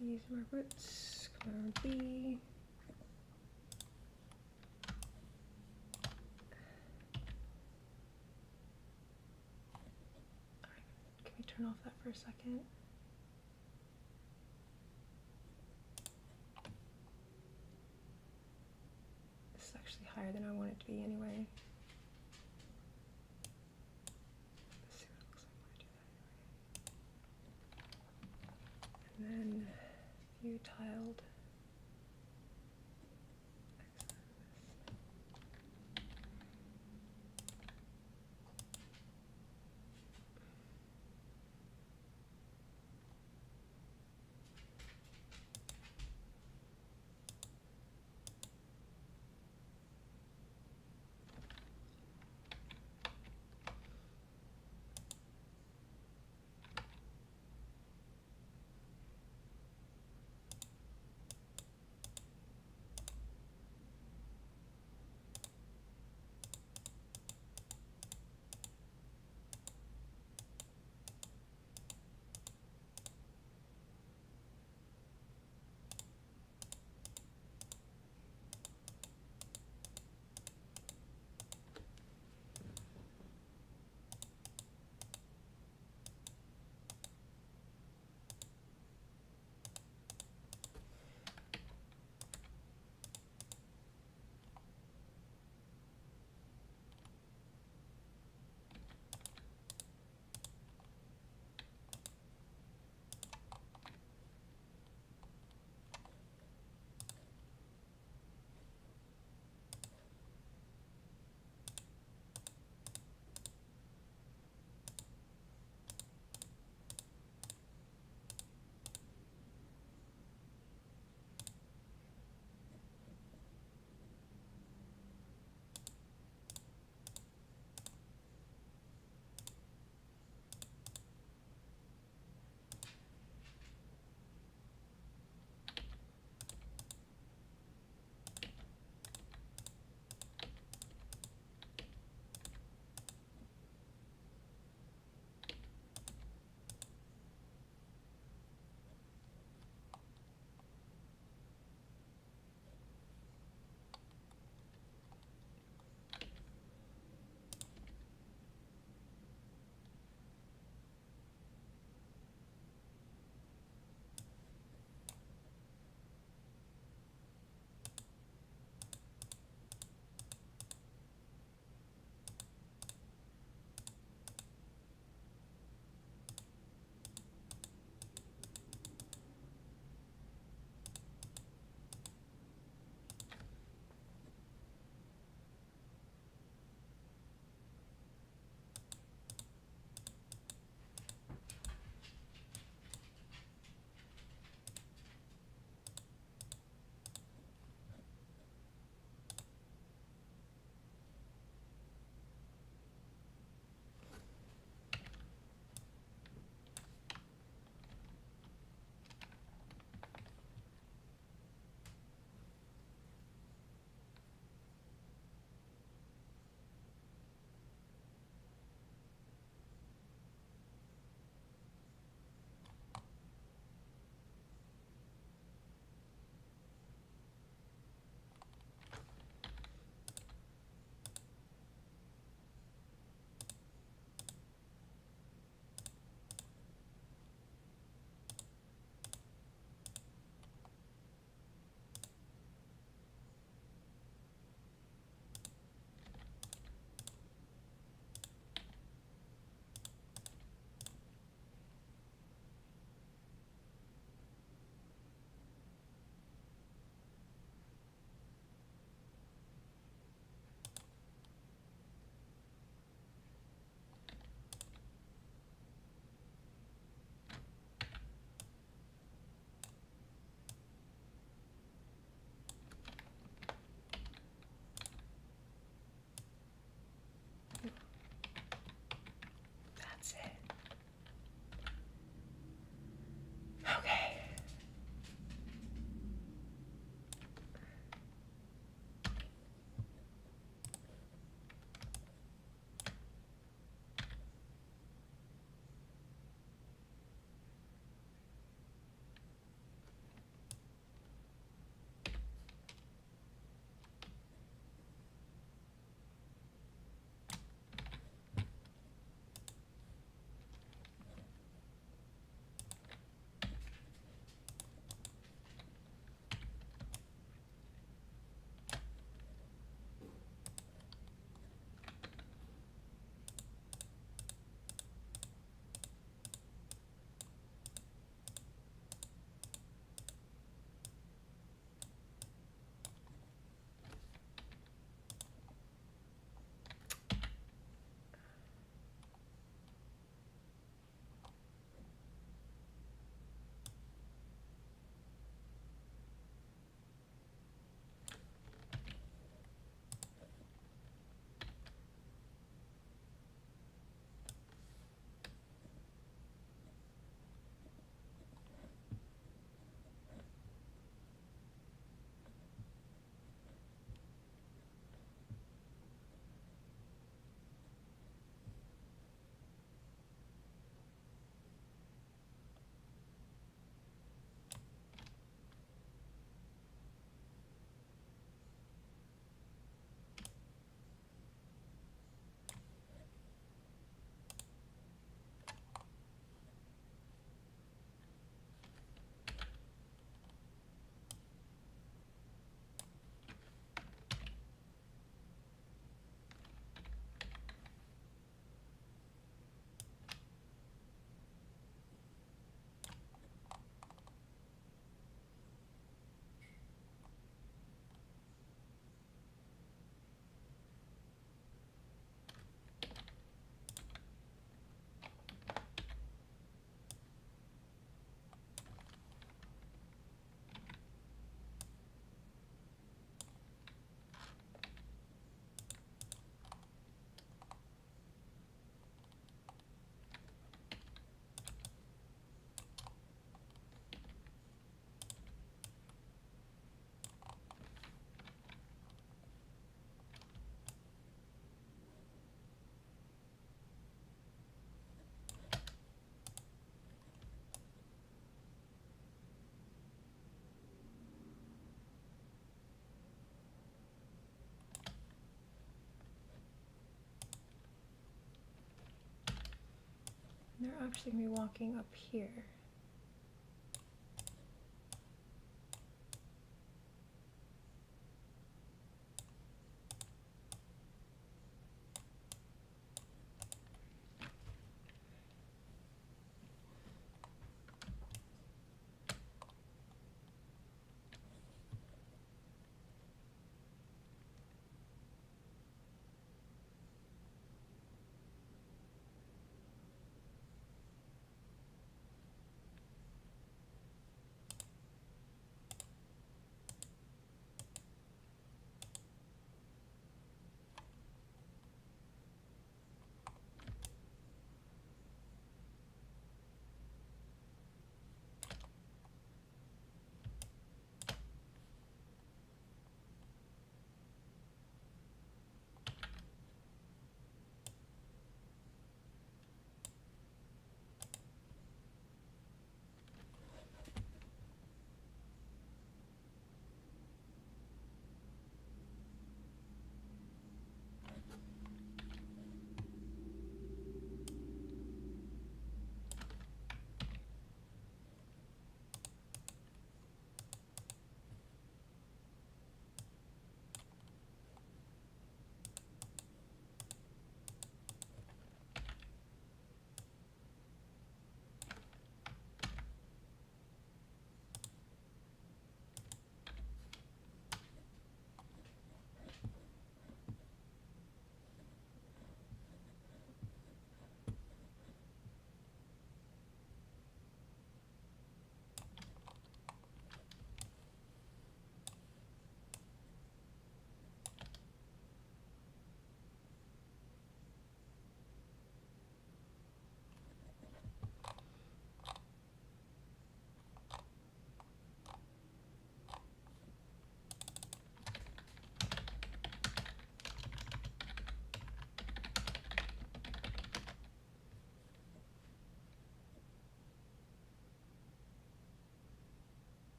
These are my roots. Command B. Alright, can we turn off that for a second? This is actually higher than I want it to be anyway. Let's see what it looks like when I do that anyway. And then view tiled. They're actually going to be walking up here.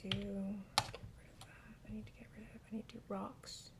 I need to get rid of, I need to do rocks.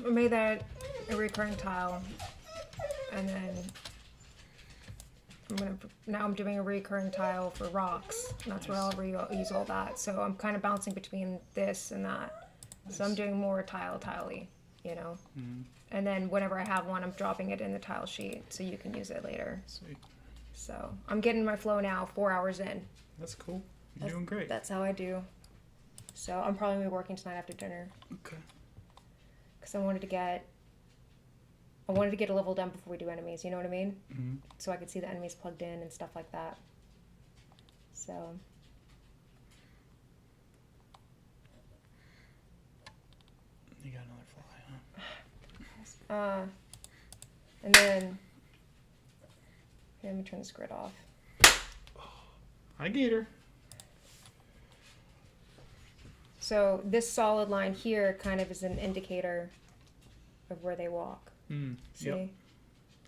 I made that a recurring tile, and then now I'm doing a recurring tile for rocks. And that's where I'll reuse all that. So I'm kind of bouncing between this and that. Nice. So I'm doing more tile-y, you know. Mm-hmm. And then whenever I have one, I'm dropping it in the tile sheet so you can use it later. Sweet. So I'm getting my flow now, 4 hours in. That's cool. You're doing great. That's how I do. So I'm probably gonna be working tonight after dinner. Okay. Because I wanted to get a level done before we do enemies. You know what I mean? Mm-hmm. So I could see the enemies plugged in and stuff like that. So. You got another fly, huh? And then. Here, let me turn this grid off. Hi, Gator. So this solid line here kind of is an indicator of where they walk. See? Yep.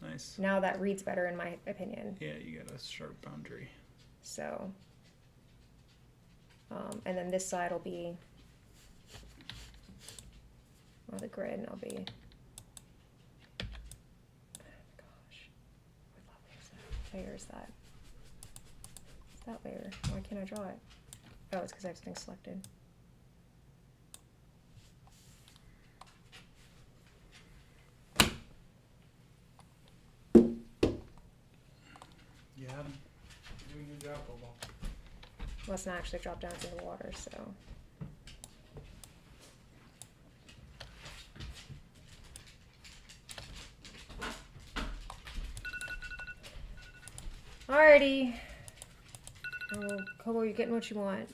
Nice. Now that reads better in my opinion. Yeah, you got a sharp boundary. So, and then this side will be, or the grid, and I'll be, oh gosh, what layer is that? It's that layer. Why can't I draw it? Oh, it's because I have something selected. Yeah, you're doing a good job, Bobo. Well, it's not actually dropped down to the water, so. Alrighty. Oh, Kobo, you're getting what you want.